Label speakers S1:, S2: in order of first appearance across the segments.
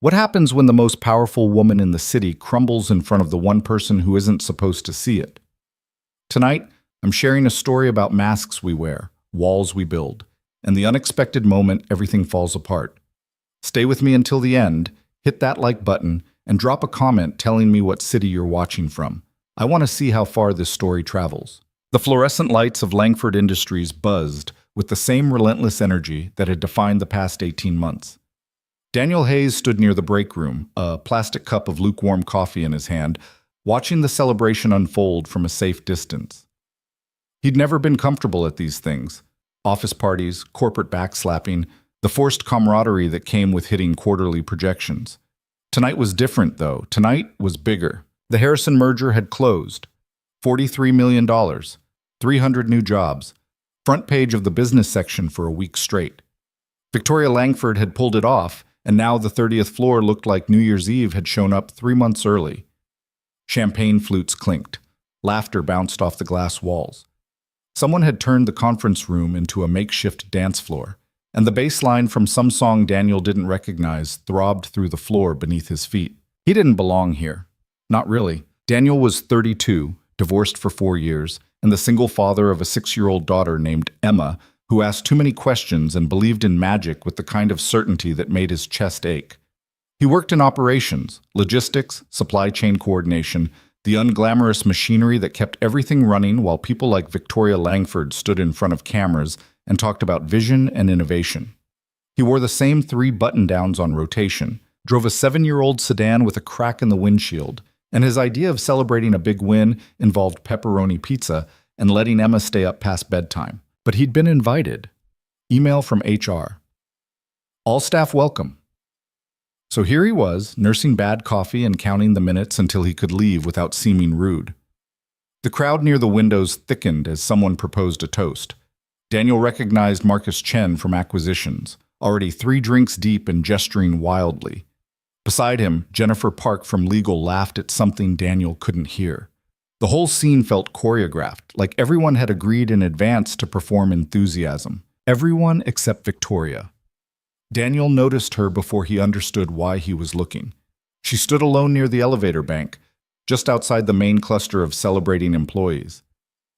S1: What happens when the most powerful woman in the city crumbles in front of the one person who isn't supposed to see it? Tonight, I'm sharing a story about masks we wear, walls we build, and the unexpected moment everything falls apart. Stay with me until the end, hit that like button, and drop a comment telling me what city you're watching from. I want to see how far this story travels. The fluorescent lights of Langford Industries buzzed with the same relentless energy that had defined the past 18 months. Daniel Hayes stood near the break room, a plastic cup of lukewarm coffee in his hand, watching the celebration unfold from a safe distance. He'd never been comfortable at these things. Office parties, corporate backslapping, the forced camaraderie that came with hitting quarterly projections. Tonight was different, though. Tonight was bigger. The Harrison merger had closed. $43 million, 300 new jobs, front page of the business section for a week straight. Victoria Langford had pulled it off, and now the 30th floor looked like New Year's Eve had shown up 3 months early. Champagne flutes clinked. Laughter bounced off the glass walls. Someone had turned the conference room into a makeshift dance floor, and the bass line from some song Daniel didn't recognize throbbed through the floor beneath his feet. He didn't belong here. Not really. Daniel was 32, divorced for 4 years, and the single father of a 6-year-old daughter named Emma, who asked too many questions and believed in magic with the kind of certainty that made his chest ache. He worked in operations, logistics, supply chain coordination, the unglamorous machinery that kept everything running while people like Victoria Langford stood in front of cameras and talked about vision and innovation. He wore the same 3 button-downs on rotation, drove a 7-year-old sedan with a crack in the windshield, and his idea of celebrating a big win involved pepperoni pizza and letting Emma stay up past bedtime. But he'd been invited. Email from HR. All staff welcome. So here he was, nursing bad coffee and counting the minutes until he could leave without seeming rude. The crowd near the windows thickened as someone proposed a toast. Daniel recognized Marcus Chen from acquisitions, already 3 drinks deep and gesturing wildly. Beside him, Jennifer Park from legal laughed at something Daniel couldn't hear. The whole scene felt choreographed, like everyone had agreed in advance to perform enthusiasm. Everyone except Victoria. Daniel noticed her before he understood why he was looking. She stood alone near the elevator bank, just outside the main cluster of celebrating employees.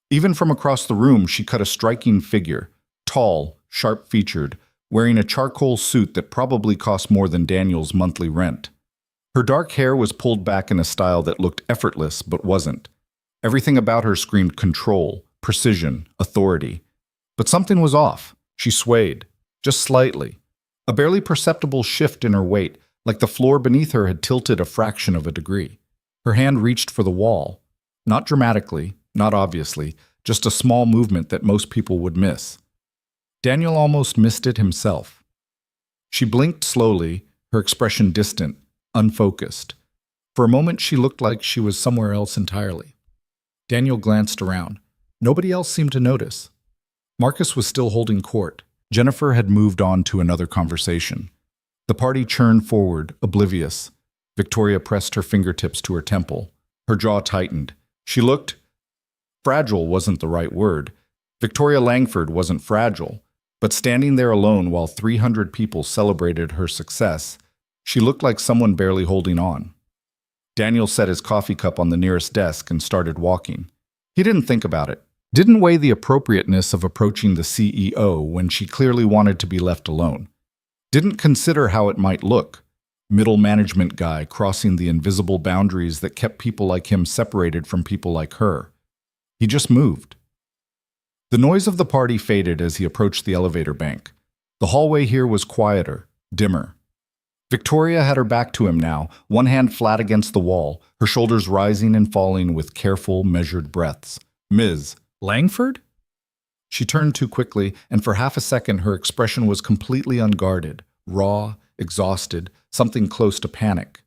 S1: Even from across the room, she cut a striking figure, tall, sharp-featured, wearing a charcoal suit that probably cost more than Daniel's monthly rent. Her dark hair was pulled back in a style that looked effortless but wasn't. Everything about her screamed control, precision, authority. But something was off. She swayed, just slightly. A barely perceptible shift in her weight, like the floor beneath her had tilted a fraction of a degree. Her hand reached for the wall. Not dramatically, not obviously, just a small movement that most people would miss. Daniel almost missed it himself. She blinked slowly, her expression distant, unfocused. For a moment she looked like she was somewhere else entirely. Daniel glanced around. Nobody else seemed to notice. Marcus was still holding court. Jennifer had moved on to another conversation. The party churned forward, oblivious. Victoria pressed her fingertips to her temple. Her jaw tightened. She looked... Fragile wasn't the right word. Victoria Langford wasn't fragile. But standing there alone while 300 people celebrated her success, she looked like someone barely holding on. Daniel set his coffee cup on the nearest desk and started walking. He didn't think about it. Didn't weigh the appropriateness of approaching the CEO when she clearly wanted to be left alone. Didn't consider how it might look. Middle management guy crossing the invisible boundaries that kept people like him separated from people like her. He just moved. The noise of the party faded as he approached the elevator bank. The hallway here was quieter, dimmer. Victoria had her back to him now, one hand flat against the wall, her shoulders rising and falling with careful, measured breaths. Ms. Langford? She turned too quickly, and for half a second her expression was completely unguarded, raw, exhausted, something close to panic.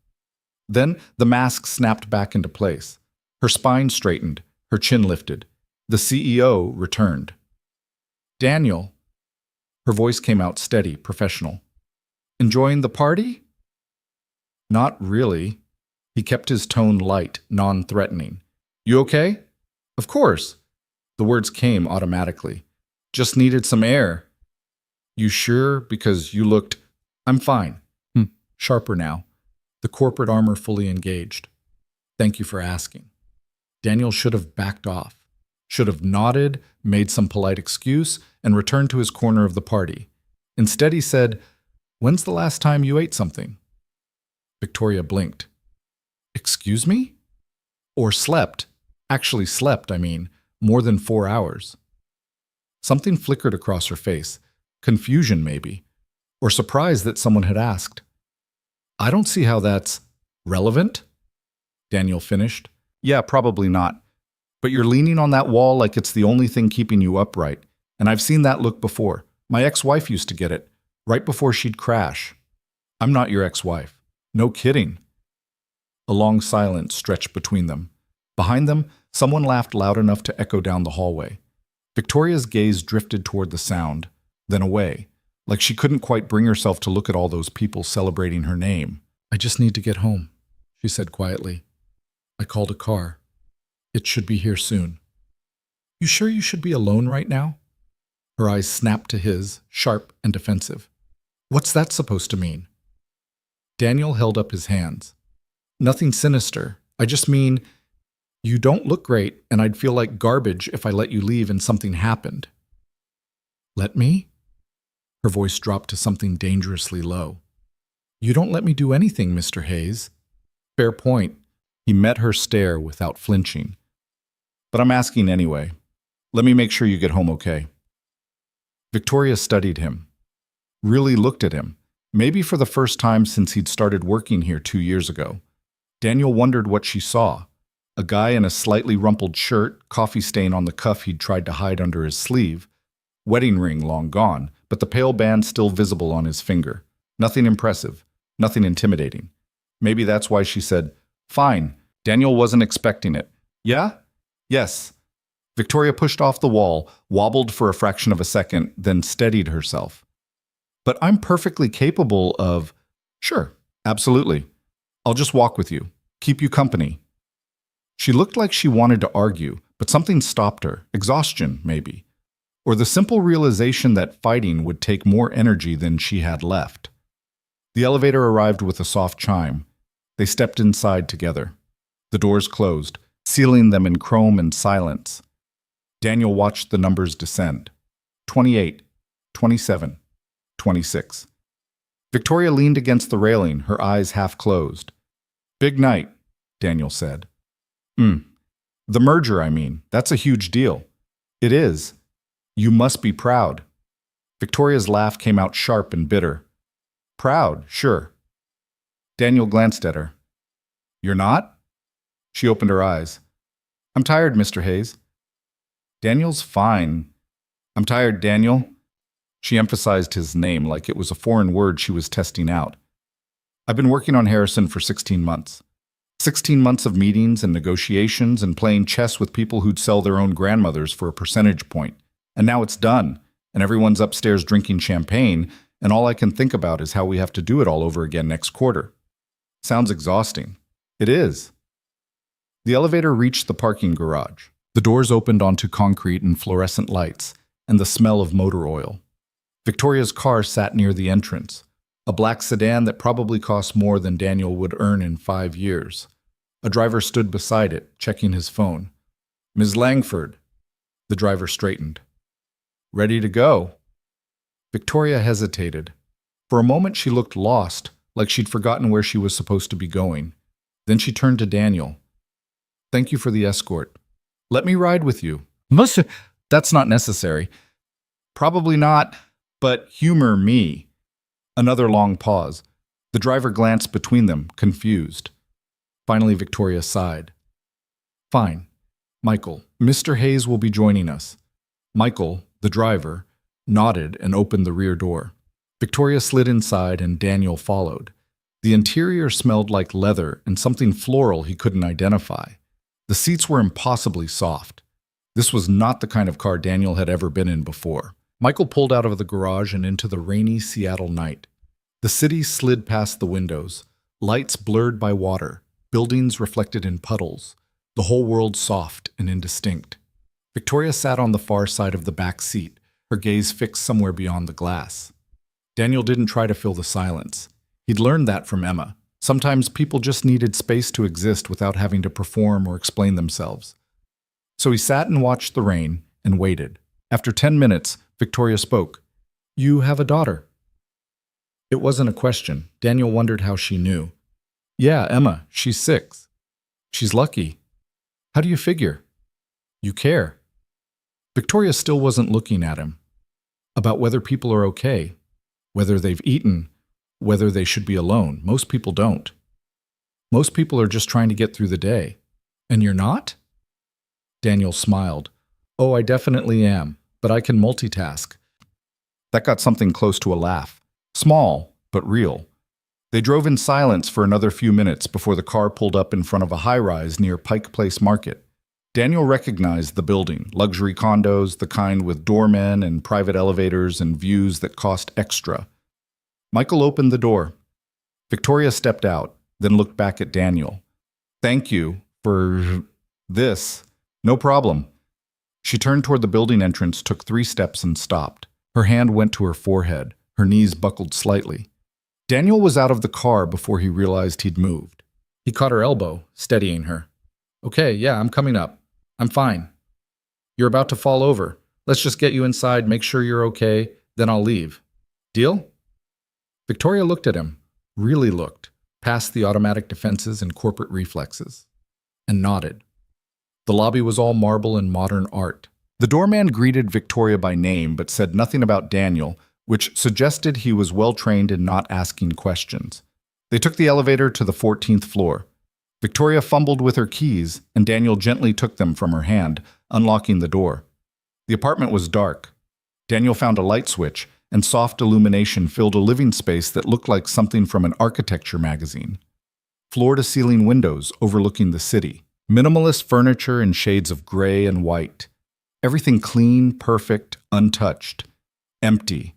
S1: Then the mask snapped back into place. Her spine straightened, her chin lifted. The CEO returned. Daniel. Her voice came out steady, professional. Enjoying the party? Not really. He kept his tone light, non-threatening. You okay? Of course. The words came automatically. Just needed some air. You sure? Because you looked... I'm fine. sharper now, the corporate armor fully engaged. Thank you for asking. Daniel should have backed off, should have nodded, made some polite excuse, and returned to his corner of the party. Instead, he said, "When's the last time you ate something?" Victoria blinked. Excuse me? Or slept. Actually slept, I mean, more than 4 hours. Something flickered across her face. Confusion, maybe. Or surprise that someone had asked. I don't see how that's relevant, Daniel finished. Yeah, probably not. But you're leaning on that wall like it's the only thing keeping you upright. And I've seen that look before. My ex-wife used to get it, right before she'd crash. I'm not your ex-wife. No kidding. A long silence stretched between them. Behind them, someone laughed loud enough to echo down the hallway. Victoria's gaze drifted toward the sound, then away, like she couldn't quite bring herself to look at all those people celebrating her name. I just need to get home, she said quietly. I called a car. It should be here soon. You sure you should be alone right now? Her eyes snapped to his, sharp and defensive. What's that supposed to mean? Daniel held up his hands. Nothing sinister. I just mean, you don't look great, and I'd feel like garbage if I let you leave and something happened. Let me? Her voice dropped to something dangerously low. You don't let me do anything, Mr. Hayes. Fair point. He met her stare without flinching. But I'm asking anyway. Let me make sure you get home okay. Victoria studied him. Really looked at him. Maybe for the first time since he'd started working here 2 years ago. Daniel wondered what she saw. A guy in a slightly rumpled shirt, coffee stain on the cuff he'd tried to hide under his sleeve. Wedding ring long gone, but the pale band still visible on his finger. Nothing impressive, nothing intimidating. Maybe that's why she said, "Fine." Daniel wasn't expecting it. Yeah? Yes. Victoria pushed off the wall, wobbled for a fraction of a second, then steadied herself. But I'm perfectly capable of… Sure, absolutely. I'll just walk with you, keep you company. She looked like she wanted to argue, but something stopped her. Exhaustion, maybe. Or the simple realization that fighting would take more energy than she had left. The elevator arrived with a soft chime. They stepped inside together. The doors closed, sealing them in chrome and silence. Daniel watched the numbers descend. 28, 27, 26. Victoria leaned against the railing, her eyes half closed. Big night, Daniel said. The merger, I mean. That's a huge deal. It is. You must be proud. Victoria's laugh came out sharp and bitter. Proud, sure. Daniel glanced at her. You're not? She opened her eyes. I'm tired, Mr. Hayes. Daniel's fine. I'm tired, Daniel. She emphasized his name like it was a foreign word she was testing out. I've been working on Harrison for 16 months. 16 months of meetings and negotiations and playing chess with people who'd sell their own grandmothers for a percentage point. And now it's done, and everyone's upstairs drinking champagne, and all I can think about is how we have to do it all over again next quarter. Sounds exhausting. It is. The elevator reached the parking garage. The doors opened onto concrete and fluorescent lights, and the smell of motor oil. Victoria's car sat near the entrance, a black sedan that probably cost more than Daniel would earn in 5 years. A driver stood beside it, checking his phone. Ms. Langford. The driver straightened. Ready to go. Victoria hesitated. For a moment she looked lost, like she'd forgotten where she was supposed to be going. Then she turned to Daniel. Thank you for the escort. Let me ride with you. Monsieur, that's not necessary. Probably not, but humor me. Another long pause. The driver glanced between them, confused. Finally, Victoria sighed. Fine. Michael, Mr. Hayes will be joining us. Michael, the driver, nodded and opened the rear door. Victoria slid inside and Daniel followed. The interior smelled like leather and something floral he couldn't identify. The seats were impossibly soft. This was not the kind of car Daniel had ever been in before. Michael pulled out of the garage and into the rainy Seattle night. The city slid past the windows, lights blurred by water, buildings reflected in puddles, the whole world soft and indistinct. Victoria sat on the far side of the back seat, her gaze fixed somewhere beyond the glass. Daniel didn't try to fill the silence. He'd learned that from Emma. Sometimes people just needed space to exist without having to perform or explain themselves. So he sat and watched the rain and waited. After 10 minutes, Victoria spoke. "You have a daughter." It wasn't a question. Daniel wondered how she knew. "Yeah, Emma, she's 6. She's lucky." "How do you figure?" "You care." Victoria still wasn't looking at him. About whether people are okay, whether they've eaten, whether they should be alone. Most people don't. Most people are just trying to get through the day. And you're not? Daniel smiled. "Oh, I definitely am, but I can multitask." That got something close to a laugh. Small, but real. They drove in silence for another few minutes before the car pulled up in front of a high-rise near Pike Place Market. Daniel recognized the building, luxury condos, the kind with doormen and private elevators and views that cost extra. Michael opened the door. Victoria stepped out, then looked back at Daniel. "Thank you for this." "No problem." She turned toward the building entrance, took 3 steps and stopped. Her hand went to her forehead. Her knees buckled slightly. Daniel was out of the car before he realized he'd moved. He caught her elbow, steadying her. "Okay, yeah, I'm coming up. I'm fine. You're about to fall over. Let's just get you inside, make sure you're okay, then I'll leave. Deal?" Victoria looked at him, really looked, past the automatic defenses and corporate reflexes, and nodded. The lobby was all marble and modern art. The doorman greeted Victoria by name but said nothing about Daniel, which suggested he was well-trained in not asking questions. They took the elevator to the 14th floor. Victoria fumbled with her keys, and Daniel gently took them from her hand, unlocking the door. The apartment was dark. Daniel found a light switch, and soft illumination filled a living space that looked like something from an architecture magazine. Floor-to-ceiling windows overlooking the city. Minimalist furniture in shades of gray and white. Everything clean, perfect, untouched. Empty.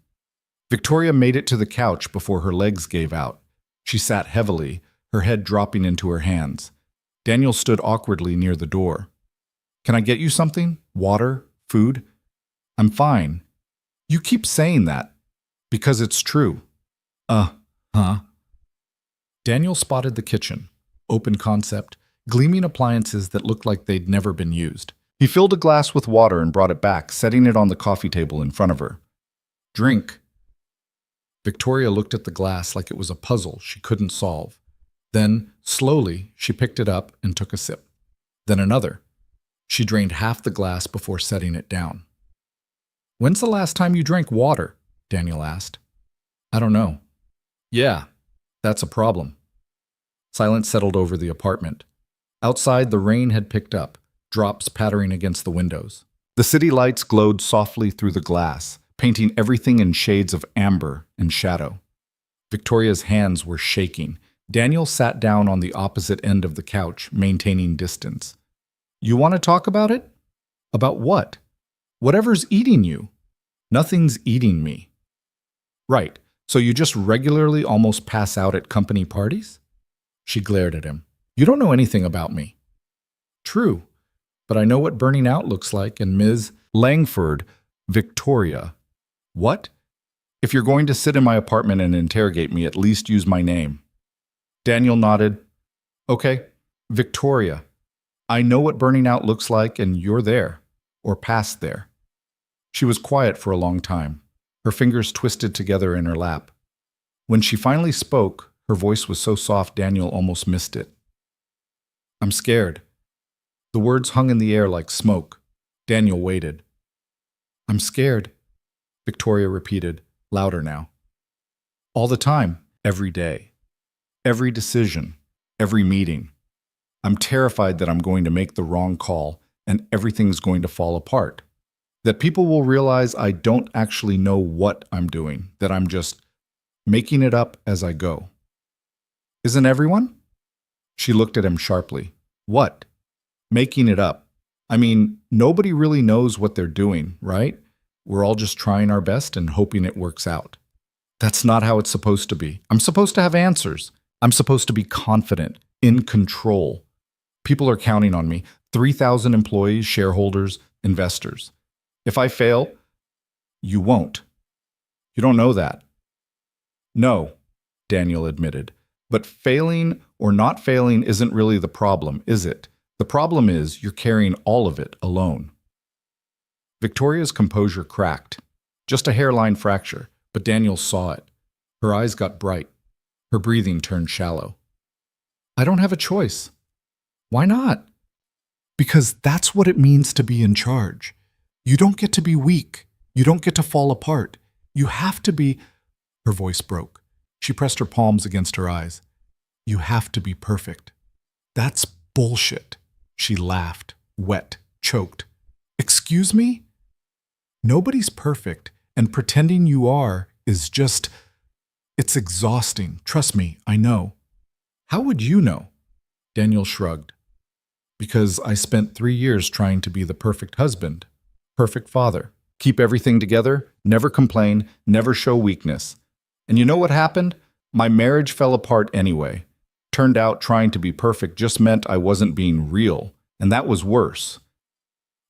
S1: Victoria made it to the couch before her legs gave out. She sat heavily, her head dropping into her hands. Daniel stood awkwardly near the door. "Can I get you something? Water? Food?" "I'm fine." "You keep saying that." "Because it's true." Huh? Daniel spotted the kitchen. Open concept, gleaming appliances that looked like they'd never been used. He filled a glass with water and brought it back, setting it on the coffee table in front of her. "Drink." Victoria looked at the glass like it was a puzzle she couldn't solve. Then, slowly, she picked it up and took a sip. Then another. She drained half the glass before setting it down. "When's the last time you drank water?" Daniel asked. "I don't know." "Yeah, that's a problem." Silence settled over the apartment. Outside, the rain had picked up, drops pattering against the windows. The city lights glowed softly through the glass, painting everything in shades of amber and shadow. Victoria's hands were shaking. Daniel sat down on the opposite end of the couch, maintaining distance. "You want to talk about it?" "About what?" "Whatever's eating you." "Nothing's eating me." "Right, so you just regularly almost pass out at company parties?" She glared at him. "You don't know anything about me." "True, but I know what burning out looks like, and Ms. Langford, Victoria." "What?" "If you're going to sit in my apartment and interrogate me, at least use my name." Daniel nodded. "Okay, Victoria. I know what burning out looks like, and you're there, or past there." She was quiet for a long time, her fingers twisted together in her lap. When she finally spoke, her voice was so soft Daniel almost missed it. "I'm scared." The words hung in the air like smoke. Daniel waited. "I'm scared," Victoria repeated, louder now. "All the time, every day. Every decision, every meeting. I'm terrified that I'm going to make the wrong call and everything's going to fall apart. That people will realize I don't actually know what I'm doing, that I'm just making it up as I go." "Isn't everyone?" She looked at him sharply. "What?" "Making it up. I mean, nobody really knows what they're doing, right? We're all just trying our best and hoping it works out." "That's not how it's supposed to be. I'm supposed to have answers. I'm supposed to be confident, in control. People are counting on me. 3,000 employees, shareholders, investors. If I fail, you won't. You don't know that." "No, Daniel admitted. But failing or not failing isn't really the problem, is it? The problem is you're carrying all of it alone. Victoria's composure cracked. Just a hairline fracture, but Daniel saw it. Her eyes got bright. Her breathing turned shallow. I don't have a choice. Why not? Because that's what it means to be in charge. You don't get to be weak. You don't get to fall apart. You have to be... Her voice broke. She pressed her palms against her eyes. You have to be perfect. That's bullshit. She laughed, wet, choked. Excuse me? Nobody's perfect, and pretending you are is just... It's exhausting. Trust me, I know. How would you know? Daniel shrugged. Because I spent 3 years trying to be the perfect husband, perfect father, keep everything together, never complain, never show weakness. And you know what happened? My marriage fell apart anyway. Turned out trying to be perfect just meant I wasn't being real, and that was worse.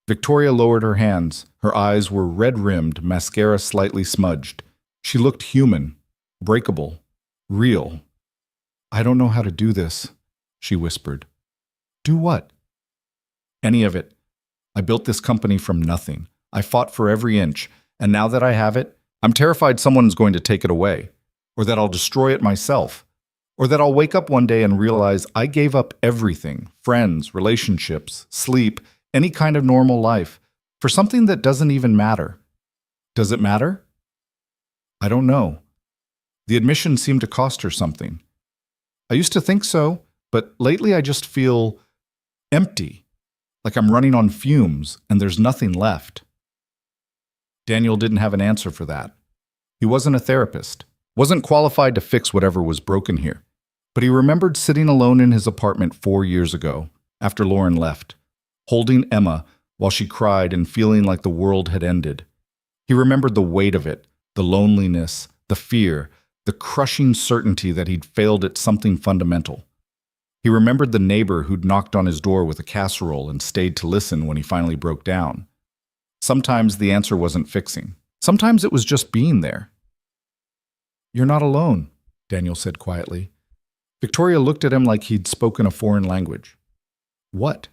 S1: Victoria lowered her hands. Her eyes were red-rimmed, mascara slightly smudged. She looked human, breakable, real. I don't know how to do this, she whispered. Do what? Any of it. I built this company from nothing. I fought for every inch, and now that I have it, I'm terrified someone's going to take it away, or that I'll destroy it myself, or that I'll wake up one day and realize I gave up everything, friends, relationships, sleep, any kind of normal life, for something that doesn't even matter. Does it matter? I don't know. The admission seemed to cost her something. I used to think so, but lately I just feel empty, like I'm running on fumes and there's nothing left. Daniel didn't have an answer for that. He wasn't a therapist, wasn't qualified to fix whatever was broken here. But he remembered sitting alone in his apartment 4 years ago, after Lauren left, holding Emma while she cried and feeling like the world had ended. He remembered the weight of it, the loneliness, the fear, the crushing certainty that he'd failed at something fundamental. He remembered the neighbor who'd knocked on his door with a casserole and stayed to listen when he finally broke down. Sometimes the answer wasn't fixing. Sometimes it was just being there. You're not alone, Daniel said quietly. Victoria looked at him like he'd spoken a foreign language. What?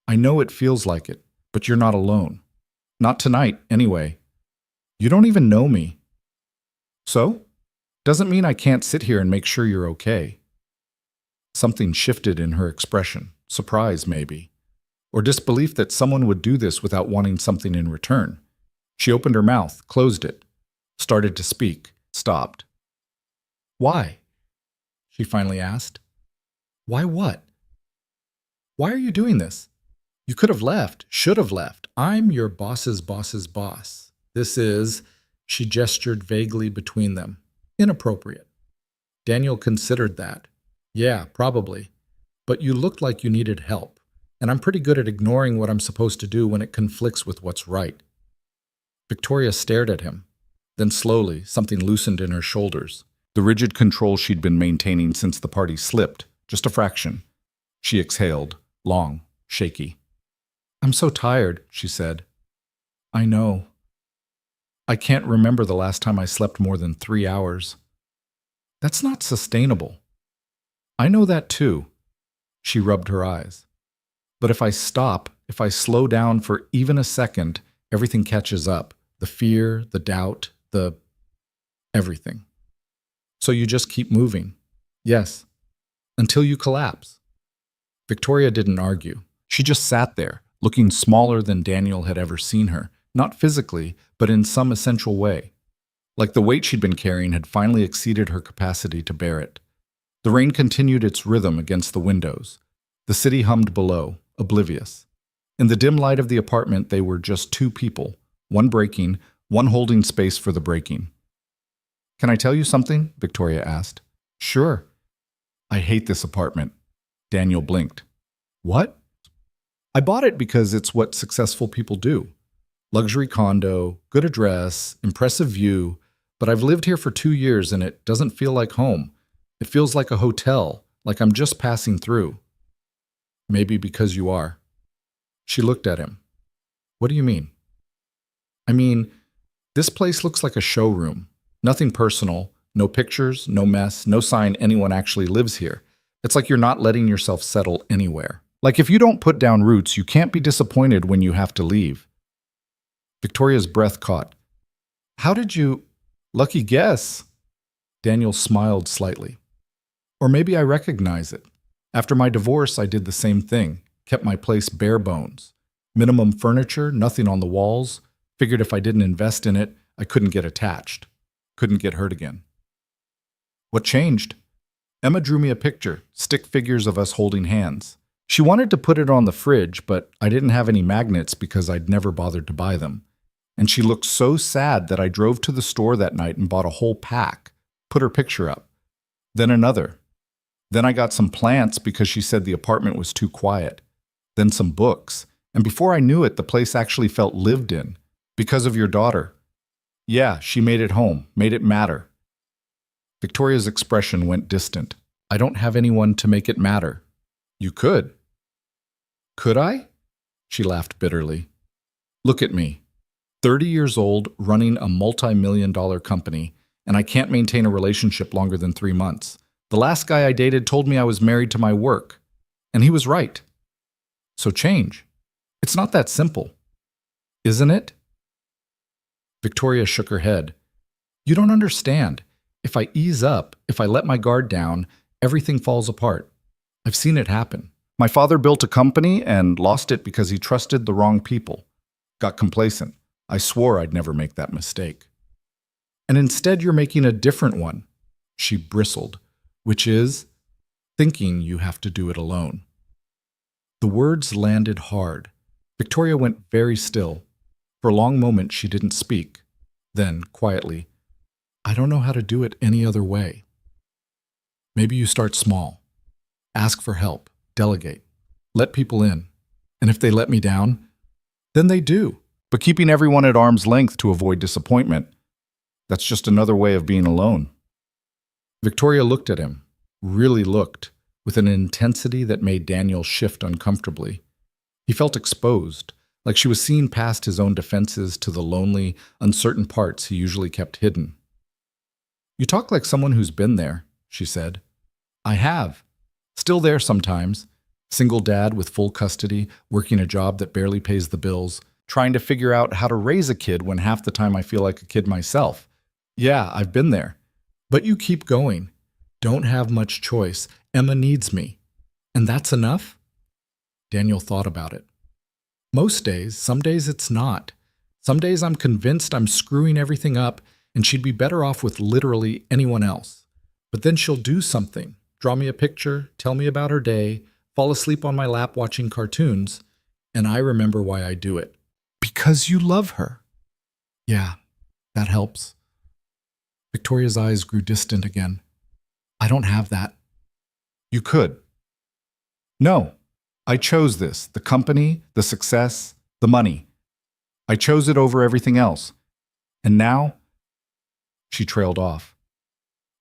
S1: I know it feels like it, but you're not alone. Not tonight, anyway. You don't even know me. So? Doesn't mean I can't sit here and make sure you're okay. Something shifted in her expression, surprise maybe, or disbelief that someone would do this without wanting something in return. She opened her mouth, closed it, started to speak, stopped. Why? She finally asked. Why what? Why are you doing this? You could have left, should have left. I'm your boss's boss's boss. This is, she gestured vaguely between them, inappropriate. Daniel considered that. Yeah, probably. But you looked like you needed help, and I'm pretty good at ignoring what I'm supposed to do when it conflicts with what's right. Victoria stared at him. Then slowly, something loosened in her shoulders. The rigid control she'd been maintaining since the party slipped, just a fraction. She exhaled, long, shaky. I'm so tired, she said. I know. I can't remember the last time I slept more than 3 hours. That's not sustainable. I know that too. She rubbed her eyes. But if I stop, if I slow down for even a second, everything catches up. The fear, the doubt, the everything. So you just keep moving. Yes. Until you collapse. Victoria didn't argue. She just sat there, looking smaller than Daniel had ever seen her, not physically, but in some essential way. Like the weight she'd been carrying had finally exceeded her capacity to bear it. The rain continued its rhythm against the windows. The city hummed below, oblivious. In the dim light of the apartment, they were just 2 people, one breaking, one holding space for the breaking. Can I tell you something? Victoria asked. Sure. I hate this apartment. Daniel blinked. What? I bought it because it's what successful people do. Luxury condo, good address, impressive view, but I've lived here for 2 years and it doesn't feel like home. It feels like a hotel, like I'm just passing through. Maybe because you are. She looked at him. What do you mean? I mean, this place looks like a showroom. Nothing personal, No pictures, no mess, no sign anyone actually lives here. It's like you're not letting yourself settle anywhere. Like if you don't put down roots, you can't be disappointed when you have to leave. Victoria's breath caught. How did you... Lucky guess. Daniel smiled slightly. Or maybe I recognize it. After my divorce, I did the same thing. Kept my place bare bones. Minimum furniture, nothing on the walls. Figured if I didn't invest in it, I couldn't get attached. Couldn't get hurt again. What changed? Emma drew me a picture, stick figures of us holding hands. She wanted to put it on the fridge, but I didn't have any magnets because I'd never bothered to buy them. And she looked so sad that I drove to the store that night and bought a whole pack, put her picture up. Then another. Then I got some plants because she said the apartment was too quiet. Then some books. And before I knew it, the place actually felt lived in. Because of your daughter. Yeah, she made it home, made it matter. Victoria's expression went distant. I don't have anyone to make it matter. You could. Could I? She laughed bitterly. Look at me. 30 years old, running a multi-million-dollar company, and I can't maintain a relationship longer than 3 months. The last guy I dated told me I was married to my work. And he was right. So change. It's not that simple. Isn't it? Victoria shook her head. You don't understand. If I ease up, if I let my guard down, everything falls apart. I've seen it happen. My father built a company and lost it because he trusted the wrong people. Got complacent. I swore I'd never make that mistake. And instead you're making a different one. She bristled, which is thinking you have to do it alone. The words landed hard. Victoria went very still. For a long moment she didn't speak. Then, quietly, I don't know how to do it any other way. Maybe you start small. Ask for help. Delegate. Let people in. And if they let me down, then they do. But keeping everyone at arm's length to avoid disappointment, that's just another way of being alone. Victoria looked at him, really looked, with an intensity that made Daniel shift uncomfortably. He felt exposed, like she was seeing past his own defenses to the lonely, uncertain parts he usually kept hidden. You talk like someone who's been there, she said. I have. Still there sometimes. Single dad with full custody, working a job that barely pays the bills, trying to figure out how to raise a kid when half the time I feel like a kid myself. Yeah, I've been there. But you keep going. Don't have much choice. Emma needs me. And that's enough? Daniel thought about it. Most days, some days it's not. Some days I'm convinced I'm screwing everything up and she'd be better off with literally anyone else. But then she'll do something, draw me a picture, tell me about her day, fall asleep on my lap watching cartoons, and I remember why I do it. Because you love her. Yeah, that helps. Victoria's eyes grew distant again. I don't have that. You could. No, I chose this, the company, the success, the money. I chose it over everything else. And now, she trailed off.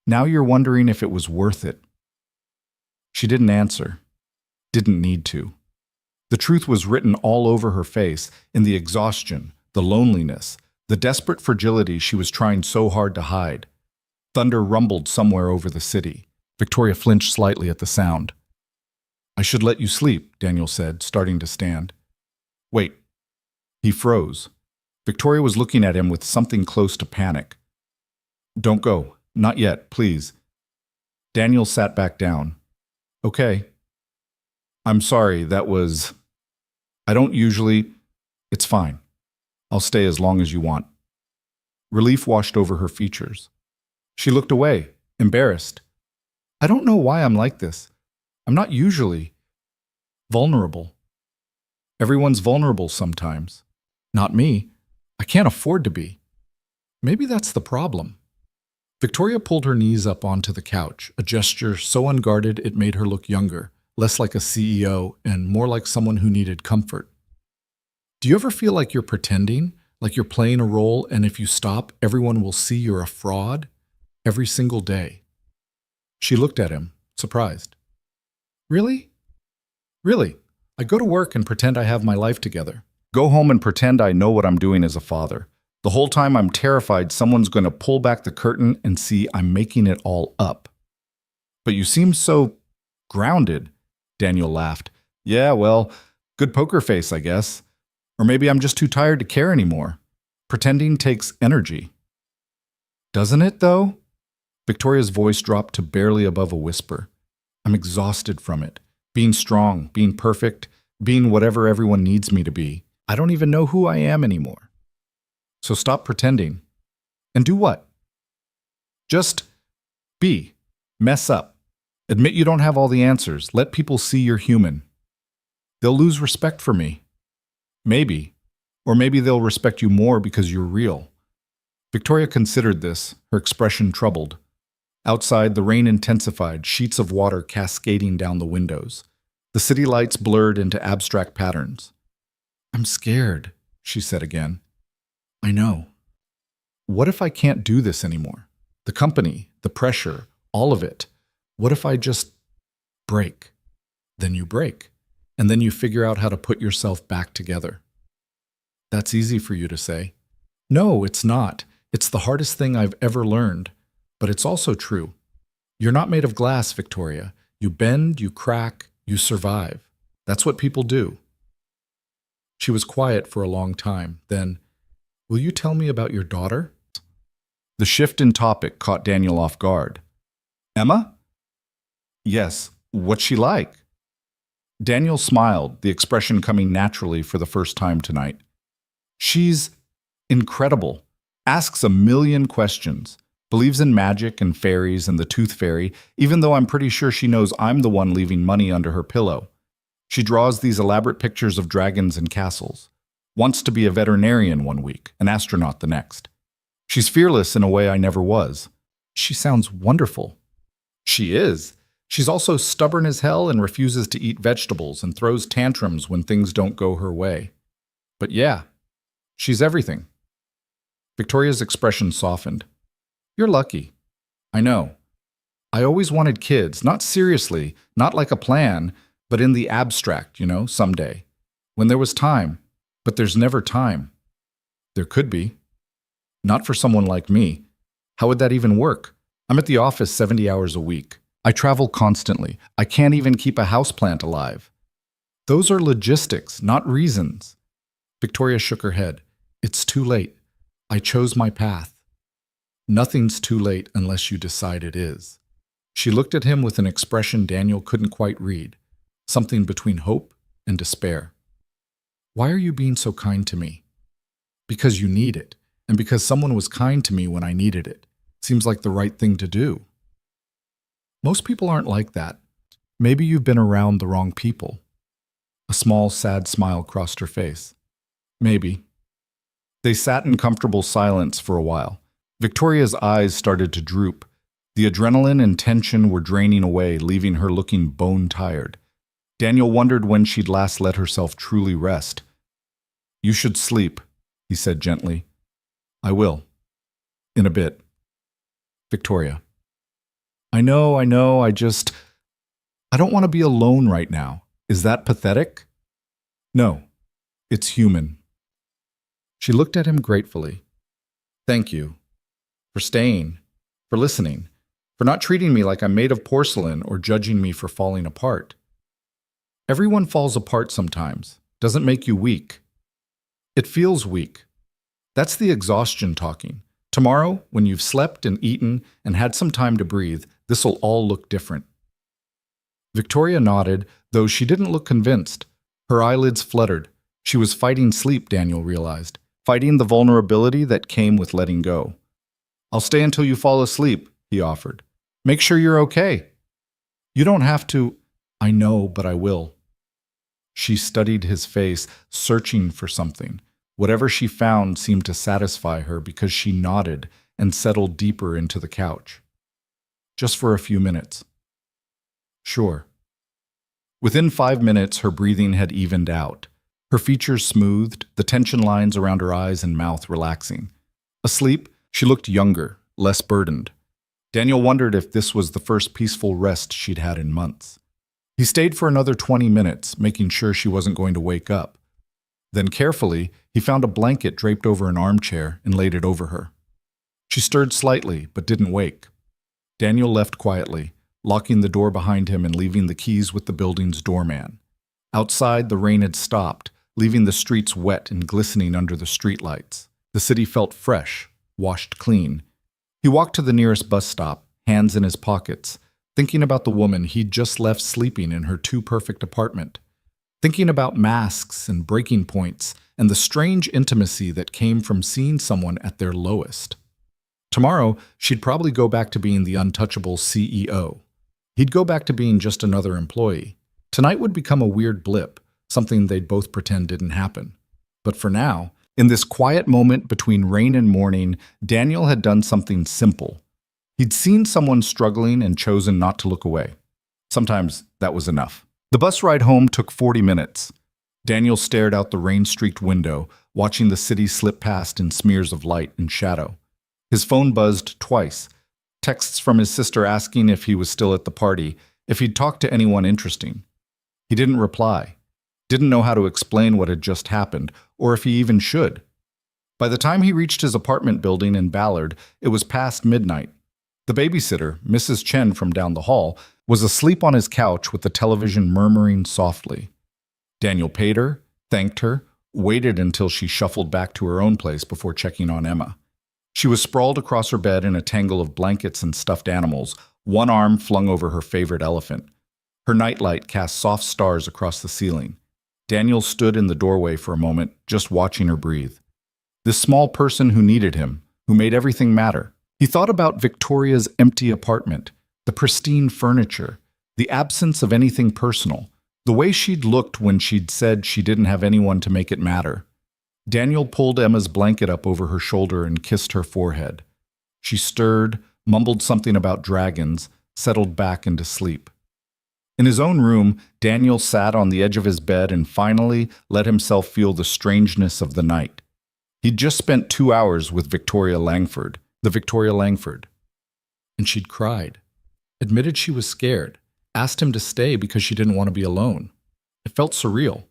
S1: Now you're wondering if it was worth it. She didn't answer. Didn't need to. The truth was written all over her face, in the exhaustion, the loneliness, the desperate fragility she was trying so hard to hide. Thunder rumbled somewhere over the city. Victoria flinched slightly at the sound. I should let you sleep, Daniel said, starting to stand. Wait. He froze. Victoria was looking at him with something close to panic. Don't go. Not yet, please. Daniel sat back down. Okay. I'm sorry, that was... I don't usually... It's fine. I'll stay as long as you want. Relief washed over her features. She looked away, embarrassed. I don't know why I'm like this. I'm not usually vulnerable. Everyone's vulnerable sometimes. Not me. I can't afford to be. Maybe that's the problem. Victoria pulled her knees up onto the couch, a gesture so unguarded it made her look younger, less like a CEO and more like someone who needed comfort. Do you ever feel like you're pretending, like you're playing a role, and if you stop, everyone will see you're a fraud? Every single day. She looked at him, surprised. Really? Really? I go to work and pretend I have my life together. Go home and pretend I know what I'm doing as a father. The whole time I'm terrified someone's going to pull back the curtain and see I'm making it all up. But you seem so grounded, Daniel laughed. Yeah, well, good poker face, I guess. Or maybe I'm just too tired to care anymore. Pretending takes energy. Doesn't it, though? Victoria's voice dropped to barely above a whisper. I'm exhausted from it. Being strong, being perfect, being whatever everyone needs me to be. I don't even know who I am anymore. So stop pretending. And do what? Just be. Mess up. Admit you don't have all the answers. Let people see you're human. They'll lose respect for me. Maybe. Or maybe they'll respect you more because you're real. Victoria considered this, her expression troubled. Outside, the rain intensified, sheets of water cascading down the windows. The city lights blurred into abstract patterns. I'm scared, she said again. I know. What if I can't do this anymore? The company, the pressure, all of it. What if I just break? Then you break. And then you figure out how to put yourself back together. That's easy for you to say. No, it's not. It's the hardest thing I've ever learned. But it's also true. You're not made of glass, Victoria. You bend, you crack, you survive. That's what people do. She was quiet for a long time. Then, will you tell me about your daughter? The shift in topic caught Daniel off guard. Emma? Yes. What's she like? Daniel smiled, the expression coming naturally for the first time tonight. She's incredible. Asks a million questions. Believes in magic and fairies and the tooth fairy, even though I'm pretty sure she knows I'm the one leaving money under her pillow. She draws these elaborate pictures of dragons and castles. Wants to be a veterinarian one week, an astronaut the next. She's fearless in a way I never was. She sounds wonderful. She is. She's also stubborn as hell and refuses to eat vegetables and throws tantrums when things don't go her way. But yeah, she's everything. Victoria's expression softened. You're lucky. I know. I always wanted kids, not seriously, not like a plan, but in the abstract, someday. When there was time. But there's never time. There could be. Not for someone like me. How would that even work? I'm at the office 70 hours a week. I travel constantly. I can't even keep a houseplant alive. Those are logistics, not reasons. Victoria shook her head. It's too late. I chose my path. Nothing's too late unless you decide it is. She looked at him with an expression Daniel couldn't quite read, something between hope and despair. Why are you being so kind to me? Because you need it, and because someone was kind to me when I needed it. Seems like the right thing to do. Most people aren't like that. Maybe you've been around the wrong people. A small, sad smile crossed her face. Maybe. They sat in comfortable silence for a while. Victoria's eyes started to droop. The adrenaline and tension were draining away, leaving her looking bone-tired. Daniel wondered when she'd last let herself truly rest. You should sleep, he said gently. I will. In a bit. Victoria. I know, I don't want to be alone right now. Is that pathetic? No, it's human. She looked at him gratefully. Thank you. For staying, for listening, for not treating me like I'm made of porcelain or judging me for falling apart. Everyone falls apart sometimes. Doesn't make you weak. It feels weak. That's the exhaustion talking. Tomorrow, when you've slept and eaten and had some time to breathe, this'll all look different. Victoria nodded, though she didn't look convinced. Her eyelids fluttered. She was fighting sleep, Daniel realized, fighting the vulnerability that came with letting go. I'll stay until you fall asleep, he offered. Make sure you're okay. You don't have to. I know, but I will. She studied his face, searching for something. Whatever she found seemed to satisfy her because she nodded and settled deeper into the couch. Just for a few minutes. Sure. Within 5 minutes, her breathing had evened out. Her features smoothed, the tension lines around her eyes and mouth relaxing. Asleep, she looked younger, less burdened. Daniel wondered if this was the first peaceful rest she'd had in months. He stayed for another 20 minutes, making sure she wasn't going to wake up. Then carefully, he found a blanket draped over an armchair and laid it over her. She stirred slightly, but didn't wake. Daniel left quietly, locking the door behind him and leaving the keys with the building's doorman. Outside, the rain had stopped, leaving the streets wet and glistening under the streetlights. The city felt fresh, washed clean. He walked to the nearest bus stop, hands in his pockets, thinking about the woman he'd just left sleeping in her too-perfect apartment. Thinking about masks and breaking points and the strange intimacy that came from seeing someone at their lowest. Tomorrow, she'd probably go back to being the untouchable CEO. He'd go back to being just another employee. Tonight would become a weird blip, something they'd both pretend didn't happen. But for now, in this quiet moment between rain and morning, Daniel had done something simple. He'd seen someone struggling and chosen not to look away. Sometimes that was enough. The bus ride home took 40 minutes. Daniel stared out the rain-streaked window, watching the city slip past in smears of light and shadow. His phone buzzed twice. Texts from his sister asking if he was still at the party, if he'd talked to anyone interesting. He didn't reply. Didn't know how to explain what had just happened, or if he even should. By the time he reached his apartment building in Ballard, it was past midnight. The babysitter, Mrs. Chen from down the hall, was asleep on his couch with the television murmuring softly. Daniel paid her, thanked her, waited until she shuffled back to her own place before checking on Emma. She was sprawled across her bed in a tangle of blankets and stuffed animals, one arm flung over her favorite elephant. Her nightlight cast soft stars across the ceiling. Daniel stood in the doorway for a moment, just watching her breathe. This small person who needed him, who made everything matter. He thought about Victoria's empty apartment, the pristine furniture, the absence of anything personal, the way she'd looked when she'd said she didn't have anyone to make it matter. Daniel pulled Emma's blanket up over her shoulder and kissed her forehead. She stirred, mumbled something about dragons, settled back into sleep. In his own room, Daniel sat on the edge of his bed and finally let himself feel the strangeness of the night. He'd just spent 2 hours with Victoria Langford, the Victoria Langford. And she'd cried, admitted she was scared, asked him to stay because she didn't want to be alone. It felt surreal,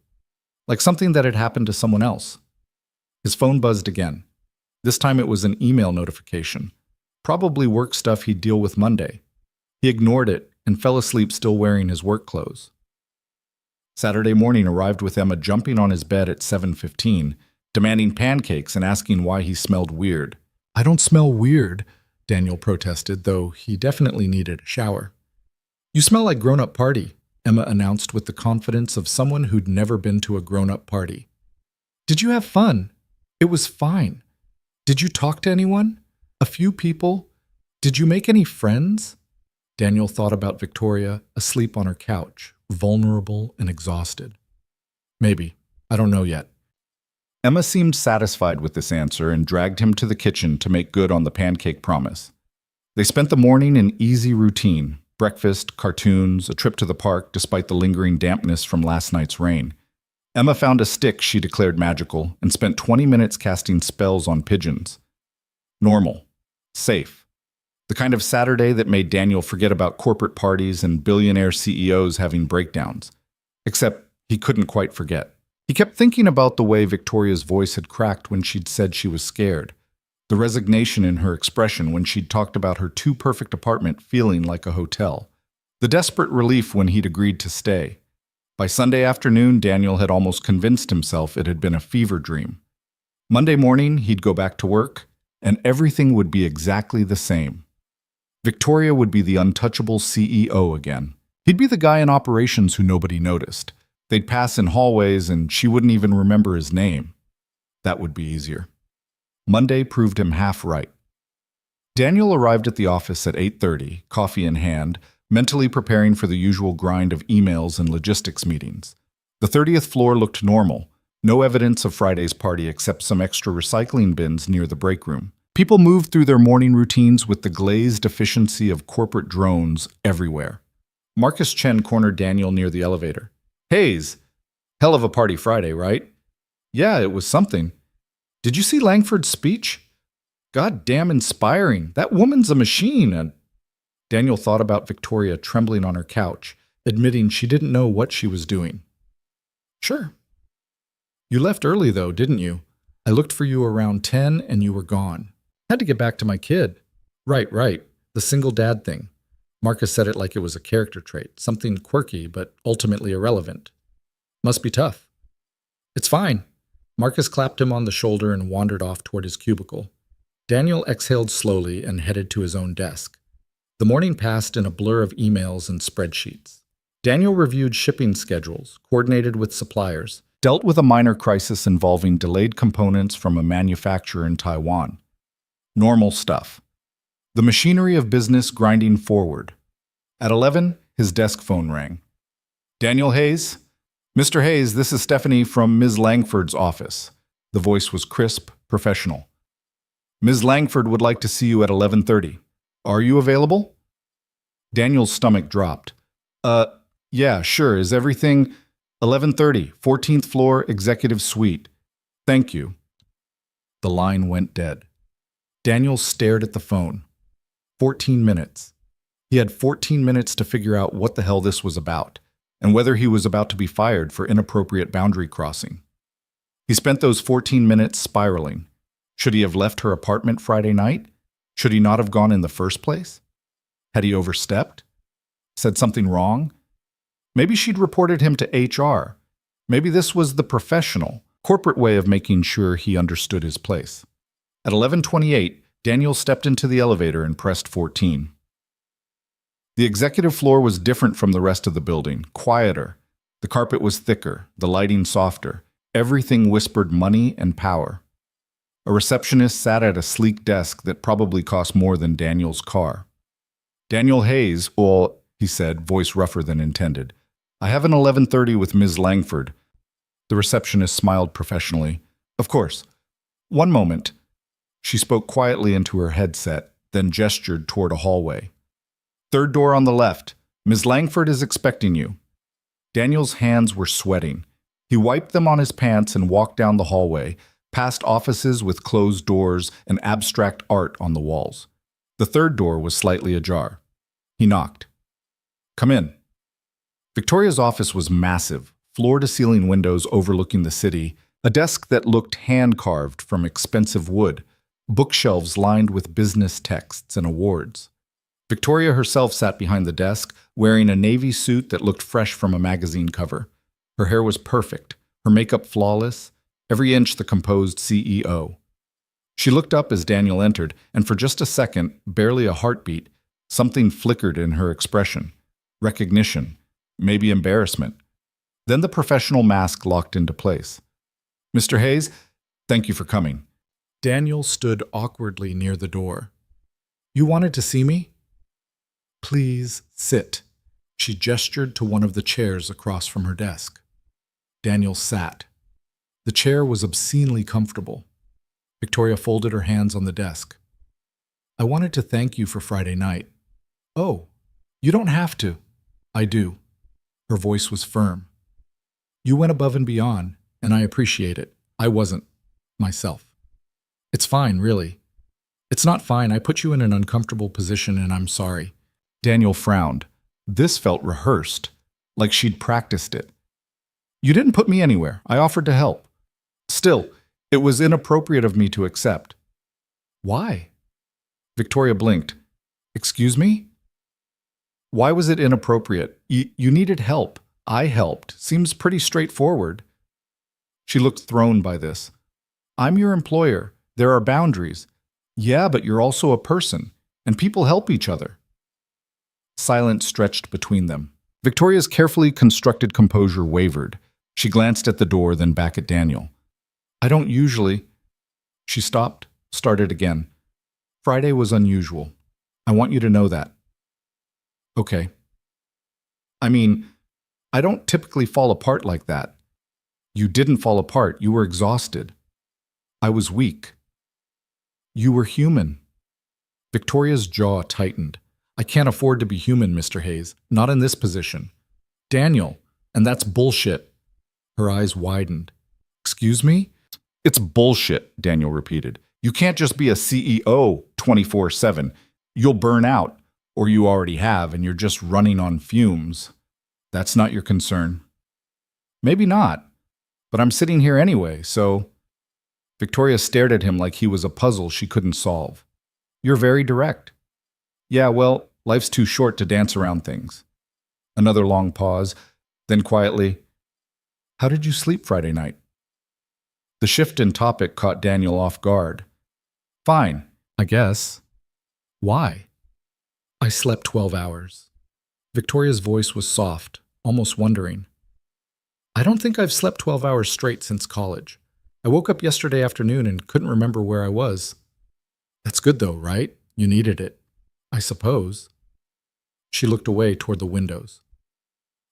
S1: like something that had happened to someone else. His phone buzzed again. This time it was an email notification, probably work stuff he'd deal with Monday. He ignored it and fell asleep still wearing his work clothes. Saturday morning arrived with Emma jumping on his bed at 7:15, demanding pancakes and asking why he smelled weird. "I don't smell weird," Daniel protested, though he definitely needed a shower. "You smell like grown-up party," Emma announced with the confidence of someone who'd never been to a grown-up party. "Did you have fun?" "It was fine." "Did you talk to anyone?" "A few people." "Did you make any friends?" Daniel thought about Victoria, asleep on her couch, vulnerable and exhausted. "Maybe. I don't know yet." Emma seemed satisfied with this answer and dragged him to the kitchen to make good on the pancake promise. They spent the morning in easy routine, breakfast, cartoons, a trip to the park despite the lingering dampness from last night's rain. Emma found a stick she declared magical and spent 20 minutes casting spells on pigeons. Normal. Safe. The kind of Saturday that made Daniel forget about corporate parties and billionaire CEOs having breakdowns. Except he couldn't quite forget. He kept thinking about the way Victoria's voice had cracked when she'd said she was scared. The resignation in her expression when she'd talked about her too-perfect apartment feeling like a hotel. The desperate relief when he'd agreed to stay. By Sunday afternoon, Daniel had almost convinced himself it had been a fever dream. Monday morning, he'd go back to work, and everything would be exactly the same. Victoria would be the untouchable CEO again. He'd be the guy in operations who nobody noticed. They'd pass in hallways, and she wouldn't even remember his name. That would be easier. Monday proved him half right. Daniel arrived at the office at 8:30, coffee in hand, mentally preparing for the usual grind of emails and logistics meetings. The 30th floor looked normal, no evidence of Friday's party except some extra recycling bins near the break room. People moved through their morning routines with the glazed efficiency of corporate drones everywhere. Marcus Chen cornered Daniel near the elevator. "Hayes, hell of a party Friday, right?" "Yeah, it was something." "Did you see Langford's speech?" "God damn inspiring. That woman's a machine." Daniel thought about Victoria trembling on her couch, admitting she didn't know what she was doing. "Sure." You left early, though, didn't you? I looked for you around 10 and you were gone. Had to get back to my kid. Right. The single dad thing. Marcus said it like it was a character trait, something quirky but ultimately irrelevant. Must be tough. It's fine. Marcus clapped him on the shoulder and wandered off toward his cubicle. Daniel exhaled slowly and headed to his own desk. The morning passed in a blur of emails and spreadsheets. Daniel reviewed shipping schedules, coordinated with suppliers, dealt with a minor crisis involving delayed components from a manufacturer in Taiwan. Normal stuff. The machinery of business grinding forward. At 11, his desk phone rang. Daniel Hayes? Mr. Hayes, this is Stephanie from Ms. Langford's office. The voice was crisp, professional. Ms. Langford would like to see you at 11:30. Are you available? Daniel's stomach dropped. Yeah, sure. Is everything 11:30, 14th floor, executive suite. Thank you. The line went dead. Daniel stared at the phone. 14 minutes. He had 14 minutes to figure out what the hell this was about, and whether he was about to be fired for inappropriate boundary crossing. He spent those 14 minutes spiraling. Should he have left her apartment Friday night? Should he not have gone in the first place? Had he overstepped? Said something wrong? Maybe she'd reported him to HR. Maybe this was the professional, corporate way of making sure he understood his place. At 11:28, Daniel stepped into the elevator and pressed 14. The executive floor was different from the rest of the building, quieter. The carpet was thicker, the lighting softer. Everything whispered money and power. A receptionist sat at a sleek desk that probably cost more than Daniel's car. Daniel Hayes, he said, voice rougher than intended. I have an 11:30 with Ms. Langford. The receptionist smiled professionally. Of course. One moment. She spoke quietly into her headset, then gestured toward a hallway. Third door on the left. Ms. Langford is expecting you. Daniel's hands were sweating. He wiped them on his pants and walked down the hallway, past offices with closed doors and abstract art on the walls. The third door was slightly ajar. He knocked. Come in. Victoria's office was massive, floor-to-ceiling windows overlooking the city, a desk that looked hand-carved from expensive wood, bookshelves lined with business texts and awards. Victoria herself sat behind the desk, wearing a navy suit that looked fresh from a magazine cover. Her hair was perfect, her makeup flawless, every inch the composed CEO. She looked up as Daniel entered, and for just a second, barely a heartbeat, something flickered in her expression. Recognition, maybe embarrassment. Then the professional mask locked into place. Mr. Hayes, thank you for coming. Daniel stood awkwardly near the door. You wanted to see me? Please sit. She gestured to one of the chairs across from her desk. Daniel sat. The chair was obscenely comfortable. Victoria folded her hands on the desk. I wanted to thank you for Friday night. Oh, you don't have to. I do. Her voice was firm. You went above and beyond, and I appreciate it. I wasn't myself. It's fine, really. It's not fine. I put you in an uncomfortable position, and I'm sorry. Daniel frowned. This felt rehearsed, like she'd practiced it. You didn't put me anywhere. I offered to help. Still, it was inappropriate of me to accept. Why? Victoria blinked. Excuse me? Why was it inappropriate? You needed help. I helped. Seems pretty straightforward. She looked thrown by this. I'm your employer. There are boundaries. Yeah, but you're also a person, and people help each other. Silence stretched between them. Victoria's carefully constructed composure wavered. She glanced at the door, then back at Daniel. I don't usually... She stopped, started again. Friday was unusual. I want you to know that. Okay. I mean, I don't typically fall apart like that. You didn't fall apart. You were exhausted. I was weak. You were human. Victoria's jaw tightened. I can't afford to be human, Mr. Hayes. Not in this position. Daniel, and that's bullshit. Her eyes widened. Excuse me? It's bullshit, Daniel repeated. You can't just be a CEO 24/7. You'll burn out, or you already have, and you're just running on fumes. That's not your concern. Maybe not, But I'm sitting here anyway, so... Victoria stared at him like he was a puzzle she couldn't solve. You're very direct. Yeah, well, life's too short to dance around things. Another long pause, then quietly, how did you sleep Friday night? The shift in topic caught Daniel off guard. Fine, I guess. Why? I slept 12 hours. Victoria's voice was soft, almost wondering. I don't think I've slept 12 hours straight since college. I woke up yesterday afternoon and couldn't remember where I was. That's good though, right? You needed it. I suppose. She looked away toward the windows.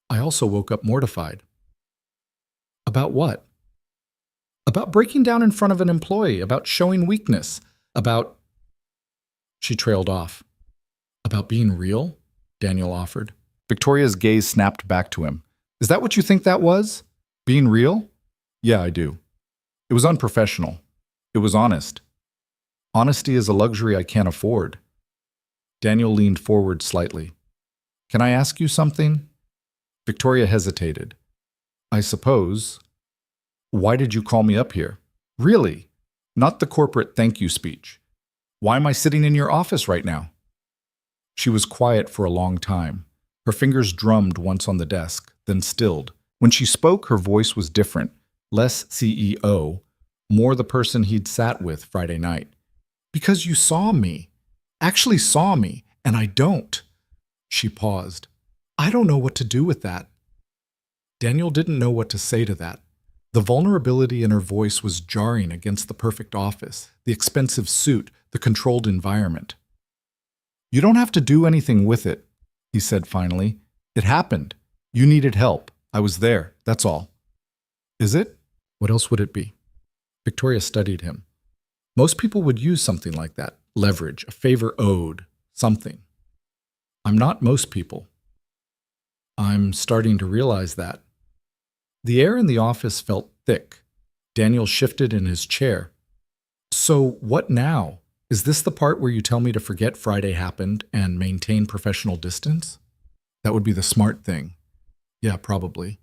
S1: I also woke up mortified. About what? About breaking down in front of an employee, about showing weakness, about... She trailed off. About being real? Daniel offered. Victoria's gaze snapped back to him. Is that what you think that was? Being real? Yeah, I do. It was unprofessional. It was honest. Honesty is a luxury I can't afford. Daniel leaned forward slightly. Can I ask you something? Victoria hesitated. I suppose. Why did you call me up here? Really? Not the corporate thank you speech. Why am I sitting in your office right now? She was quiet for a long time. Her fingers drummed once on the desk, then stilled. When she spoke, her voice was different. Less CEO, more the person he'd sat with Friday night. Because you saw me. Actually saw me, and I don't. She paused. I don't know what to do with that. Daniel didn't know what to say to that. The vulnerability in her voice was jarring against the perfect office, the expensive suit, the controlled environment. You don't have to do anything with it, he said finally. It happened. You needed help. I was there, that's all. Is it? What else would it be? Victoria studied him. Most people would use something like that. Leverage, a favor owed, something. I'm not most people. I'm starting to realize that. The air in the office felt thick. Daniel shifted in his chair. So what now? Is this the part where you tell me to forget Friday happened and maintain professional distance? That would be the smart thing. Yeah, probably.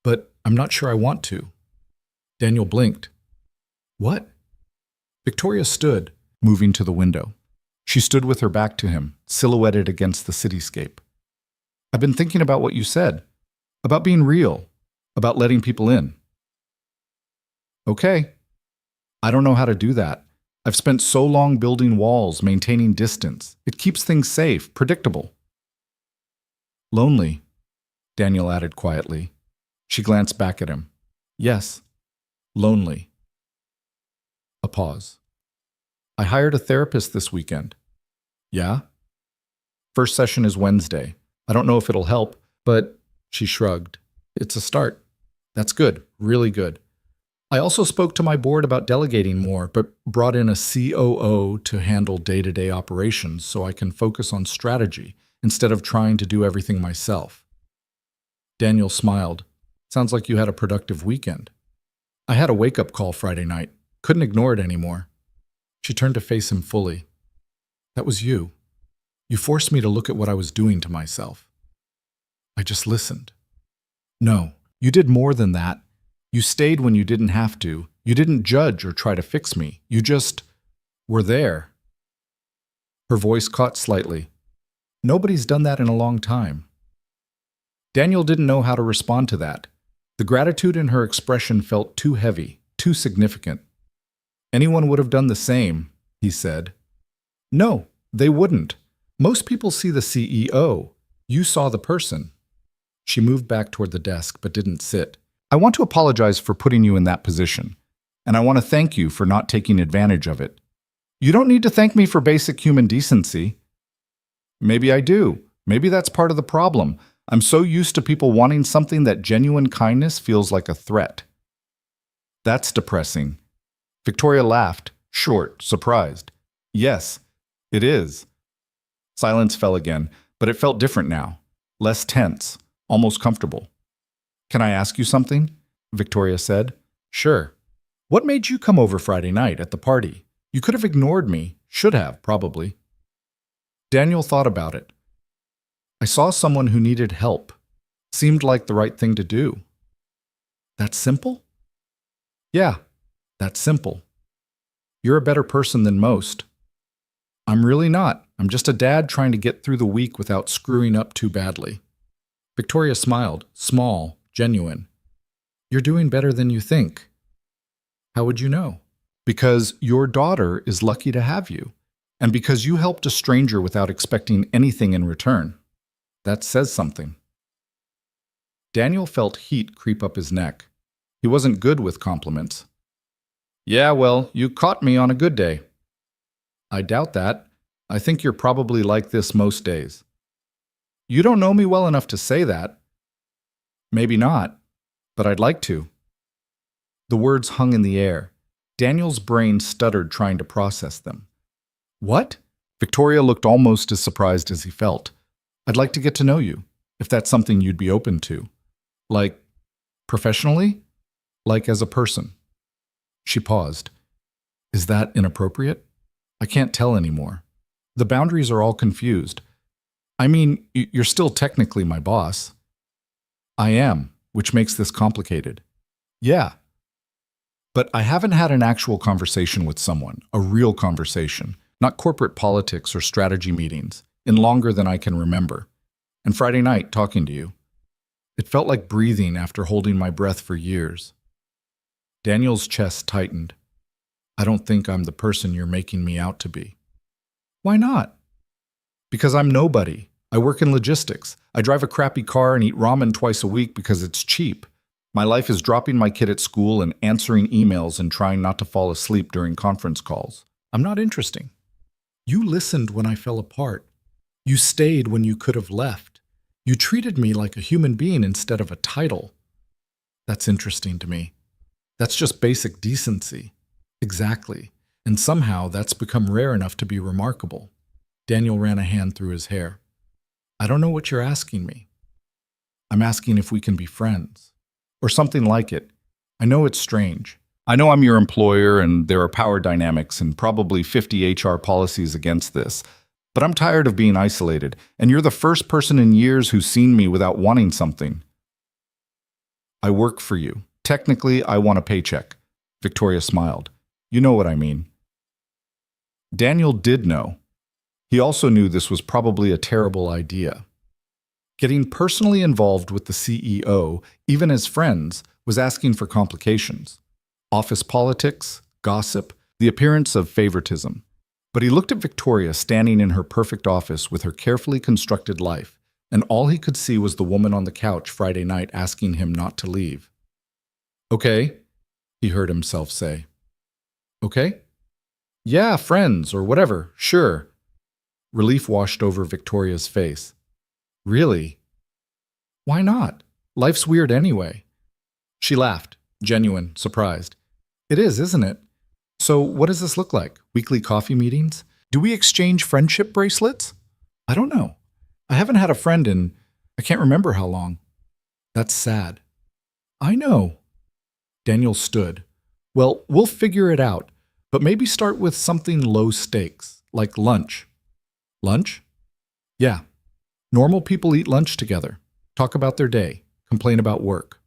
S1: But I'm not sure I want to. Daniel blinked. What? Victoria stood, moving to the window. She stood with her back to him, silhouetted against the cityscape. I've been thinking about what you said, about being real, about letting people in. Okay. I don't know how to do that. I've spent so long building walls, maintaining distance. It keeps things safe, predictable. Lonely, Daniel added quietly. She glanced back at him. Yes, lonely. A pause. I hired a therapist this weekend. Yeah? First session is Wednesday. I don't know if it'll help, but she shrugged. It's a start. That's good, really good. I also spoke to my board about delegating more, but brought in a COO to handle day-to-day operations so I can focus on strategy instead of trying to do everything myself. Daniel smiled. Sounds like you had a productive weekend. I had a wake-up call Friday night. Couldn't ignore it anymore. She turned to face him fully. That was you. You forced me to look at what I was doing to myself. I just listened. No, you did more than that. You stayed when you didn't have to. You didn't judge or try to fix me. You just were there. Her voice caught slightly. Nobody's done that in a long time. Daniel didn't know how to respond to that. The gratitude in her expression felt too heavy, too significant. Anyone would have done the same, he said. No, they wouldn't. Most people see the CEO. You saw the person. She moved back toward the desk, but didn't sit. I want to apologize for putting you in that position, and I want to thank you for not taking advantage of it. You don't need to thank me for basic human decency. Maybe I do. Maybe that's part of the problem. I'm so used to people wanting something that genuine kindness feels like a threat. That's depressing. Victoria laughed, short, surprised. Yes, it is. Silence fell again, but it felt different now. Less tense, almost comfortable. Can I ask you something? Victoria said. Sure. What made you come over Friday night at the party? You could have ignored me. Should have, probably. Daniel thought about it. I saw someone who needed help. Seemed like the right thing to do. That simple? Yeah, that's simple. You're a better person than most. I'm really not. I'm just a dad trying to get through the week without screwing up too badly. Victoria smiled, small, genuine. You're doing better than you think. How would you know? Because your daughter is lucky to have you, and because you helped a stranger without expecting anything in return. That says something. Daniel felt heat creep up his neck. He wasn't good with compliments. Yeah, well, you caught me on a good day. I doubt that. I think you're probably like this most days. You don't know me well enough to say that. Maybe not, but I'd like to. The words hung in the air. Daniel's brain stuttered trying to process them. What? Victoria looked almost as surprised as he felt. I'd like to get to know you, if that's something you'd be open to. Like, professionally? Like as a person? She paused. Is that inappropriate? I can't tell anymore. The boundaries are all confused. I mean, you're still technically my boss. I am, which makes this complicated. Yeah. But I haven't had an actual conversation with someone, a real conversation, not corporate politics or strategy meetings, in longer than I can remember. And Friday night, talking to you. It felt like breathing after holding my breath for years. Daniel's chest tightened. I don't think I'm the person you're making me out to be. Why not? Because I'm nobody. I work in logistics. I drive a crappy car and eat ramen twice a week because it's cheap. My life is dropping my kid at school and answering emails and trying not to fall asleep during conference calls. I'm not interesting. You listened when I fell apart. You stayed when you could have left. You treated me like a human being instead of a title. That's interesting to me. That's just basic decency. Exactly. And somehow that's become rare enough to be remarkable. Daniel ran a hand through his hair. I don't know what you're asking me. I'm asking if we can be friends. Or something like it. I know it's strange. I know I'm your employer and there are power dynamics and probably 50 HR policies against this. But I'm tired of being isolated, and you're the first person in years who's seen me without wanting something. I work for you. Technically, I want a paycheck. Victoria smiled. You know what I mean. Daniel did know. He also knew this was probably a terrible idea. Getting personally involved with the CEO, even as friends, was asking for complications. Office politics, gossip, the appearance of favoritism. But he looked at Victoria standing in her perfect office with her carefully constructed life, and all he could see was the woman on the couch Friday night asking him not to leave. Okay, he heard himself say. Okay? Yeah, friends, or whatever, sure. Relief washed over Victoria's face. Really? Why not? Life's weird anyway. She laughed, genuine, surprised. It is, isn't it? So what does this look like? Weekly coffee meetings? Do we exchange friendship bracelets? I don't know. I haven't had a friend in, I can't remember how long. That's sad. I know. Daniel stood. Well, we'll figure it out, but maybe start with something low stakes, like lunch. Lunch? Yeah. Normal people eat lunch together, talk about their day, complain about work.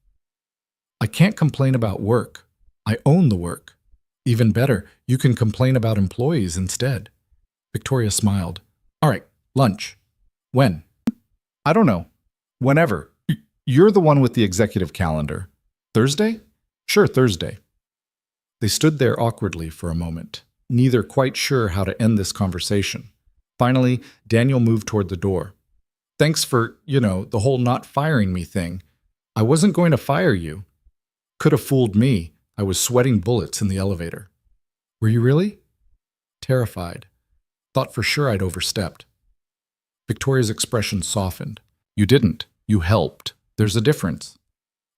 S1: I can't complain about work. I own the work. Even better, you can complain about employees instead. Victoria smiled. All right, lunch. When? I don't know. Whenever. You're the one with the executive calendar. Thursday? Sure, Thursday. They stood there awkwardly for a moment, neither quite sure how to end this conversation. Finally, Daniel moved toward the door. Thanks for, the whole not firing me thing. I wasn't going to fire you. Could have fooled me. I was sweating bullets in the elevator. Were you really? Terrified. Thought for sure I'd overstepped. Victoria's expression softened. You didn't. You helped. There's a difference.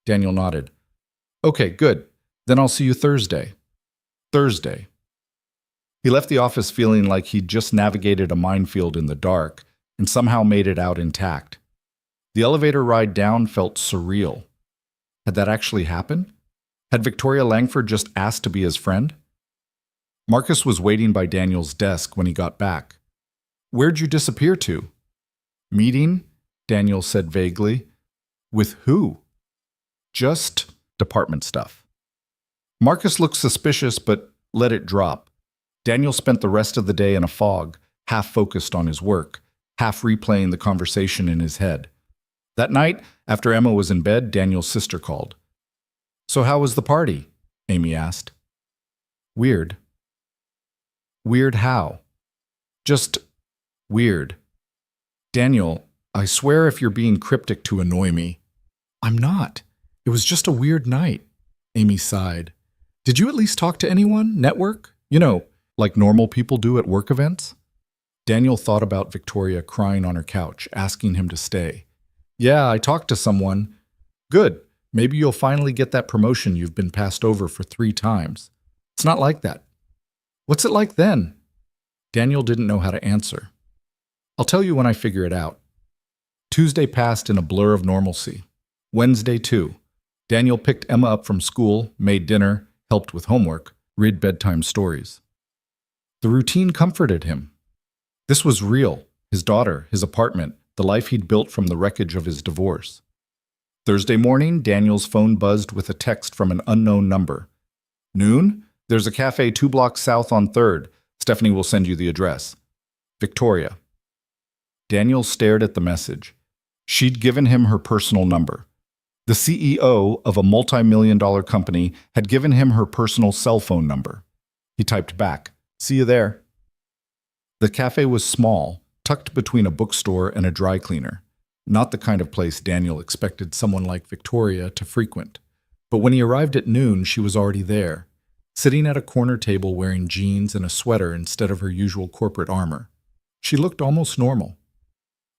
S1: Daniel nodded. Okay, good. Then I'll see you Thursday. Thursday. He left the office feeling like he'd just navigated a minefield in the dark and somehow made it out intact. The elevator ride down felt surreal. Had that actually happened? Had Victoria Langford just asked to be his friend? Marcus was waiting by Daniel's desk when he got back. Where'd you disappear to? Meeting, Daniel said vaguely. With who? Just department stuff. Marcus looked suspicious, but let it drop. Daniel spent the rest of the day in a fog, half focused on his work, half replaying the conversation in his head. That night, after Emma was in bed, Daniel's sister called. "So how was the party?" Amy asked. "Weird." "Weird how?" "Just weird." "Daniel, I swear if you're being cryptic to annoy me." "I'm not. It was just a weird night." Amy sighed. "Did you at least talk to anyone? Network? You know, like normal people do at work events?" Daniel thought about Victoria crying on her couch, asking him to stay. "Yeah, I talked to someone." "Good. Maybe you'll finally get that promotion you've been passed over for 3 times. It's not like that." "What's it like then?" Daniel didn't know how to answer. "I'll tell you when I figure it out." Tuesday passed in a blur of normalcy. Wednesday, too. Daniel picked Emma up from school, made dinner, helped with homework, read bedtime stories. The routine comforted him. This was real, his daughter, his apartment, the life he'd built from the wreckage of his divorce. Thursday morning, Daniel's phone buzzed with a text from an unknown number. "Noon? There's a cafe 2 blocks south on 3rd. Stephanie will send you the address. Victoria." Daniel stared at the message. She'd given him her personal number. The CEO of a multi-million-dollar company had given him her personal cell phone number. He typed back, "See you there." The cafe was small, tucked between a bookstore and a dry cleaner. Not the kind of place Daniel expected someone like Victoria to frequent. But when he arrived at noon, she was already there, sitting at a corner table wearing jeans and a sweater instead of her usual corporate armor. She looked almost normal.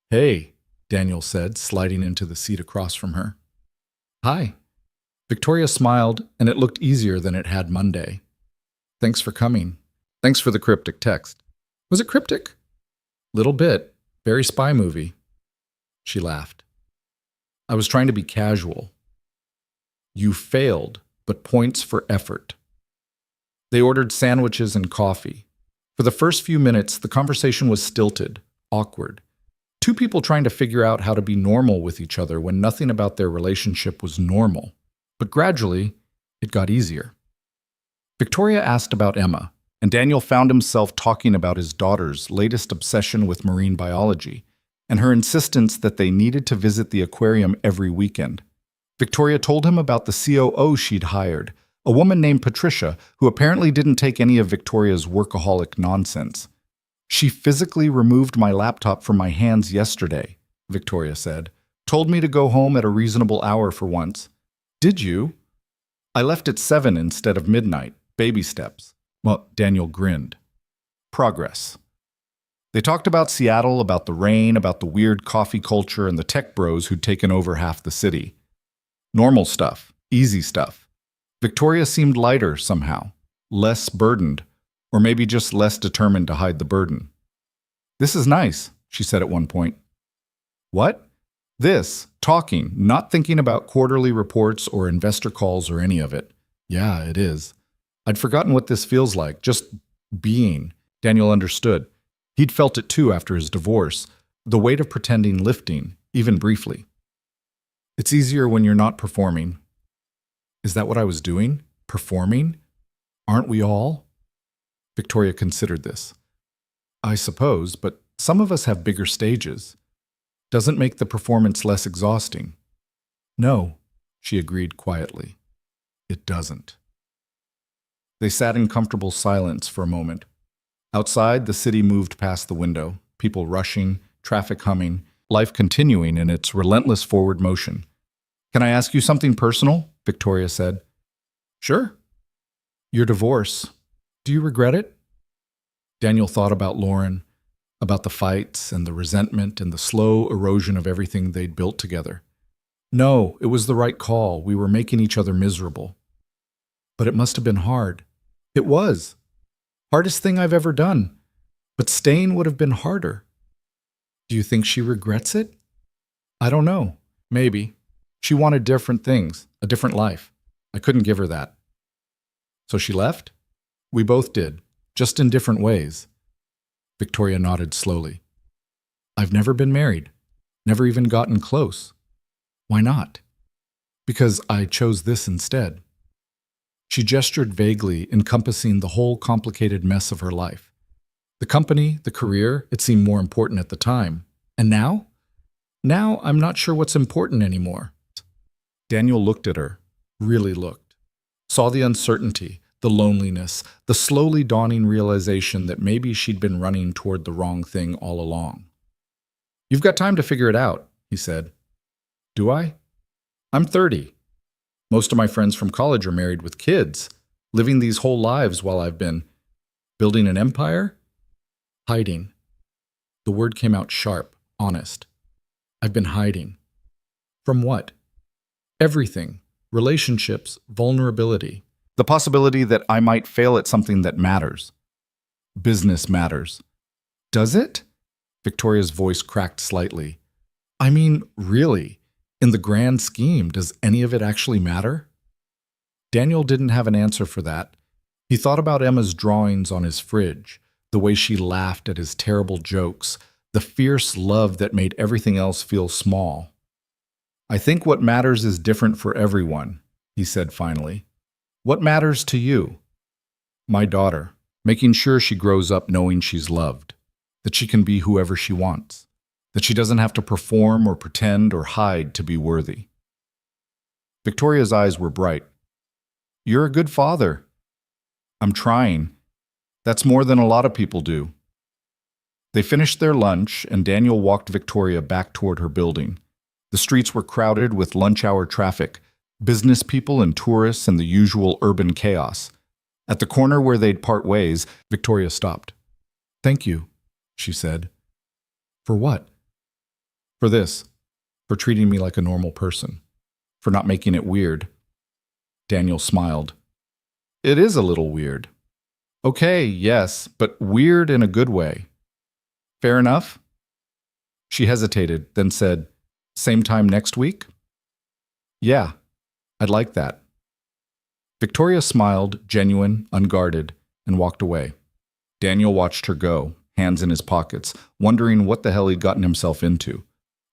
S1: "Hey," Daniel said, sliding into the seat across from her. "Hi." Victoria smiled, and it looked easier than it had Monday. "Thanks for coming. Thanks for the cryptic text." "Was it cryptic?" "Little bit. Very spy movie." She laughed. "I was trying to be casual." "You failed, but points for effort." They ordered sandwiches and coffee. For the first few minutes, the conversation was stilted, awkward. 2 people trying to figure out how to be normal with each other when nothing about their relationship was normal. But gradually, it got easier. Victoria asked about Emma, and Daniel found himself talking about his daughter's latest obsession with marine biology and her insistence that they needed to visit the aquarium every weekend. Victoria told him about the COO she'd hired, a woman named Patricia, who apparently didn't take any of Victoria's workaholic nonsense. "She physically removed my laptop from my hands yesterday," Victoria said. "Told me to go home at a reasonable hour for once." "Did you?" "I left at 7 instead of midnight. Baby steps." Well, Daniel grinned. Progress. They talked about Seattle, about the rain, about the weird coffee culture and the tech bros who'd taken over half the city. Normal stuff, easy stuff. Victoria seemed lighter somehow, less burdened, or maybe just less determined to hide the burden. "This is nice," she said at one point. "What?" "This, talking, not thinking about quarterly reports or investor calls or any of it." "Yeah, it is. I'd forgotten what this feels like, just being." Daniel understood. He'd felt it too after his divorce, the weight of pretending lifting, even briefly. "It's easier when you're not performing." "Is that what I was doing? Performing? Aren't we all?" Victoria considered this. "I suppose, but some of us have bigger stages. Doesn't make the performance less exhausting." "No," she agreed quietly. "It doesn't." They sat in comfortable silence for a moment. Outside, the city moved past the window, people rushing, traffic humming, life continuing in its relentless forward motion. "Can I ask you something personal?" Victoria said. "Sure." "Your divorce. Do you regret it?" Daniel thought about Lauren, about the fights and the resentment and the slow erosion of everything they'd built together. "No, it was the right call. We were making each other miserable." "But it must have been hard." "It was. Hardest thing I've ever done. But staying would have been harder." "Do you think she regrets it?" "I don't know. Maybe. She wanted different things, a different life. I couldn't give her that." "So she left?" "We both did, just in different ways." Victoria nodded slowly. "I've never been married. Never even gotten close." "Why not?" "Because I chose this instead." She gestured vaguely, encompassing the whole complicated mess of her life. The company, the career, it seemed more important at the time. And now? Now I'm not sure what's important anymore. Daniel looked at her, really looked. Saw the uncertainty, the loneliness, the slowly dawning realization that maybe she'd been running toward the wrong thing all along. "You've got time to figure it out," he said. "Do I? I'm 30. Most of my friends from college are married with kids, living these whole lives while I've been building an empire? Hiding." The word came out sharp, honest. "I've been hiding." From what? Everything. Relationships, vulnerability. The possibility that I might fail at something that matters. Business matters. Does it? Victoria's voice cracked slightly. I mean, really, in the grand scheme, does any of it actually matter? Daniel didn't have an answer for that. He thought about Emma's drawings on his fridge, the way she laughed at his terrible jokes, the fierce love that made everything else feel small. "I think what matters is different for everyone," he said finally. "What matters to you?" "My daughter, making sure she grows up knowing she's loved, that she can be whoever she wants, that she doesn't have to perform or pretend or hide to be worthy." Victoria's eyes were bright. "You're a good father." "I'm trying. That's more than a lot of people do." They finished their lunch, and Daniel walked Victoria back toward her building. The streets were crowded with lunch hour traffic, business people and tourists and the usual urban chaos. At the corner where they'd part ways, Victoria stopped. "Thank you," she said. "For what?" "For this. For treating me like a normal person. For not making it weird." Daniel smiled. "It is a little weird." "Okay, yes, but weird in a good way." "Fair enough?" She hesitated, then said, "Same time next week?" "Yeah, I'd like that." Victoria smiled, genuine, unguarded, and walked away. Daniel watched her go, hands in his pockets, wondering what the hell he'd gotten himself into.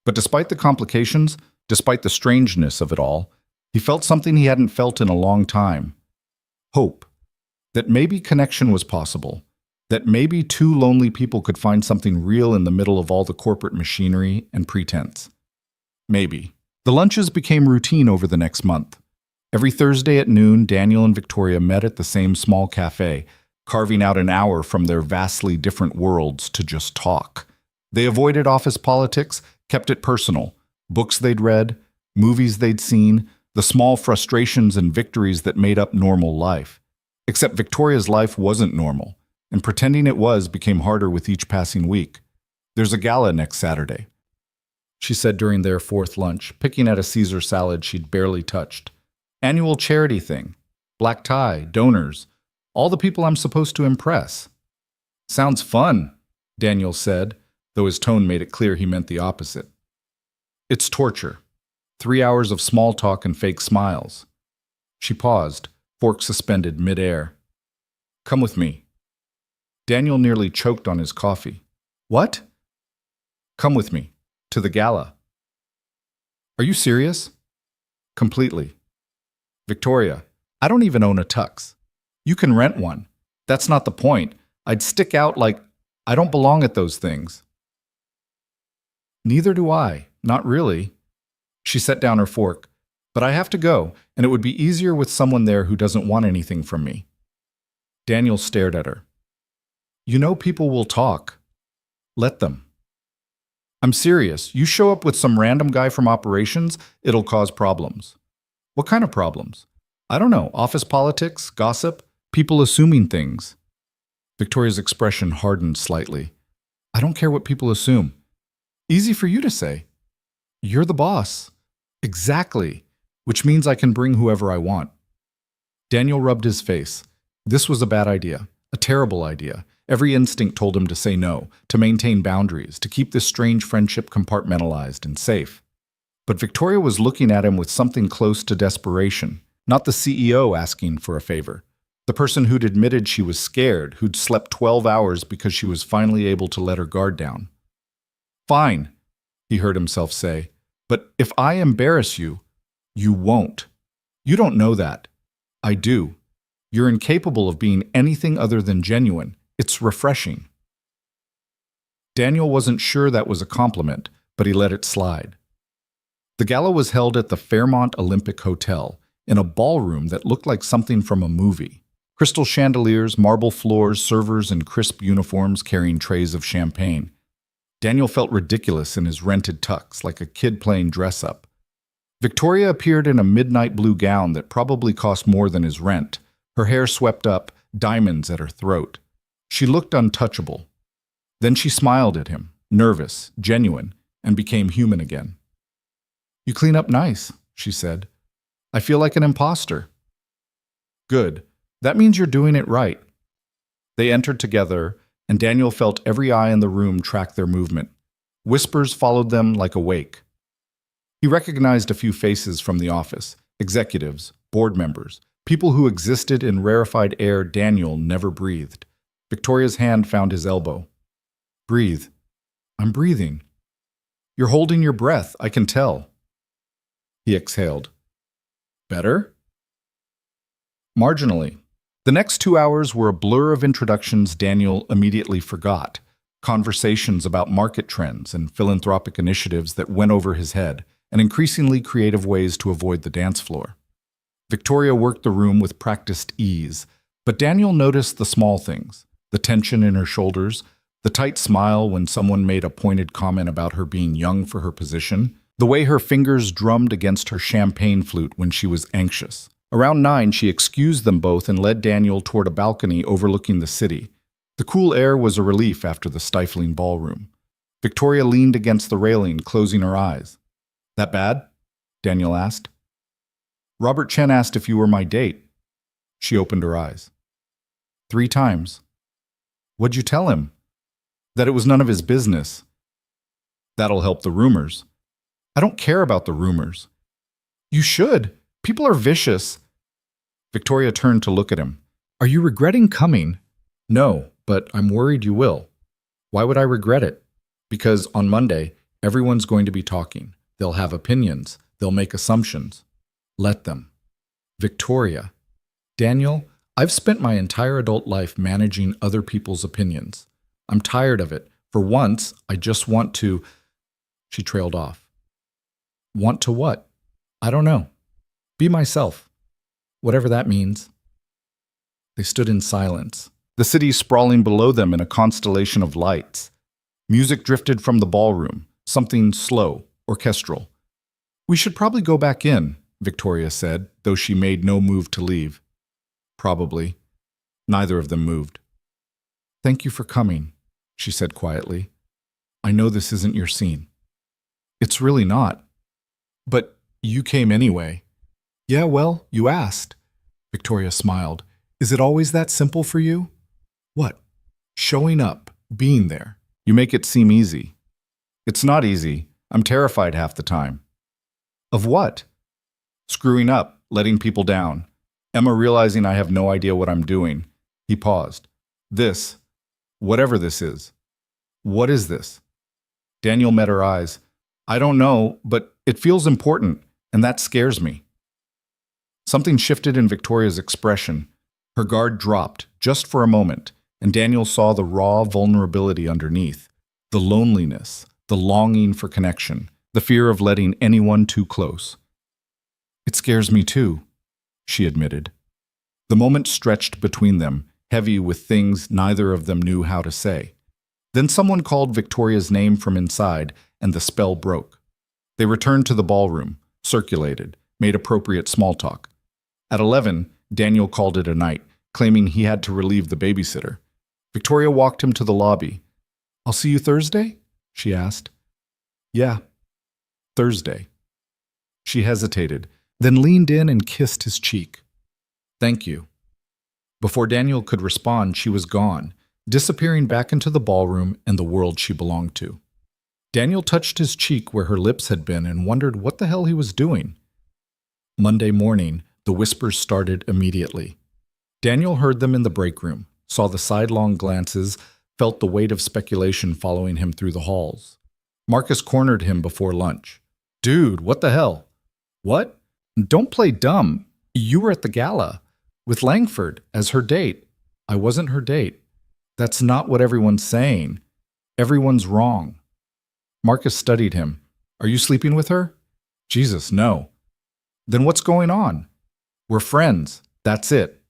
S1: But despite the complications, despite the strangeness of it all, he felt something he hadn't felt in a long time. Hope. That maybe connection was possible. That maybe two lonely people could find something real in the middle of all the corporate machinery and pretense. Maybe. The lunches became routine over the next month. Every Thursday at noon, Daniel and Victoria met at the same small cafe, carving out an hour from their vastly different worlds to just talk. They avoided office politics, kept it personal. Books they'd read, movies they'd seen, the small frustrations and victories that made up normal life. Except Victoria's life wasn't normal, and pretending it was became harder with each passing week. "There's a gala next Saturday," she said during their fourth lunch, picking at a Caesar salad she'd barely touched. "Annual charity thing. Black tie, donors, all the people I'm supposed to impress." "Sounds fun," Daniel said, though his tone made it clear he meant the opposite. "It's torture. 3 hours of small talk and fake smiles." She paused, fork suspended mid-air. "Come with me." Daniel nearly choked on his coffee. "What?" "Come with me. To the gala." "Are you serious?" "Completely." "Victoria, I don't even own a tux. You can rent one. That's not the point. I'd stick out like I don't belong at those things." "Neither do I. Not really." She set down her fork. "But I have to go, and it would be easier with someone there who doesn't want anything from me." Daniel stared at her. "You know people will talk. Let them." "I'm serious. You show up with some random guy from operations, it'll cause problems." "What kind of problems?" "I don't know. Office politics, gossip, people assuming things." Victoria's expression hardened slightly. "I don't care what people assume." "Easy for you to say." "You're the boss." "Exactly. Which means I can bring whoever I want." Daniel rubbed his face. This was a bad idea, a terrible idea. Every instinct told him to say no, to maintain boundaries, to keep this strange friendship compartmentalized and safe. But Victoria was looking at him with something close to desperation, not the CEO asking for a favor. The person who'd admitted she was scared, who'd slept 12 hours because she was finally able to let her guard down. "Fine," he heard himself say, "but if I embarrass you, you won't. You don't know that. I do. You're incapable of being anything other than genuine. It's refreshing. Daniel wasn't sure that was a compliment, but he let it slide. The gala was held at the Fairmont Olympic Hotel, in a ballroom that looked like something from a movie. Crystal chandeliers, marble floors, servers in crisp uniforms carrying trays of champagne. Daniel felt ridiculous in his rented tux, like a kid playing dress-up. Victoria appeared in a midnight blue gown that probably cost more than his rent, her hair swept up, diamonds at her throat. She looked untouchable. Then she smiled at him, nervous, genuine, and became human again. "You clean up nice," she said. "I feel like an imposter." "Good. That means you're doing it right." They entered together, and Daniel felt every eye in the room track their movement. Whispers followed them like a wake. He recognized a few faces from the office, executives, board members, people who existed in rarefied air Daniel never breathed. Victoria's hand found his elbow. "Breathe." "I'm breathing." "You're holding your breath, I can tell." He exhaled. "Better?" "Marginally." The next 2 hours were a blur of introductions Daniel immediately forgot, conversations about market trends and philanthropic initiatives that went over his head, and increasingly creative ways to avoid the dance floor. Victoria worked the room with practiced ease, but Daniel noticed the small things, the tension in her shoulders, the tight smile when someone made a pointed comment about her being young for her position, the way her fingers drummed against her champagne flute when she was anxious. Around 9, she excused them both and led Daniel toward a balcony overlooking the city. The cool air was a relief after the stifling ballroom. Victoria leaned against the railing, closing her eyes. "That bad?" Daniel asked. "Robert Chen asked if you were my date." She opened her eyes. 3 times. "What'd you tell him?" "That it was none of his business." "That'll help the rumors." "I don't care about the rumors." "You should. People are vicious." Victoria turned to look at him. "Are you regretting coming?" "No, but I'm worried you will." "Why would I regret it?" "Because on Monday, everyone's going to be talking. They'll have opinions. They'll make assumptions. Let them." "Victoria." "Daniel, I've spent my entire adult life managing other people's opinions. I'm tired of it. For once, I just want to—" She trailed off. "Want to what?" "I don't know. Be myself. Whatever that means." They stood in silence, the city sprawling below them in a constellation of lights. Music drifted from the ballroom, something slow, orchestral. "We should probably go back in," Victoria said, though she made no move to leave. "Probably." Neither of them moved. "Thank you for coming," she said quietly. "I know this isn't your scene." "It's really not." "But you came anyway." "Yeah, well, you asked." Victoria smiled. "Is it always that simple for you?" "What?" "Showing up, being there. You make it seem easy." "It's not easy. I'm terrified half the time." "Of what?" "Screwing up, letting people down. Emma realizing I have no idea what I'm doing." He paused. "This, whatever this is. What is this?" Daniel met her eyes. "I don't know, but it feels important, and that scares me." Something shifted in Victoria's expression. Her guard dropped, just for a moment, and Daniel saw the raw vulnerability underneath. The loneliness, the longing for connection, the fear of letting anyone too close. "It scares me too," she admitted. The moment stretched between them, heavy with things neither of them knew how to say. Then someone called Victoria's name from inside, and the spell broke. They returned to the ballroom, circulated, made appropriate small talk. At 11, Daniel called it a night, claiming he had to relieve the babysitter. Victoria walked him to the lobby. "I'll see you Thursday?" she asked. "Yeah, Thursday." She hesitated, then leaned in and kissed his cheek. "Thank you." Before Daniel could respond, she was gone, disappearing back into the ballroom and the world she belonged to. Daniel touched his cheek where her lips had been and wondered what the hell he was doing. Monday morning, the whispers started immediately. Daniel heard them in the break room, saw the sidelong glances, felt the weight of speculation following him through the halls. Marcus cornered him before lunch. "Dude, what the hell?" "What? Don't play dumb. You were at the gala." With Langford as her date. I wasn't her date. That's not what everyone's saying. Everyone's wrong. Marcus studied him. Are you sleeping with her? Jesus, no. Then what's going on? We're friends. That's it.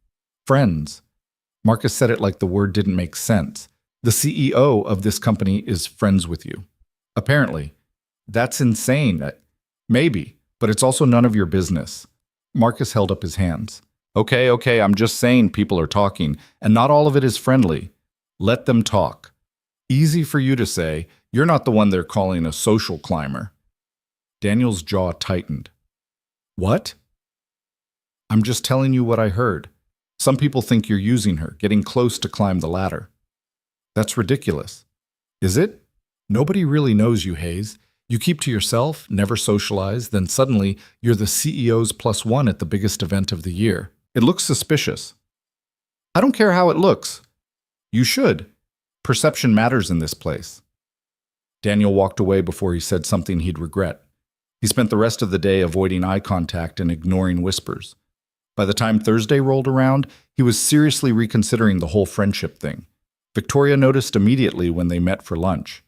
S1: Friends. Marcus said it like the word didn't make sense. The CEO of this company is friends with you. Apparently. That's insane. Maybe, but it's also none of your business. Marcus held up his hands. Okay, I'm just saying people are talking, and not all of it is friendly. Let them talk. Easy for you to say, you're not the one they're calling a social climber. Daniel's jaw tightened. What? I'm just telling you what I heard. Some people think you're using her, getting close to climb the ladder. That's ridiculous. Is it? Nobody really knows you, Hayes. You keep to yourself, never socialize, then suddenly you're the CEO's +1 at the biggest event of the year. It looks suspicious. I don't care how it looks. You should. Perception matters in this place. Daniel walked away before he said something he'd regret. He spent the rest of the day avoiding eye contact and ignoring whispers. By the time Thursday rolled around, he was seriously reconsidering the whole friendship thing. Victoria noticed immediately when they met for lunch.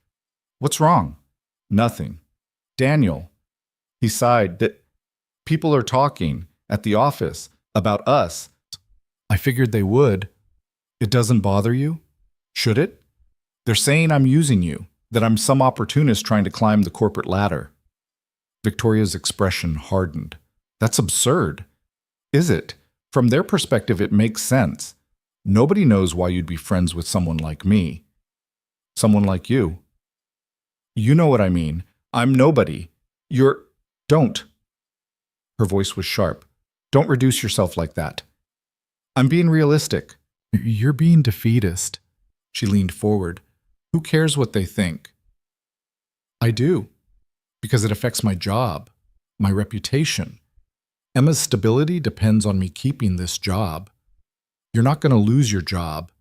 S1: What's wrong? Nothing. Daniel. He sighed that people are talking at the office about us. I figured they would. It doesn't bother you? Should it? They're saying I'm using you, that I'm some opportunist trying to climb the corporate ladder. Victoria's expression hardened. That's absurd. Is it? From their perspective, it makes sense. Nobody knows why you'd be friends with someone like me. Someone like you. You know what I mean. I'm nobody. Don't. Her voice was sharp. Don't reduce yourself like that. I'm being realistic. You're being defeatist. She leaned forward. Who cares what they think? I do. Because it affects my job, my reputation. Emma's stability depends on me keeping this job. You're not going to lose your job.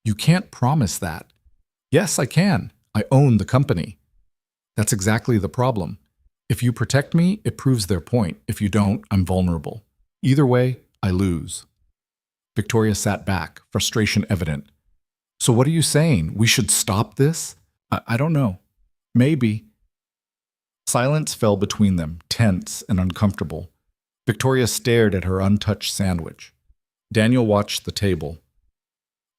S1: You can't promise that. Yes, I can. I own the company. That's exactly the problem. If you protect me, it proves their point. If you don't, I'm vulnerable. Either way, I lose. Victoria sat back, frustration evident. So what are you saying? We should stop this? I don't know. Maybe. Silence fell between them, tense and uncomfortable. Victoria stared at her untouched sandwich. Daniel watched the table.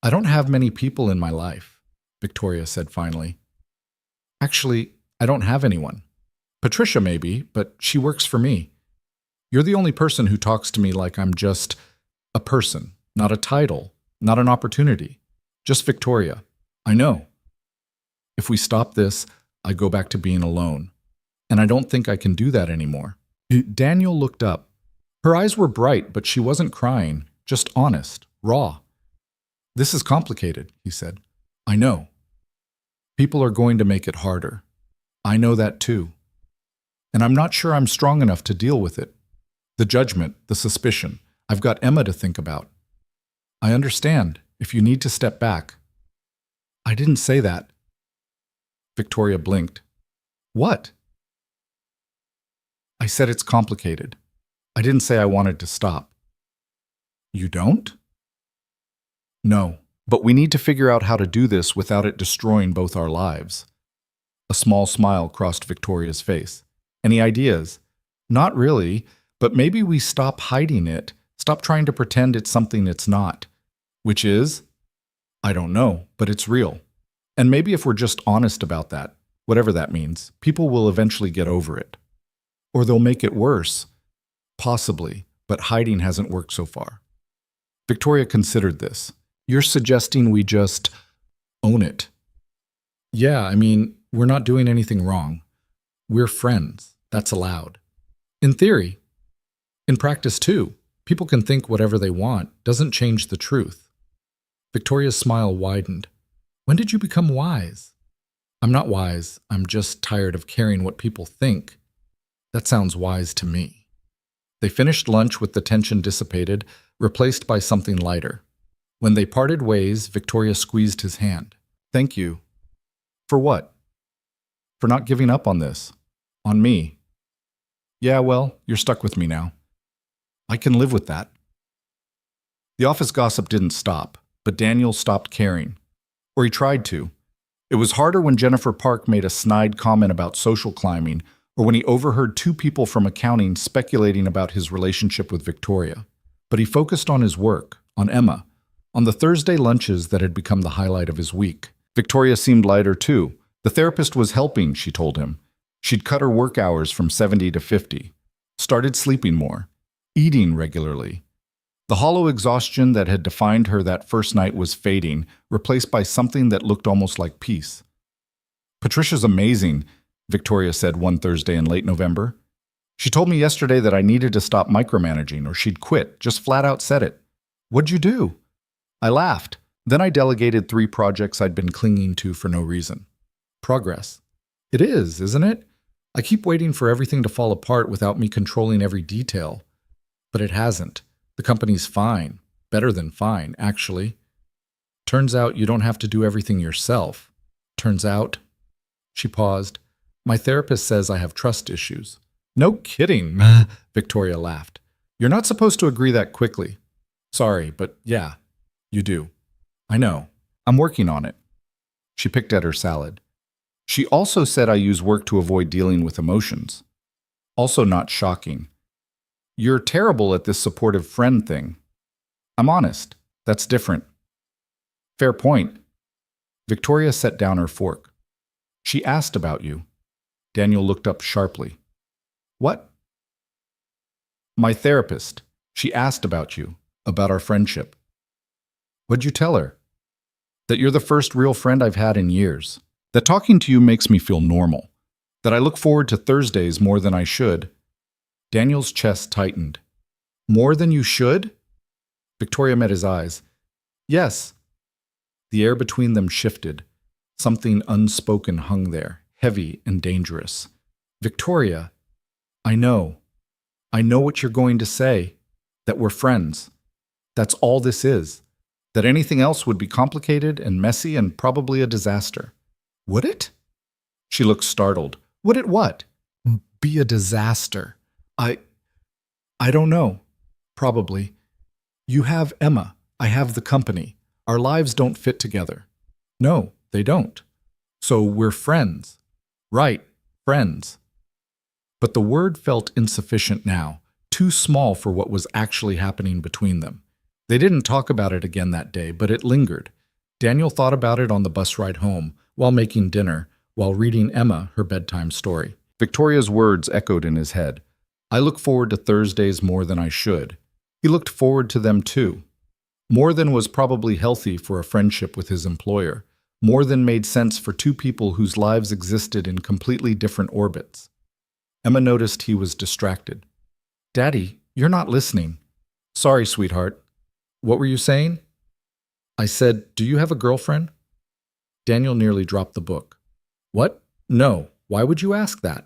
S1: I don't have many people in my life, Victoria said finally. Actually, I don't have anyone. Patricia maybe, but she works for me. You're the only person who talks to me like I'm just a person, not a title, not an opportunity. Just Victoria. I know. If we stop this, I go back to being alone. And I don't think I can do that anymore. Daniel looked up. Her eyes were bright, but she wasn't crying, just honest, raw. This is complicated, he said. I know. People are going to make it harder. I know that too. And I'm not sure I'm strong enough to deal with it. The judgment, the suspicion. I've got Emma to think about. I understand if you need to step back. I didn't say that. Victoria blinked. What? I said it's complicated. I didn't say I wanted to stop. You don't? No, but we need to figure out how to do this without it destroying both our lives. A small smile crossed Victoria's face. Any ideas? Not really, but maybe we stop hiding it, stop trying to pretend it's something it's not. Which is? I don't know, but it's real. And maybe if we're just honest about that, whatever that means, people will eventually get over it. Or they'll make it worse. Possibly, but hiding hasn't worked so far. Victoria considered this. You're suggesting we just own it. Yeah, I mean, we're not doing anything wrong. We're friends. That's allowed. In theory. In practice, too. People can think whatever they want. Doesn't change the truth. Victoria's smile widened. When did you become wise? I'm not wise. I'm just tired of caring what people think. That sounds wise to me. They finished lunch with the tension dissipated, replaced by something lighter. When they parted ways, Victoria squeezed his hand. Thank you. For what? For not giving up on this. On me. Yeah, well, you're stuck with me now. I can live with that. The office gossip didn't stop, but Daniel stopped caring. Or he tried to. It was harder when Jennifer Park made a snide comment about social climbing, or when he overheard two people from accounting speculating about his relationship with Victoria. But he focused on his work, on Emma, on the Thursday lunches that had become the highlight of his week. Victoria seemed lighter too. The therapist was helping, she told him. She'd cut her work hours from 70 to 50, started sleeping more, eating regularly. The hollow exhaustion that had defined her that first night was fading, replaced by something that looked almost like peace. "Patricia's amazing," Victoria said one Thursday in late November. "She told me yesterday that I needed to stop micromanaging or she'd quit, just flat out said it." "What'd you do?" I laughed. Then I delegated 3 projects I'd been clinging to for no reason. Progress. It is, isn't it? I keep waiting for everything to fall apart without me controlling every detail. But it hasn't. The company's fine. Better than fine, actually. Turns out you don't have to do everything yourself. Turns out, she paused, my therapist says I have trust issues. No kidding, Victoria laughed. You're not supposed to agree that quickly. Sorry, but yeah, you do. I know. I'm working on it. She picked at her salad. She also said I use work to avoid dealing with emotions. Also not shocking. You're terrible at this supportive friend thing. I'm honest. That's different. Fair point. Victoria set down her fork. She asked about you. Daniel looked up sharply. What? My therapist. She asked about you, about our friendship. What'd you tell her? That you're the first real friend I've had in years. That talking to you makes me feel normal. That I look forward to Thursdays more than I should. Daniel's chest tightened. More than you should? Victoria met his eyes. Yes. The air between them shifted. Something unspoken hung there, heavy and dangerous. Victoria, I know. I know what you're going to say. That we're friends. That's all this is. That anything else would be complicated and messy and probably a disaster. Would it? She looked startled. Would it what? Be a disaster. I don't know. Probably. You have Emma. I have the company. Our lives don't fit together. No, they don't. So we're friends. Right, friends. But the word felt insufficient now, too small for what was actually happening between them. They didn't talk about it again that day, but it lingered. Daniel thought about it on the bus ride home, while making dinner, while reading Emma her bedtime story. Victoria's words echoed in his head. I look forward to Thursdays more than I should. He looked forward to them too. More than was probably healthy for a friendship with his employer. More than made sense for two people whose lives existed in completely different orbits. Emma noticed he was distracted. Daddy, you're not listening. Sorry, sweetheart. What were you saying? I said, do you have a girlfriend? Daniel nearly dropped the book. What? No. Why would you ask that?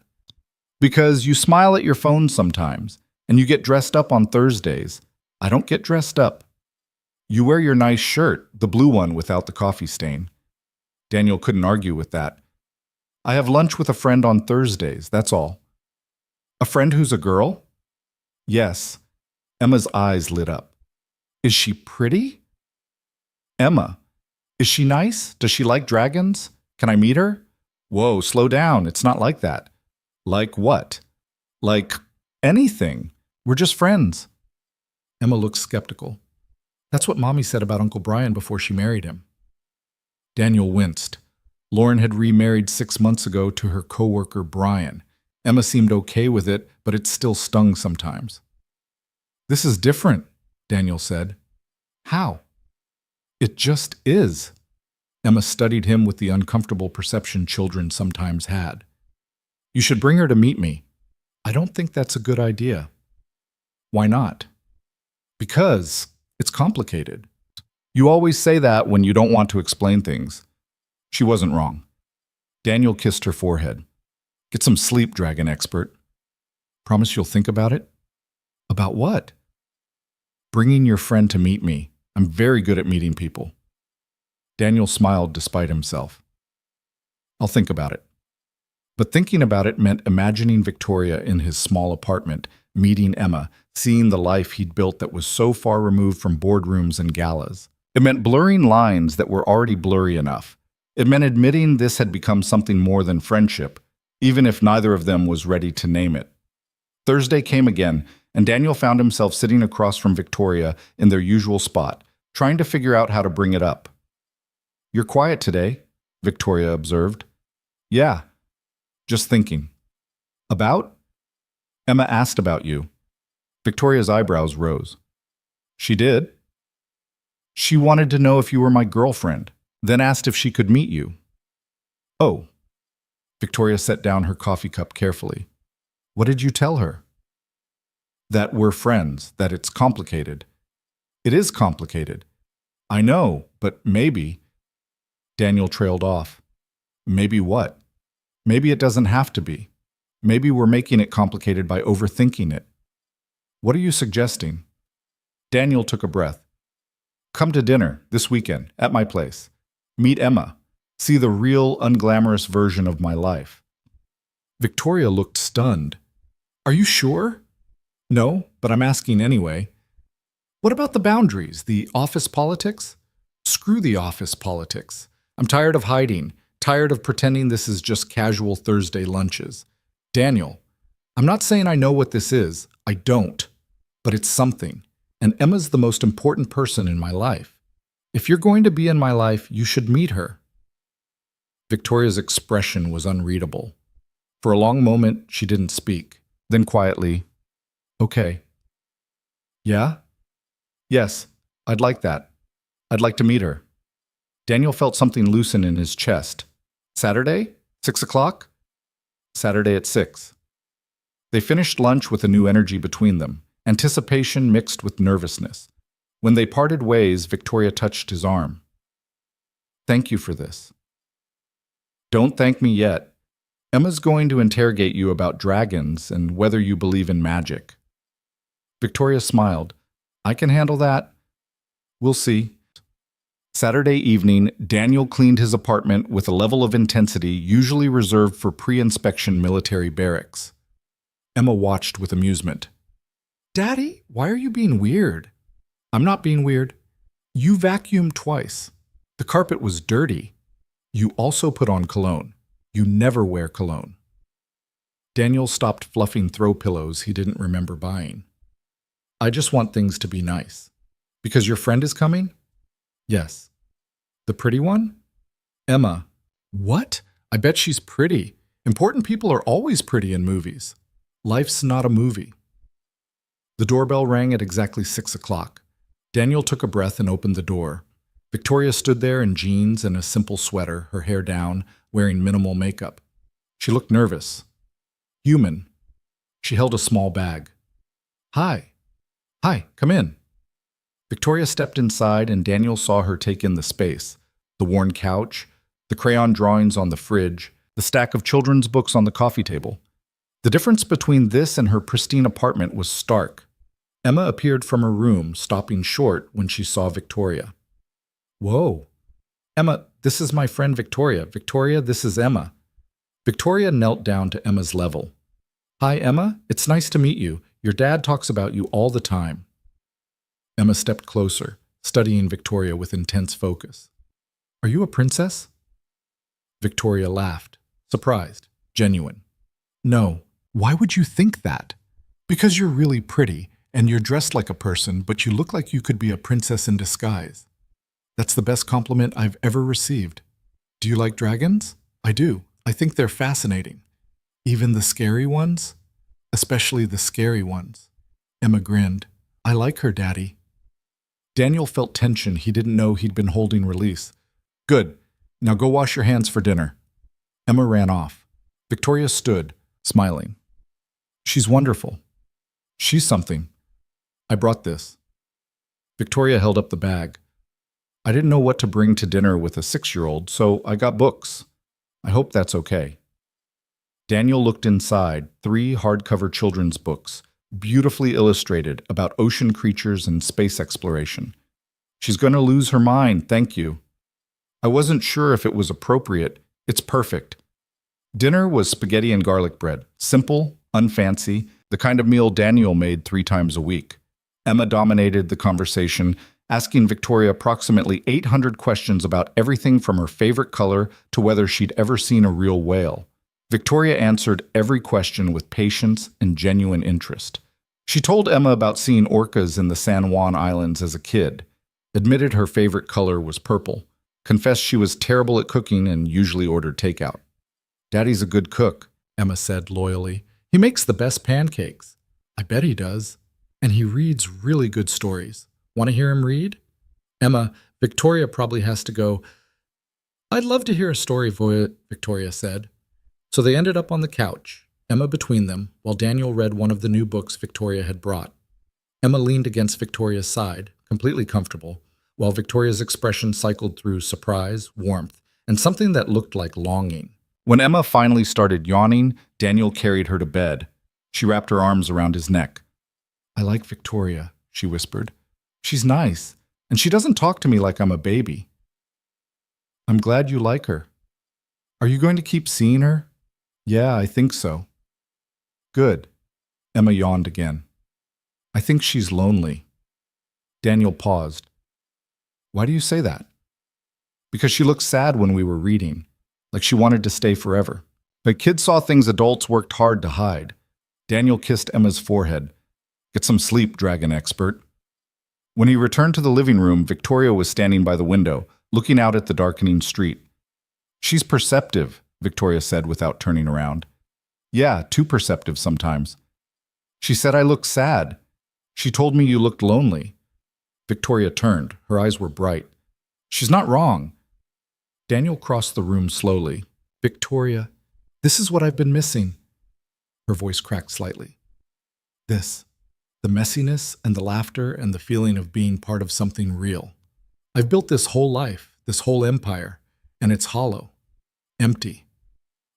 S1: Because you smile at your phone sometimes, and you get dressed up on Thursdays. I don't get dressed up. You wear your nice shirt, the blue one without the coffee stain. Daniel couldn't argue with that. I have lunch with a friend on Thursdays, that's all. A friend who's a girl? Yes. Emma's eyes lit up. Is she pretty? Emma. Is she nice? Does she like dragons? Can I meet her? Whoa, slow down. It's not like that. Like what? Like anything. We're just friends. Emma looked skeptical. That's what Mommy said about Uncle Brian before she married him. Daniel winced. Lauren had remarried 6 months ago to her coworker Brian. Emma seemed okay with it, but it still stung sometimes. This is different, Daniel said. How? It just is. Emma studied him with the uncomfortable perception children sometimes had. You should bring her to meet me. I don't think that's a good idea. Why not? Because it's complicated. You always say that when you don't want to explain things. She wasn't wrong. Daniel kissed her forehead. Get some sleep, dragon expert. Promise you'll think about it? About what? Bringing your friend to meet me. I'm very good at meeting people. Daniel smiled despite himself. I'll think about it. But thinking about it meant imagining Victoria in his small apartment, meeting Emma, seeing the life he'd built that was so far removed from boardrooms and galas. It meant blurring lines that were already blurry enough. It meant admitting this had become something more than friendship, even if neither of them was ready to name it. Thursday came again, and Daniel found himself sitting across from Victoria in their usual spot, trying to figure out how to bring it up. "You're quiet today," Victoria observed. "Yeah, just thinking." "About?" "Emma asked about you." Victoria's eyebrows rose. "She did?" "She wanted to know if you were my girlfriend, then asked if she could meet you." "Oh." Victoria set down her coffee cup carefully. "What did you tell her?" "That we're friends, that it's complicated." "It is complicated." "I know, but maybe—" Daniel trailed off. "Maybe what?" "Maybe it doesn't have to be. Maybe we're making it complicated by overthinking it." "What are you suggesting?" Daniel took a breath. "Come to dinner this weekend at my place. Meet Emma. See the real, unglamorous version of my life." Victoria looked stunned. "Are you sure?" "No, but I'm asking anyway." "What about the boundaries, the office politics?" "Screw the office politics. I'm tired of hiding, tired of pretending this is just casual Thursday lunches." "Daniel, I'm not saying I know what this is. I don't. But it's something. And Emma's the most important person in my life. If you're going to be in my life, you should meet her." Victoria's expression was unreadable. For a long moment, she didn't speak. Then quietly, "Okay." "Yeah?" "Yes, I'd like that. I'd like to meet her." Daniel felt something loosen in his chest. "Saturday? 6 o'clock?" "Saturday at 6. They finished lunch with a new energy between them, anticipation mixed with nervousness. When they parted ways, Victoria touched his arm. "Thank you for this." "Don't thank me yet. Emma's going to interrogate you about dragons and whether you believe in magic." Victoria smiled. "I can handle that. We'll see." Saturday evening, Daniel cleaned his apartment with a level of intensity usually reserved for pre-inspection military barracks. Emma watched with amusement. "Daddy, why are you being weird?" "I'm not being weird." "You vacuumed twice. The carpet was dirty. You also put on cologne. You never wear cologne." Daniel stopped fluffing throw pillows he didn't remember buying. "I just want things to be nice." "Because your friend is coming?" "Yes." "The pretty one?" "Emma." "What? I bet she's pretty. Important people are always pretty in movies. Life's not a movie." The doorbell rang at exactly 6 o'clock. Daniel took a breath and opened the door. Victoria stood there in jeans and a simple sweater, her hair down, wearing minimal makeup. She looked nervous. Human. She held a small bag. "Hi." "Hi, come in." Victoria stepped inside and Daniel saw her take in the space. The worn couch, the crayon drawings on the fridge, the stack of children's books on the coffee table. The difference between this and her pristine apartment was stark. Emma appeared from her room, stopping short when she saw Victoria. "Whoa. Emma, this is my friend Victoria. Victoria, this is Emma." Victoria knelt down to Emma's level. "Hi, Emma. It's nice to meet you. Your dad talks about you all the time." Emma stepped closer, studying Victoria with intense focus. "Are you a princess?" Victoria laughed, surprised, genuine. "No. Why would you think that?" "Because you're really pretty, and you're dressed like a person, but you look like you could be a princess in disguise." "That's the best compliment I've ever received." "Do you like dragons?" "I do. I think they're fascinating." "Even the scary ones?" "Especially the scary ones." Emma grinned. "I like her, Daddy." Daniel felt tension he didn't know he'd been holding release. "Good. Now go wash your hands for dinner." Emma ran off. Victoria stood, smiling. "She's wonderful." "She's something. I brought this." Victoria held up the bag. "I didn't know what to bring to dinner with a 6-year-old, so I got books. I hope that's okay." Daniel looked inside, 3 hardcover children's books, beautifully illustrated, about ocean creatures and space exploration. "She's going to lose her mind, thank you." "I wasn't sure if it was appropriate. It's perfect." Dinner was spaghetti and garlic bread, simple, unfancy, the kind of meal Daniel made 3 times a week. Emma dominated the conversation, asking Victoria approximately 800 questions about everything from her favorite color to whether she'd ever seen a real whale. Victoria answered every question with patience and genuine interest. She told Emma about seeing orcas in the San Juan Islands as a kid, admitted her favorite color was purple, confessed she was terrible at cooking and usually ordered takeout. "Daddy's a good cook," Emma said loyally. "He makes the best pancakes." "I bet he does. And he reads really good stories. Want to hear him read?" "Emma, Victoria probably has to go." "I'd love to hear a story for it," Victoria said. So they ended up on the couch, Emma between them, while Daniel read one of the new books Victoria had brought. Emma leaned against Victoria's side, completely comfortable, while Victoria's expression cycled through surprise, warmth, and something that looked like longing. When Emma finally started yawning, Daniel carried her to bed. She wrapped her arms around his neck. "I like Victoria," she whispered. "She's nice, and she doesn't talk to me like I'm a baby." "I'm glad you like her. Are you going to keep seeing her?" "Yeah, I think so." "Good." Emma yawned again. "I think she's lonely." Daniel paused. "Why do you say that?" "Because she looked sad when we were reading, like she wanted to stay forever. But kids saw things adults worked hard to hide." Daniel kissed Emma's forehead. "Get some sleep, dragon expert." When he returned to the living room, Victoria was standing by the window, looking out at the darkening street. "She's perceptive," Victoria said without turning around. "Yeah, too perceptive sometimes." "She said I looked sad. She told me you looked lonely." Victoria turned. Her eyes were bright. "She's not wrong." Daniel crossed the room slowly. "Victoria, this is what I've been missing." Her voice cracked slightly. "This. The messiness and the laughter and the feeling of being part of something real. I've built this whole life, this whole empire, and it's hollow, empty.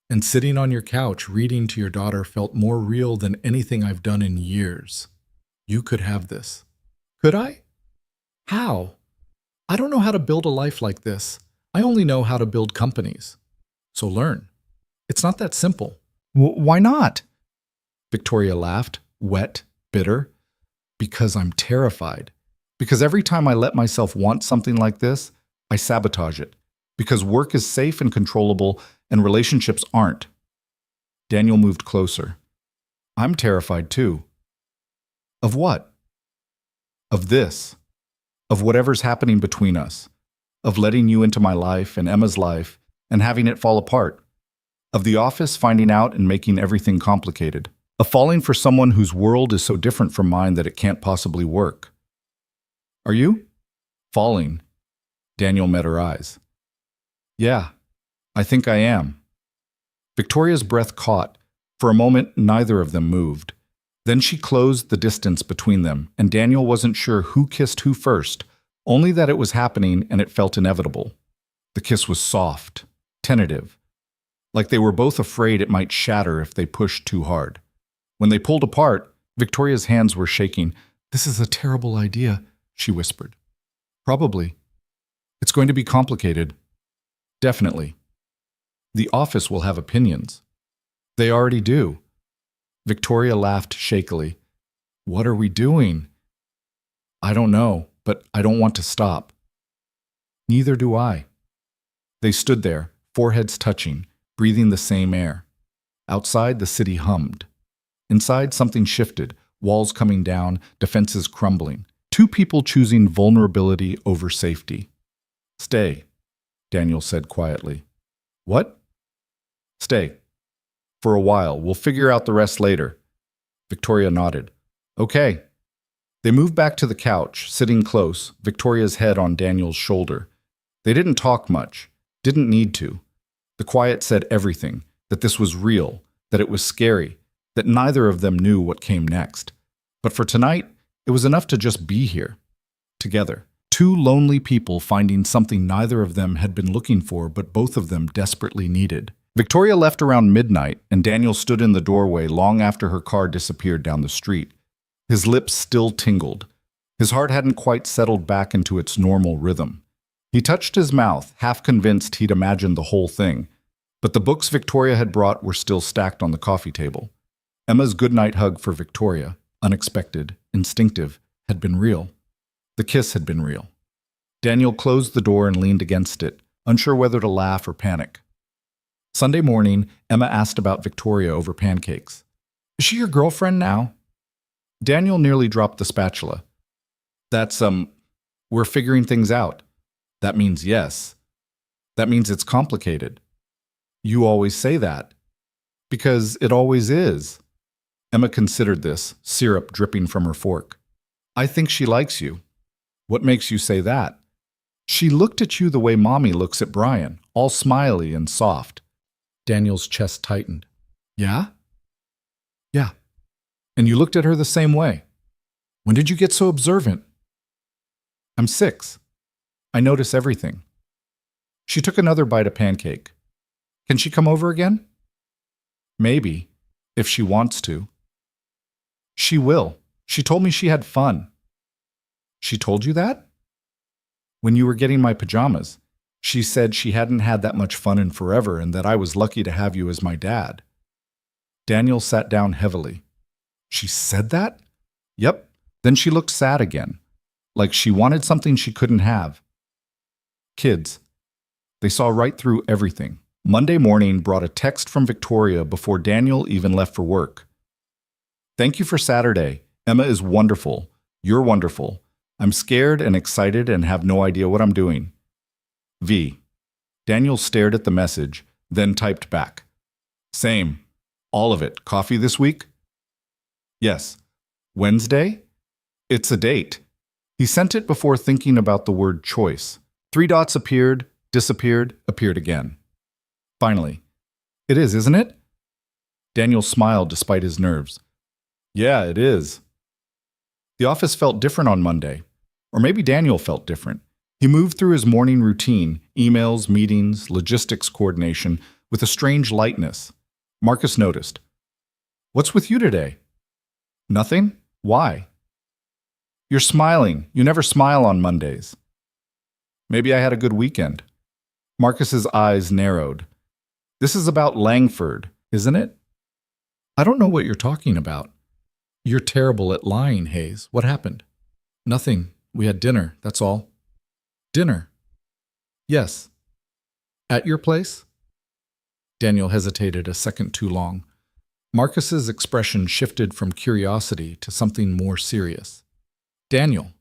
S1: And sitting on your couch reading to your daughter felt more real than anything I've done in years. You could have this." "Could I? How? I don't know how to build a life like this. I only know how to build companies. So learn. It's not that simple." "Why not?" Victoria laughed, wet, bitter. "Because I'm terrified. Because every time I let myself want something like this, I sabotage it. Because work is safe and controllable, and relationships aren't." Daniel moved closer. "I'm terrified too." "Of what?" "Of this. Of whatever's happening between us. Of letting you into my life and Emma's life and having it fall apart. Of the office finding out and making everything complicated. Of falling for someone whose world is so different from mine that it can't possibly work." "Are you?" "Falling." Daniel met her eyes. "Yeah, I think I am." Victoria's breath caught. For a moment, neither of them moved. Then she closed the distance between them, and Daniel wasn't sure who kissed who first, only that it was happening and it felt inevitable. The kiss was soft, tentative, like they were both afraid it might shatter if they pushed too hard. When they pulled apart, Victoria's hands were shaking. "This is a terrible idea," she whispered. "Probably. It's going to be complicated." "Definitely. The office will have opinions." "They already do." Victoria laughed shakily. "What are we doing?" "I don't know, but I don't want to stop." "Neither do I." They stood there, foreheads touching, breathing the same air. Outside, the city hummed. Inside, something shifted, walls coming down, defenses crumbling. Two people choosing vulnerability over safety. "Stay," Daniel said quietly. "What?" "Stay. For a while. We'll figure out the rest later." Victoria nodded. "Okay." They moved back to the couch, sitting close, Victoria's head on Daniel's shoulder. They didn't talk much, didn't need to. The quiet said everything, that this was real, that it was scary, that neither of them knew what came next. But for tonight, it was enough to just be here, together. Two lonely people finding something neither of them had been looking for, but both of them desperately needed. Victoria left around midnight, and Daniel stood in the doorway long after her car disappeared down the street. His lips still tingled. His heart hadn't quite settled back into its normal rhythm. He touched his mouth, half convinced he'd imagined the whole thing. But the books Victoria had brought were still stacked on the coffee table. Emma's goodnight hug for Victoria, unexpected, instinctive, had been real. The kiss had been real. Daniel closed the door and leaned against it, unsure whether to laugh or panic. Sunday morning, Emma asked about Victoria over pancakes. Is she your girlfriend now? Daniel nearly dropped the spatula. That's, we're figuring things out. That means yes. That means it's complicated. You always say that. Because it always is. Emma considered this, syrup dripping from her fork. I think she likes you. What makes you say that? She looked at you the way Mommy looks at Brian, all smiley and soft. Daniel's chest tightened. Yeah? Yeah. And you looked at her the same way. When did you get so observant? I'm 6. I notice everything. She took another bite of pancake. Can she come over again? Maybe, if she wants to. She will. She told me she had fun. She told you that? When you were getting my pajamas, she said she hadn't had that much fun in forever and that I was lucky to have you as my dad. Daniel sat down heavily. She said that? Yep. Then she looked sad again, like she wanted something she couldn't have. Kids. They saw right through everything. Monday morning brought a text from Victoria before Daniel even left for work. Thank you for Saturday. Emma is wonderful. You're wonderful. I'm scared and excited and have no idea what I'm doing. V. Daniel stared at the message, then typed back. Same. All of it. Coffee this week? Yes. Wednesday? It's a date. He sent it before thinking about the word choice. 3 dots appeared, disappeared, appeared again. Finally. It is, isn't it? Daniel smiled despite his nerves. Yeah, it is. The office felt different on Monday. Or maybe Daniel felt different. He moved through his morning routine, emails, meetings, logistics coordination, with a strange lightness. Marcus noticed. What's with you today? Nothing? Why? You're smiling. You never smile on Mondays. Maybe I had a good weekend. Marcus's eyes narrowed. This is about Langford, isn't it? I don't know what you're talking about. You're terrible at lying, Hayes. What happened? Nothing. We had dinner, that's all. Dinner? Yes. At your place? Daniel hesitated a second too long. Marcus's expression shifted from curiosity to something more serious. Daniel,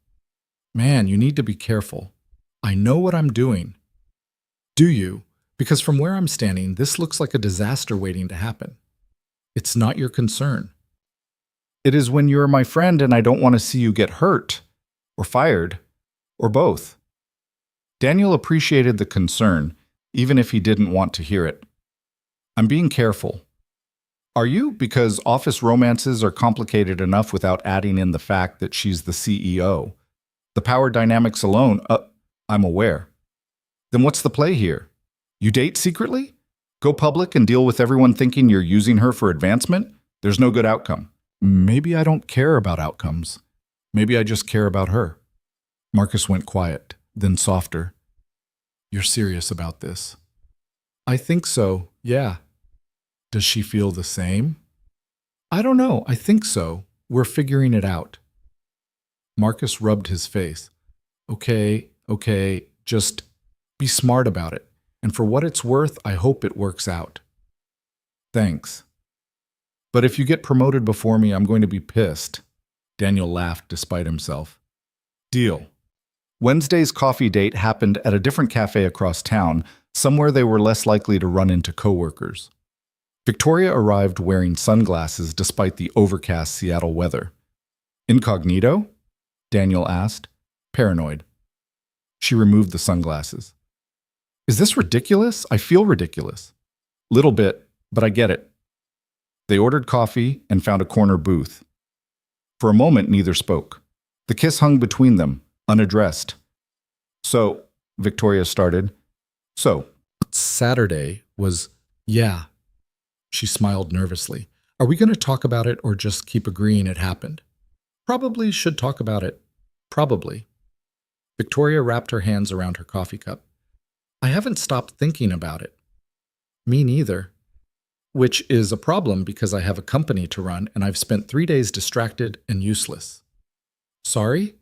S1: man, you need to be careful. I know what I'm doing. Do you? Because from where I'm standing, this looks like a disaster waiting to happen. It's not your concern. It is when you're my friend and I don't want to see you get hurt, or fired, or both. Daniel appreciated the concern, even if he didn't want to hear it. I'm being careful. Are you? Because office romances are complicated enough without adding in the fact that she's the CEO. The power dynamics alone, I'm aware. Then what's the play here? You date secretly? Go public and deal with everyone thinking you're using her for advancement? There's no good outcome. Maybe I don't care about outcomes. Maybe I just care about her. Marcus went quiet, then softer. You're serious about this? I think so, yeah. Does she feel the same? I don't know, I think so. We're figuring it out. Marcus rubbed his face. Okay, just be smart about it. And for what it's worth, I hope it works out. Thanks. But if you get promoted before me, I'm going to be pissed. Daniel laughed despite himself. Deal. Wednesday's coffee date happened at a different cafe across town, somewhere they were less likely to run into coworkers. Victoria arrived wearing sunglasses despite the overcast Seattle weather. Incognito? Daniel asked, paranoid. She removed the sunglasses. Is this ridiculous? I feel ridiculous. Little bit, but I get it. They ordered coffee and found a corner booth. For a moment, neither spoke. The kiss hung between them, unaddressed. So, Victoria started. Saturday was, yeah. She smiled nervously. Are we going to talk about it or just keep agreeing it happened? Probably should talk about it. Probably. Victoria wrapped her hands around her coffee cup. I haven't stopped thinking about it. Me neither. which is a problem because I have a company to run and I've spent 3 days distracted and useless. Sorry?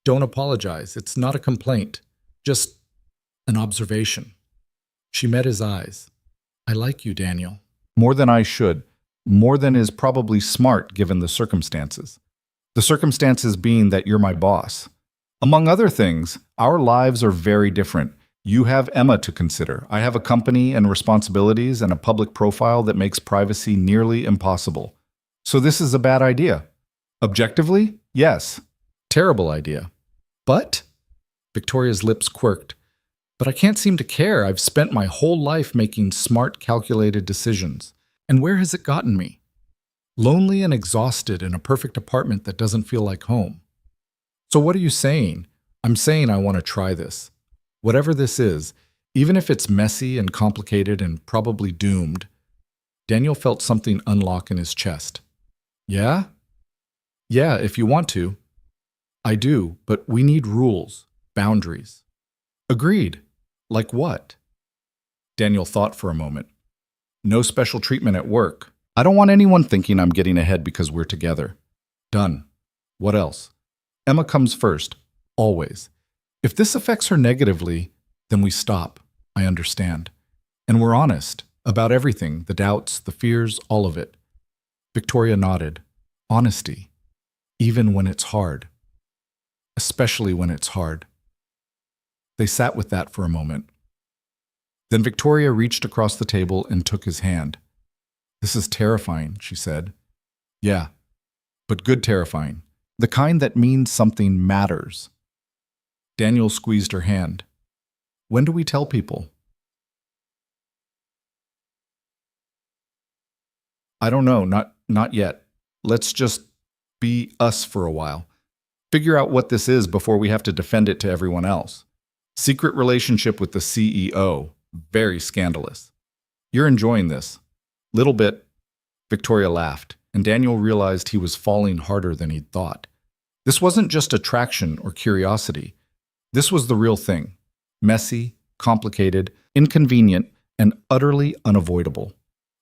S1: Don't apologize. It's not a complaint, just an observation. She met his eyes. I like you, Daniel. More than I should. More than is probably smart given the circumstances. The circumstances being that you're my boss. Among other things, our lives are very different. You have Emma to consider. I have a company and responsibilities and a public profile that makes privacy nearly impossible. So this is a bad idea. Objectively, yes. Terrible idea. But? Victoria's lips quirked. But I can't seem to care. I've spent my whole life making smart, calculated decisions. And where has it gotten me? Lonely and exhausted in a perfect apartment that doesn't feel like home. So what are you saying? I'm saying I want to try this. Whatever this is, even if it's messy and complicated and probably doomed. Daniel felt something unlock in his chest. Yeah? Yeah, if you want to. I do, but we need rules, boundaries. Agreed. Like what? Daniel thought for a moment. No special treatment at work. I don't want anyone thinking I'm getting ahead because we're together. Done. What else? Emma comes first, always. If this affects her negatively, then we stop. I understand. And we're honest about everything, the doubts, the fears, all of it. Victoria nodded. Honesty. Even when it's hard. Especially when it's hard. They sat with that for a moment. Then Victoria reached across the table and took his hand. This is terrifying, she said. Yeah, but good terrifying. The kind that means something matters. Daniel squeezed her hand. When do we tell people? I don't know, not yet. Let's just be us for a while. Figure out what this is before we have to defend it to everyone else. Secret relationship with the CEO. Very scandalous. You're enjoying this. Little bit. Victoria laughed, and Daniel realized he was falling harder than he'd thought. This wasn't just attraction or curiosity. This was the real thing. Messy, complicated, inconvenient, and utterly unavoidable.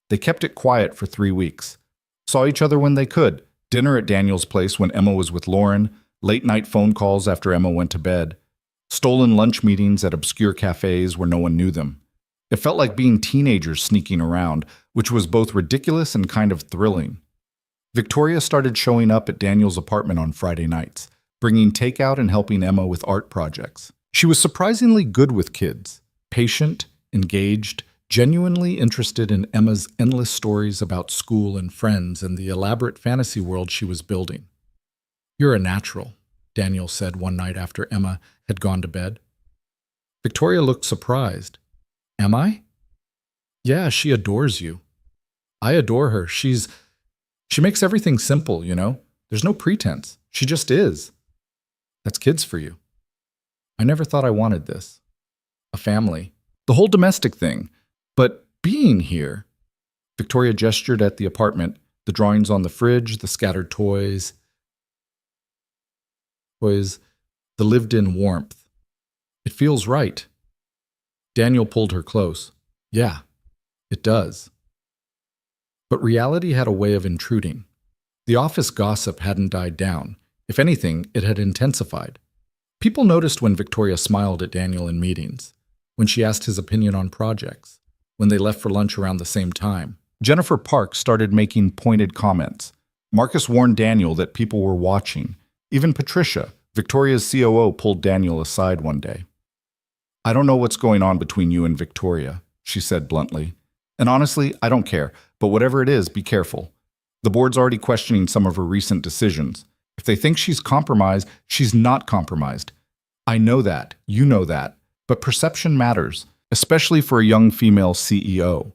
S1: They kept it quiet for 3 weeks. Saw each other when they could. Dinner at Daniel's place when Emma was with Lauren, late-night phone calls after Emma went to bed, stolen lunch meetings at obscure cafes where no one knew them. It felt like being teenagers sneaking around, which was both ridiculous and kind of thrilling. Victoria started showing up at Daniel's apartment on Friday nights, bringing takeout and helping Emma with art projects. She was surprisingly good with kids, patient, engaged, genuinely interested in Emma's endless stories about school and friends and the elaborate fantasy world she was building. You're a natural, Daniel said one night after Emma had gone to bed. Victoria looked surprised. Am I? Yeah, she adores you. I adore her. She makes everything simple, you know? There's no pretense. She just is. That's kids for you. I never thought I wanted this. A family. The whole domestic thing. But being here. Victoria gestured at the apartment, the drawings on the fridge, the scattered toys, the lived-in warmth. It feels right. Daniel pulled her close. Yeah, it does. But reality had a way of intruding. The office gossip hadn't died down. If anything, it had intensified. People noticed when Victoria smiled at Daniel in meetings, when she asked his opinion on projects, when they left for lunch around the same time. Jennifer Park started making pointed comments. Marcus warned Daniel that people were watching. Even Patricia, Victoria's COO, pulled Daniel aside one day. I don't know what's going on between you and Victoria, she said bluntly. And honestly, I don't care, but whatever it is, be careful. The board's already questioning some of her recent decisions. If they think she's compromised, she's not compromised. I know that, you know that, but perception matters, especially for a young female CEO.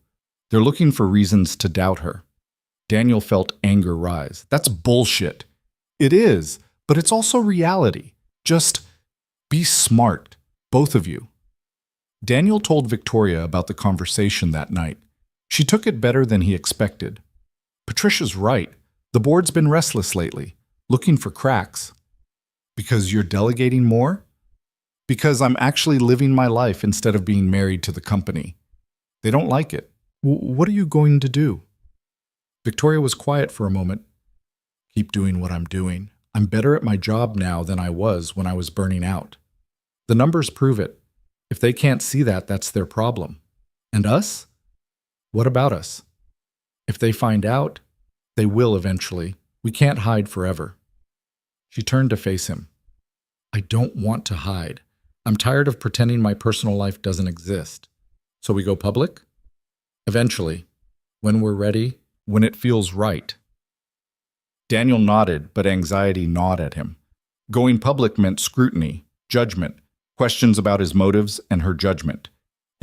S1: They're looking for reasons to doubt her. Daniel felt anger rise. That's bullshit. It is, but it's also reality. Just be smart, both of you. Daniel told Victoria about the conversation that night. She took it better than he expected. Patricia's right. The board's been restless lately, looking for cracks. Because you're delegating more? Because I'm actually living my life instead of being married to the company. They don't like it. What are you going to do?" Victoria was quiet for a moment. "Keep doing what I'm doing. I'm better at my job now than I was when I was burning out. The numbers prove it. If they can't see that, that's their problem. And us? What about us? If they find out, they will eventually. We can't hide forever." She turned to face him. "I don't want to hide. I'm tired of pretending my personal life doesn't exist. So we go public? Eventually. When we're ready, when it feels right." Daniel nodded, but anxiety gnawed at him. Going public meant scrutiny, judgment, questions about his motives and her judgment.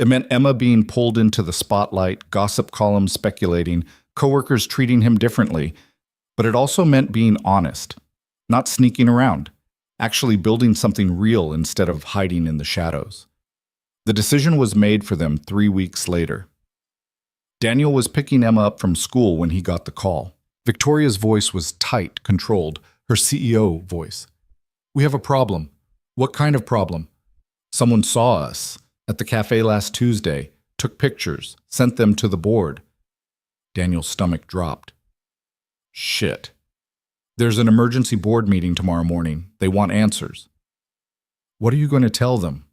S1: It meant Emma being pulled into the spotlight, gossip columns speculating, coworkers treating him differently. But it also meant being honest, not sneaking around, actually building something real instead of hiding in the shadows. The decision was made for them 3 weeks later. Daniel was picking Emma up from school when he got the call. Victoria's voice was tight, controlled, her CEO voice. "We have a problem." "What kind of problem?" "Someone saw us at the cafe last Tuesday, took pictures, sent them to the board." Daniel's stomach dropped. "Shit. There's an emergency board meeting tomorrow morning. They want answers." "What are you going to tell them?"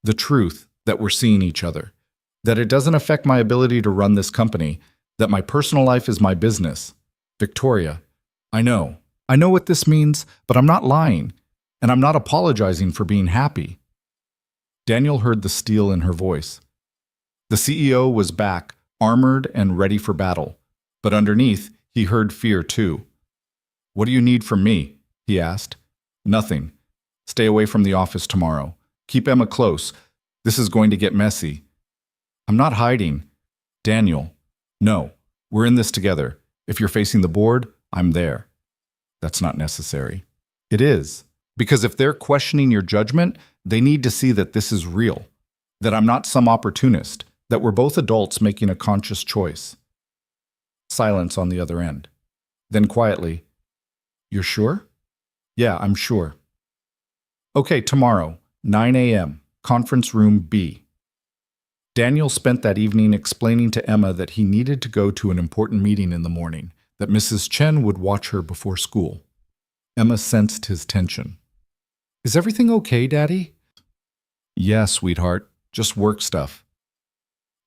S1: "The truth, that we're seeing each other, that it doesn't affect my ability to run this company, that my personal life is my business." "Victoria, I know what this means, but I'm not lying, and I'm not apologizing for being happy." Daniel heard the steel in her voice. The CEO was back, armored and ready for battle, but underneath, he heard fear too. "What do you need from me?" he asked. "Nothing. Stay away from the office tomorrow. Keep Emma close. This is going to get messy." "I'm not hiding." "Daniel, no. We're in this together. If you're facing the board, I'm there." "That's not necessary." "It is. Because if they're questioning your judgment, they need to see that this is real, that I'm not some opportunist, that we're both adults making a conscious choice." Silence on the other end. Then quietly, "You're sure?" "Yeah, I'm sure." "Okay, tomorrow, 9 a.m., conference room B." Daniel spent that evening explaining to Emma that he needed to go to an important meeting in the morning, that Mrs. Chen would watch her before school. Emma sensed his tension. "Is everything okay, Daddy?" "Yeah, sweetheart. Just work stuff."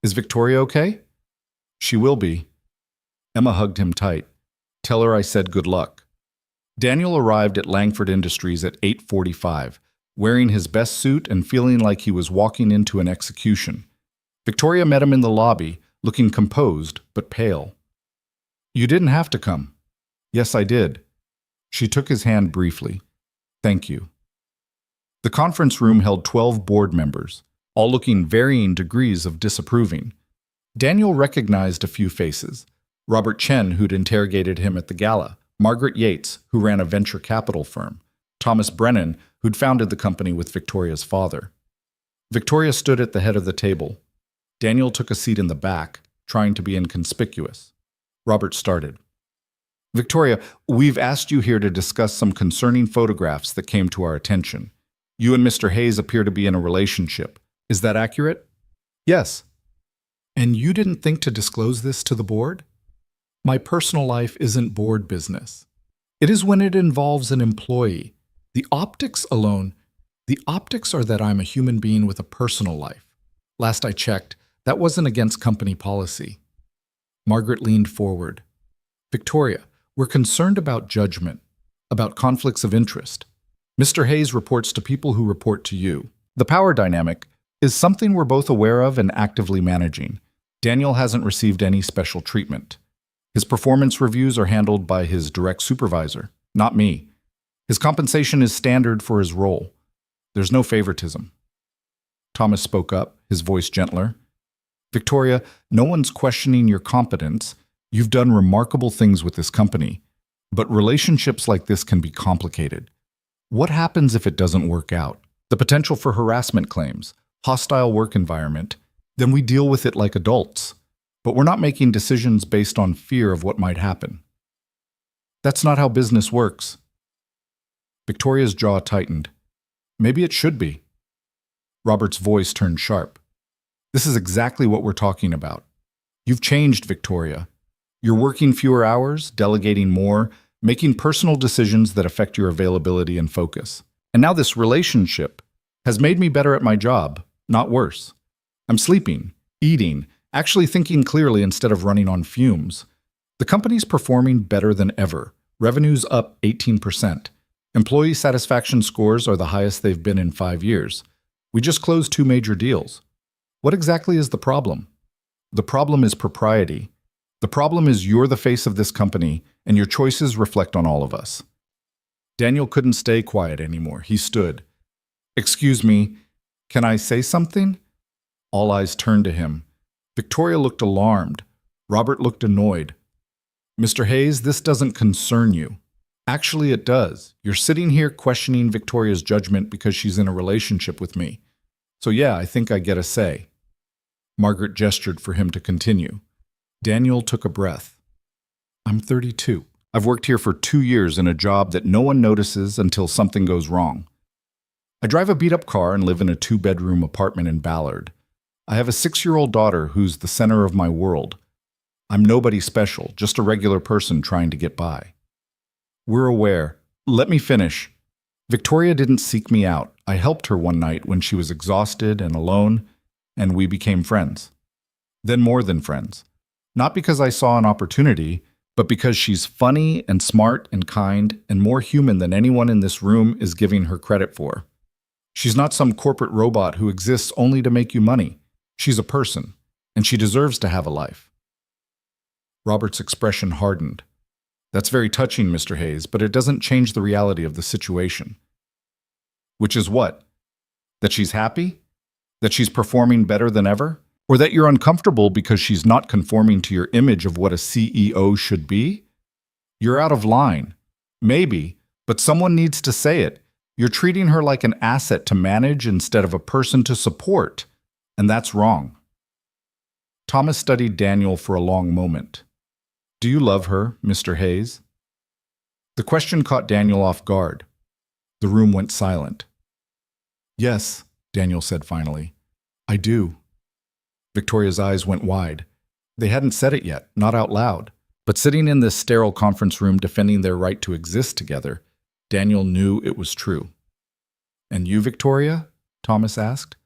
S1: "Is Victoria okay?" "She will be." Emma hugged him tight. "Tell her I said good luck." Daniel arrived at Langford Industries at 8:45, wearing his best suit and feeling like he was walking into an execution. Victoria met him in the lobby, looking composed but pale. "You didn't have to come." "Yes, I did." She took his hand briefly. "Thank you." The conference room held 12 board members, all looking varying degrees of disapproving. Daniel recognized a few faces. Robert Chen, who'd interrogated him at the gala, Margaret Yates, who ran a venture capital firm, Thomas Brennan, who'd founded the company with Victoria's father. Victoria stood at the head of the table. Daniel took a seat in the back, trying to be inconspicuous. Robert started. "Victoria, we've asked you here to discuss some concerning photographs that came to our attention. You and Mr. Hayes appear to be in a relationship. Is that accurate?" "Yes." "And you didn't think to disclose this to the board?" "My personal life isn't board business. It is when it involves an employee. The optics alone, the optics are that I'm a human being with a personal life. Last I checked, that wasn't against company policy." Margaret leaned forward. "Victoria, we're concerned about judgment, about conflicts of interest. Mr. Hayes reports to people who report to you. The power dynamic is something we're both aware of and actively managing. Daniel hasn't received any special treatment. His performance reviews are handled by his direct supervisor, not me. His compensation is standard for his role. There's no favoritism." Thomas spoke up, his voice gentler. "Victoria, no one's questioning your competence. You've done remarkable things with this company. But relationships like this can be complicated. What happens if it doesn't work out? The potential for harassment claims, hostile work environment. Then we deal with it like adults. But we're not making decisions based on fear of what might happen. That's not how business works." Victoria's jaw tightened. "Maybe it should be." Robert's voice turned sharp. "This is exactly what we're talking about. You've changed, Victoria. You're working fewer hours, delegating more, making personal decisions that affect your availability and focus. And now this relationship has made me better at my job, not worse. I'm sleeping, eating, actually thinking clearly instead of running on fumes. The company's performing better than ever. Revenue's up 18%. Employee satisfaction scores are the highest they've been in 5 years. We just closed 2 major deals. What exactly is the problem? The problem is propriety. The problem is you're the face of this company, and your choices reflect on all of us. Daniel couldn't stay quiet anymore. He stood. Excuse me, can I say something? All eyes turned to him. Victoria looked alarmed. Robert looked annoyed. Mr. Hayes, this doesn't concern you. Actually, it does. You're sitting here questioning Victoria's judgment because she's in a relationship with me. So yeah, I think I get a say. Margaret gestured for him to continue. Daniel took a breath. I'm 32. I've worked here for 2 years in a job that no one notices until something goes wrong. I drive a beat-up car and live in a 2-bedroom apartment in Ballard. I have a 6-year-old daughter who's the center of my world. I'm nobody special, just a regular person trying to get by. We're aware. Let me finish. Victoria didn't seek me out. I helped her one night when she was exhausted and alone, and we became friends. Then more than friends. Not because I saw an opportunity, but because she's funny and smart and kind and more human than anyone in this room is giving her credit for. She's not some corporate robot who exists only to make you money. She's a person, and she deserves to have a life. Robert's expression hardened. That's very touching, Mr. Hayes, but it doesn't change the reality of the situation. Which is what? That she's happy? That she's performing better than ever? Or that you're uncomfortable because she's not conforming to your image of what a CEO should be? You're out of line. Maybe, but someone needs to say it. You're treating her like an asset to manage instead of a person to support, and that's wrong. Thomas studied Daniel for a long moment. Do you love her, Mr. Hayes? The question caught Daniel off guard. The room went silent. Yes, Daniel said finally. I do. Victoria's eyes went wide. They hadn't said it yet, not out loud. But sitting in this sterile conference room defending their right to exist together, Daniel knew it was true. And you, Victoria? Thomas asked.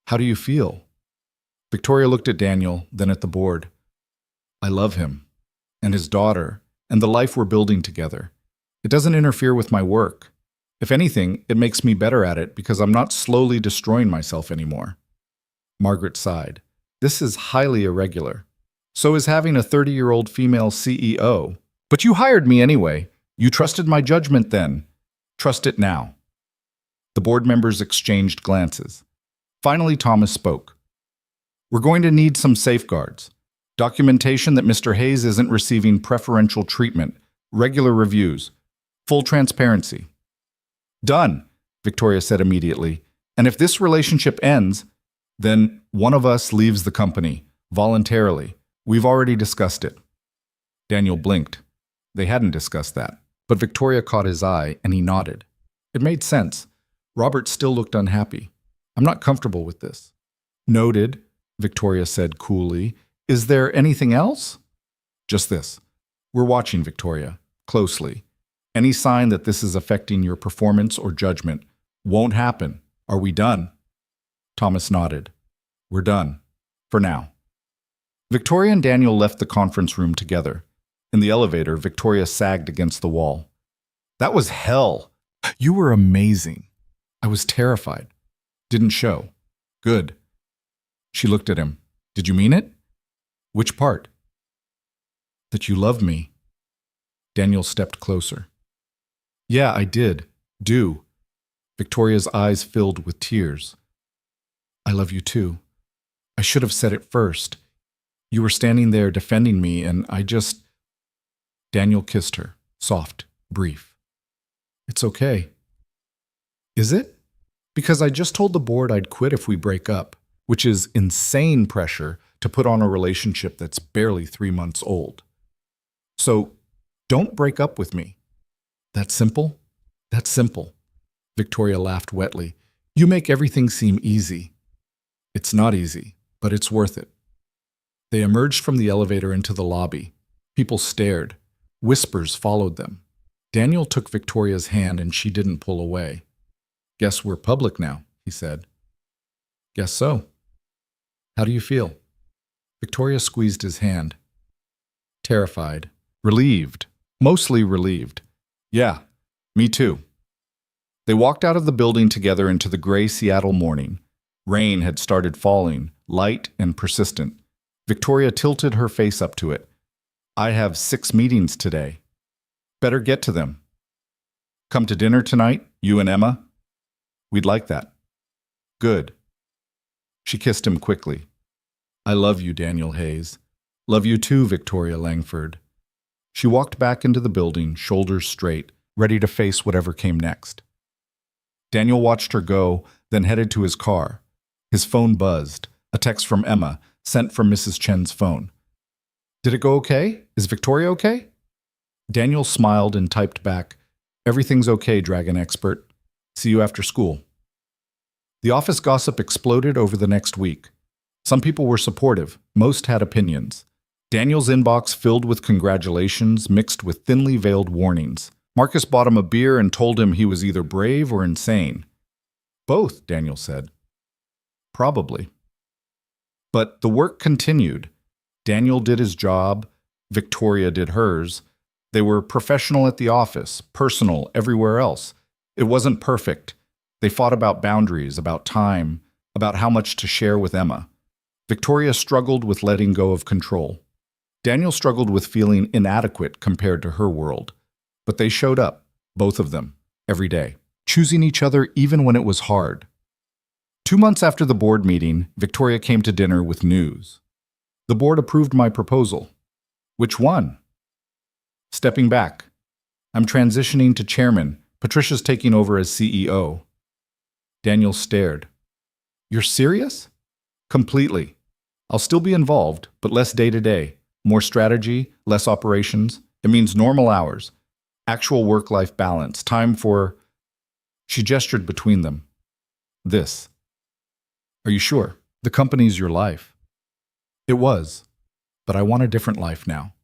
S1: How do you feel? Victoria looked at Daniel, then at the board. I love him, and his daughter, and the life we're building together. It doesn't interfere with my work. If anything, it makes me better at it because I'm not slowly destroying myself anymore. Margaret sighed. This is highly irregular. So is having a 30-year-old female CEO. But you hired me anyway. You trusted my judgment then. Trust it now. The board members exchanged glances. Finally, Thomas spoke. We're going to need some safeguards. Documentation that Mr. Hayes isn't receiving preferential treatment, regular reviews, full transparency. Done, Victoria said immediately. And if this relationship ends, then one of us leaves the company, voluntarily. We've already discussed it. Daniel blinked. They hadn't discussed that. But Victoria caught his eye, and he nodded. It made sense. Robert still looked unhappy. I'm not comfortable with this. Noted, Victoria said coolly. Is there anything else? Just this. We're watching, Victoria, closely. Any sign that this is affecting your performance or judgment won't happen. Are we done? Thomas nodded. We're done. For now. Victoria and Daniel left the conference room together. In the elevator, Victoria sagged against the wall. That was hell. You were amazing. I was terrified. Didn't show. Good. She looked at him. Did you mean it? Which part? That you love me. Daniel stepped closer. Yeah, I did. Do. Victoria's eyes filled with tears. I love you too. I should have said it first. You were standing there defending me, and I just... Daniel kissed her, soft, brief. It's okay. Is it? Because I just told the board I'd quit if we break up, which is insane pressure to put on a relationship that's barely 3 months old. So, don't break up with me. That simple? That's simple. Victoria laughed wetly. You make everything seem easy. It's not easy, but it's worth it. They emerged from the elevator into the lobby. People stared. Whispers followed them. Daniel took Victoria's hand and she didn't pull away. "Guess we're public now," he said. "Guess so. How do you feel?" Victoria squeezed his hand. Terrified. Relieved. Mostly relieved. "Yeah, me too." They walked out of the building together into the gray Seattle morning. Rain had started falling, light and persistent. Victoria tilted her face up to it. "I have 6 meetings today. Better get to them. Come to dinner tonight, you and Emma? We'd like that." "Good." She kissed him quickly. "I love you, Daniel Hayes. Love you too, Victoria Langford." She walked back into the building, shoulders straight, ready to face whatever came next. Daniel watched her go, then headed to his car. His phone buzzed. A text from Emma, sent from Mrs. Chen's phone. "Did it go okay? Is Victoria okay?" Daniel smiled and typed back, "Everything's okay, Dragon Expert. See you after school." The office gossip exploded over the next week. Some people were supportive, most had opinions. Daniel's inbox filled with congratulations mixed with thinly veiled warnings. Marcus bought him a beer and told him he was either brave or insane. "Both," Daniel said. "Probably." But the work continued. Daniel did his job, Victoria did hers. They were professional at the office, personal everywhere else. It wasn't perfect. They fought about boundaries, about time, about how much to share with Emma. Victoria struggled with letting go of control. Daniel struggled with feeling inadequate compared to her world. But they showed up, both of them, every day, choosing each other even when it was hard. 2 months after the board meeting, Victoria came to dinner with news. "The board approved my proposal." "Which one?" "Stepping back. I'm transitioning to chairman. Patricia's taking over as CEO." Daniel stared. "You're serious?" "Completely. I'll still be involved, but less day-to-day. More strategy, less operations. It means normal hours. Actual work-life balance. Time for..." She gestured between them. "This." "Are you sure? The company's your life." "It was. But I want a different life now.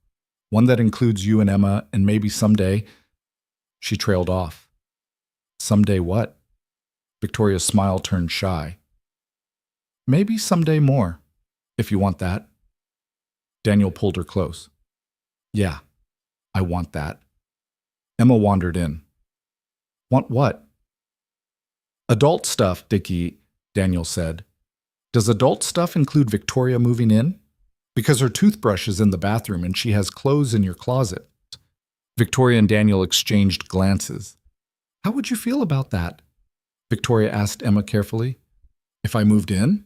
S1: One that includes you and Emma, and maybe someday..." She trailed off. "Someday what?" Victoria's smile turned shy. "Maybe someday more, if you want that." Daniel pulled her close. "Yeah, I want that." Emma wandered in. "Want what?" "Adult stuff, Dickie," Daniel said. "Does adult stuff include Victoria moving in? Because her toothbrush is in the bathroom and she has clothes in your closet." Victoria and Daniel exchanged glances. "How would you feel about that?" Victoria asked Emma carefully. "If I moved in?"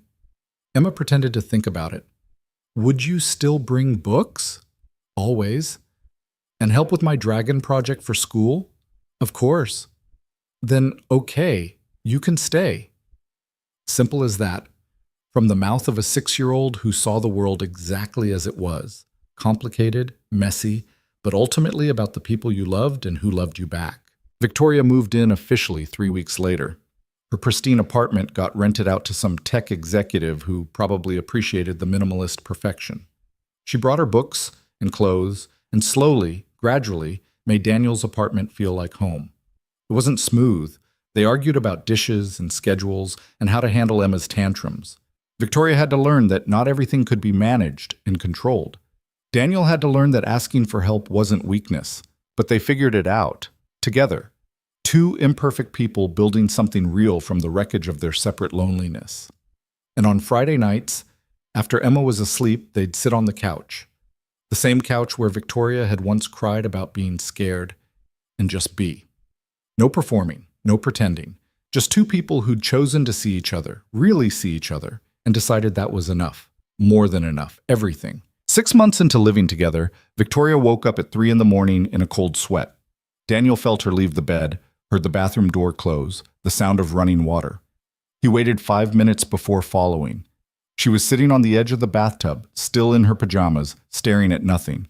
S1: Emma pretended to think about it. "Would you still bring books?" "Always." "And help with my dragon project for school?" "Of course." "Then, okay, you can stay." Simple as that. From the mouth of a 6-year-old who saw the world exactly as it was. Complicated, messy, but ultimately about the people you loved and who loved you back. Victoria moved in officially 3 weeks later. Her pristine apartment got rented out to some tech executive who probably appreciated the minimalist perfection. She brought her books and clothes and slowly, gradually, made Daniel's apartment feel like home. It wasn't smooth. They argued about dishes and schedules and how to handle Emma's tantrums. Victoria had to learn that not everything could be managed and controlled. Daniel had to learn that asking for help wasn't weakness, but they figured it out, together. 2 imperfect people building something real from the wreckage of their separate loneliness. And on Friday nights, after Emma was asleep, they'd sit on the couch. The same couch where Victoria had once cried about being scared, and just be. No performing, no pretending. Just 2 people who'd chosen to see each other, really see each other, and decided that was enough. More than enough. Everything. 6 months into living together, Victoria woke up at 3 a.m. in a cold sweat. Daniel felt her leave the bed, heard the bathroom door close, the sound of running water. He waited 5 minutes before following. She was sitting on the edge of the bathtub, still in her pajamas, staring at nothing.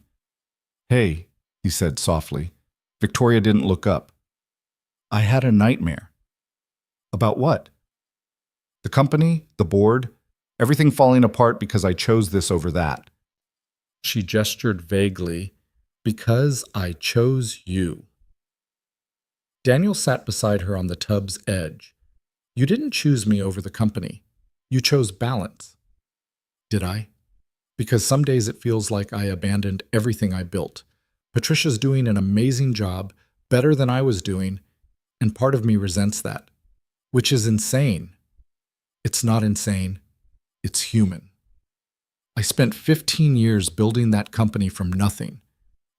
S1: "Hey," he said softly. Victoria didn't look up. "I had a nightmare." "About what?" "The company, the board, everything falling apart because I chose this over that." She gestured vaguely. Because I chose you. Daniel sat beside her on the tub's edge. You didn't choose me over the company. You chose balance. Did I? Because some days it feels like I abandoned everything I built. Patricia's doing an amazing job, better than I was doing, and part of me resents that, which is insane. It's not insane. It's human. I spent 15 years building that company from nothing.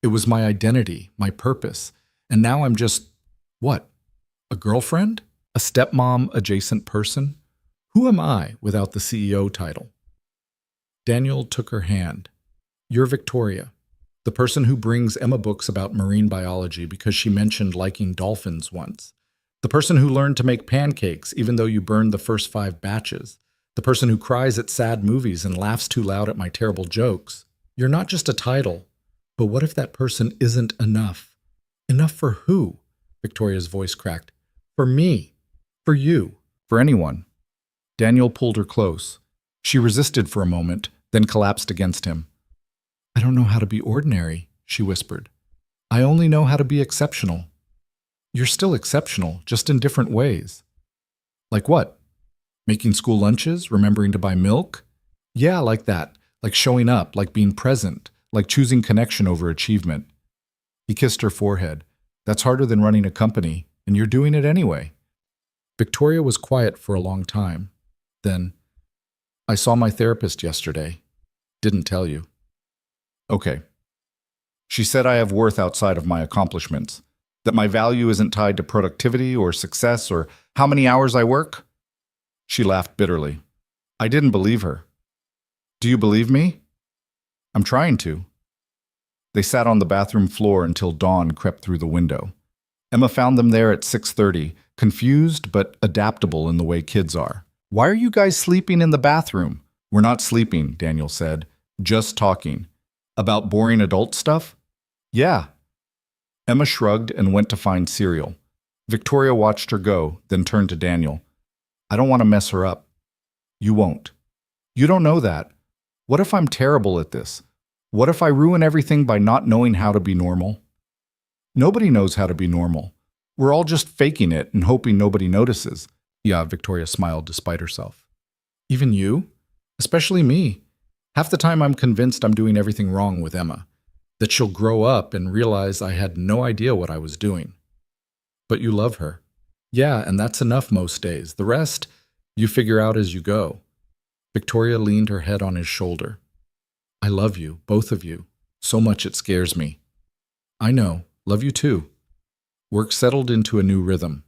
S1: It was my identity, my purpose, and now I'm just, what? A girlfriend? A stepmom adjacent person? Who am I without the CEO title? Daniel took her hand. You're Victoria, the person who brings Emma books about marine biology because she mentioned liking dolphins once. The person who learned to make pancakes even though you burned the first 5 batches. The person who cries at sad movies and laughs too loud at my terrible jokes. You're not just a title. But what if that person isn't enough? Enough for who? Victoria's voice cracked. For me. For you. For anyone. Daniel pulled her close. She resisted for a moment, then collapsed against him. I don't know how to be ordinary, she whispered. I only know how to be exceptional. You're still exceptional, just in different ways. Like what? Making school lunches? Remembering to buy milk? Yeah, like that. Like showing up, like being present. Like choosing connection over achievement. He kissed her forehead. That's harder than running a company, and you're doing it anyway. Victoria was quiet for a long time. Then, I saw my therapist yesterday. Didn't tell you. Okay. She said I have worth outside of my accomplishments, that my value isn't tied to productivity or success or how many hours I work. She laughed bitterly. I didn't believe her. Do you believe me? I'm trying to. They sat on the bathroom floor until dawn crept through the window. Emma found them there at 6:30, confused but adaptable in the way kids are. Why are you guys sleeping in the bathroom? We're not sleeping, Daniel said. Just talking. About boring adult stuff? Yeah. Emma shrugged and went to find cereal. Victoria watched her go, then turned to Daniel. I don't want to mess her up. You won't. You don't know that. What if I'm terrible at this? What if I ruin everything by not knowing how to be normal? Nobody knows how to be normal. We're all just faking it and hoping nobody notices. Yeah, Victoria smiled despite herself. Even you? Especially me. Half the time I'm convinced I'm doing everything wrong with Emma, that she'll grow up and realize I had no idea what I was doing. But you love her. Yeah, and that's enough most days. The rest, you figure out as you go. Victoria leaned her head on his shoulder. I love you, both of you, so much it scares me. I know, love you too. Work settled into a new rhythm.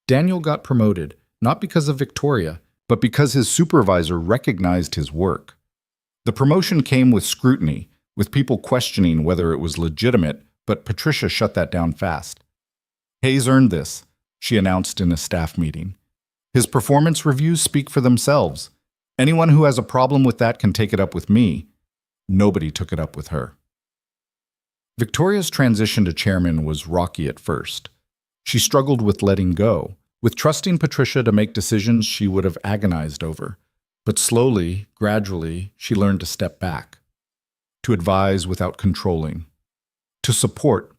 S1: Daniel got promoted, not because of Victoria, but because his supervisor recognized his work. The promotion came with scrutiny, with people questioning whether it was legitimate, but Patricia shut that down fast. Hayes earned this, she announced in a staff meeting. His performance reviews speak for themselves. Anyone who has a problem with that can take it up with me. Nobody took it up with her. Victoria's transition to chairman was rocky at first. She struggled with letting go, with trusting Patricia to make decisions she would have agonized over. But slowly, gradually, she learned to step back, to advise without controlling, to support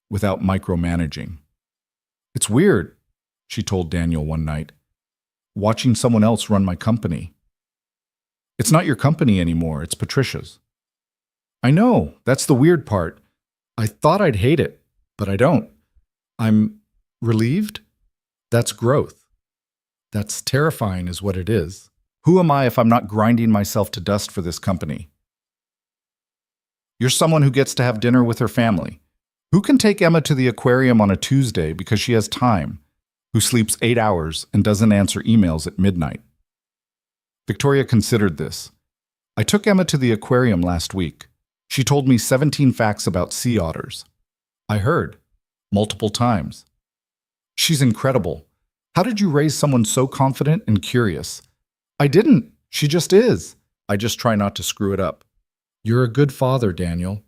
S1: without micromanaging. It's weird, she told Daniel one night, watching someone else run my company. It's not your company anymore, it's Patricia's. I know, that's the weird part. I thought I'd hate it, but I don't. I'm relieved? That's growth. That's terrifying is what it is. Who am I if I'm not grinding myself to dust for this company? You're someone who gets to have dinner with her family. Who can take Emma to the aquarium on a Tuesday because she has time? Who sleeps 8 hours and doesn't answer emails at midnight? Victoria considered this. I took Emma to the aquarium last week. She told me 17 facts about sea otters. I heard. Multiple times. She's incredible. How did you raise someone so confident and curious? I didn't. She just is. I just try not to screw it up. You're a good father, Daniel.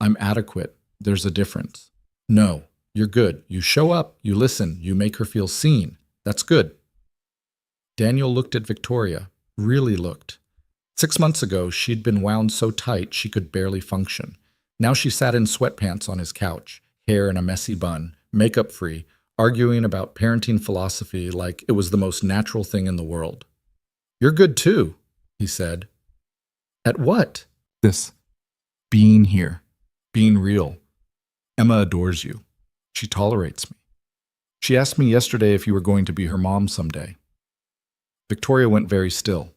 S1: I'm adequate. There's a difference. No, you're good. You show up, you listen, you make her feel seen. That's good. Daniel looked at Victoria, really looked. 6 months ago, she'd been wound so tight she could barely function. Now she sat in sweatpants on his couch, hair in a messy bun, makeup free, arguing about parenting philosophy like it was the most natural thing in the world. "You're good too," he said. "At what?" "This. Being here. Being real. Emma adores you. She tolerates me. She asked me yesterday if you were going to be her mom someday." Victoria went very still.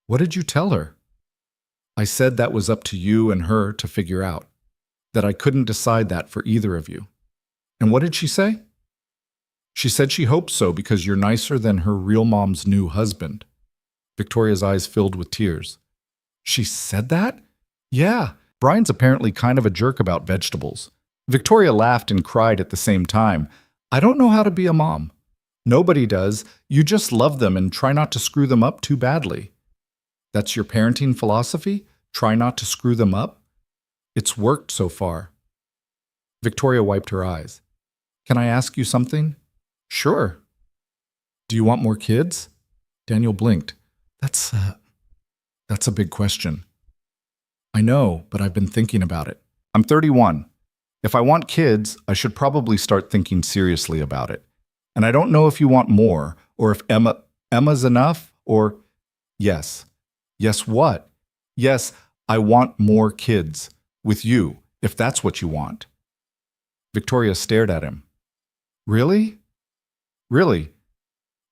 S1: "What did you tell her?" "I said that was up to you and her to figure out, that I couldn't decide that for either of you." "And what did she say?" "She said she hopes so because you're nicer than her real mom's new husband." Victoria's eyes filled with tears. "She said that?" "Yeah. Brian's apparently kind of a jerk about vegetables." Victoria laughed and cried at the same time. "I don't know how to be a mom." "Nobody does. You just love them and try not to screw them up too badly." "That's your parenting philosophy? Try not to screw them up?" "It's worked so far." Victoria wiped her eyes. "Can I ask you something?" "Sure." "Do you want more kids?" Daniel blinked. That's a big question." "I know, but I've been thinking about it. I'm 31. If I want kids, I should probably start thinking seriously about it. And I don't know if you want more, or if Emma's enough, or..." "Yes." "Yes what?" "Yes, I want more kids. With you, if that's what you want." Victoria stared at him. "Really?" "Really.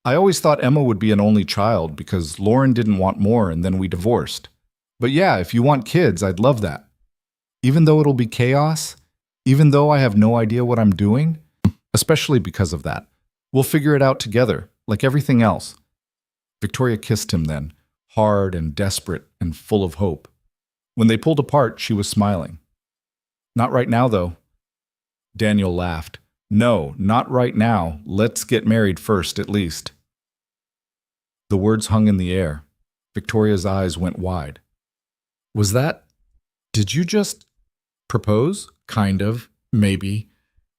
S1: I always thought Emma would be an only child because Lauren didn't want more and then we divorced. But yeah, if you want kids, I'd love that. Even though it'll be chaos, even though I have no idea what I'm doing, especially because of that. We'll figure it out together, like everything else." Victoria kissed him then, hard and desperate and full of hope. When they pulled apart, she was smiling. "Not right now, though." Daniel laughed. "No, not right now. Let's get married first, at least." The words hung in the air. Victoria's eyes went wide. "Was that... Did you just propose? Kind of. Maybe.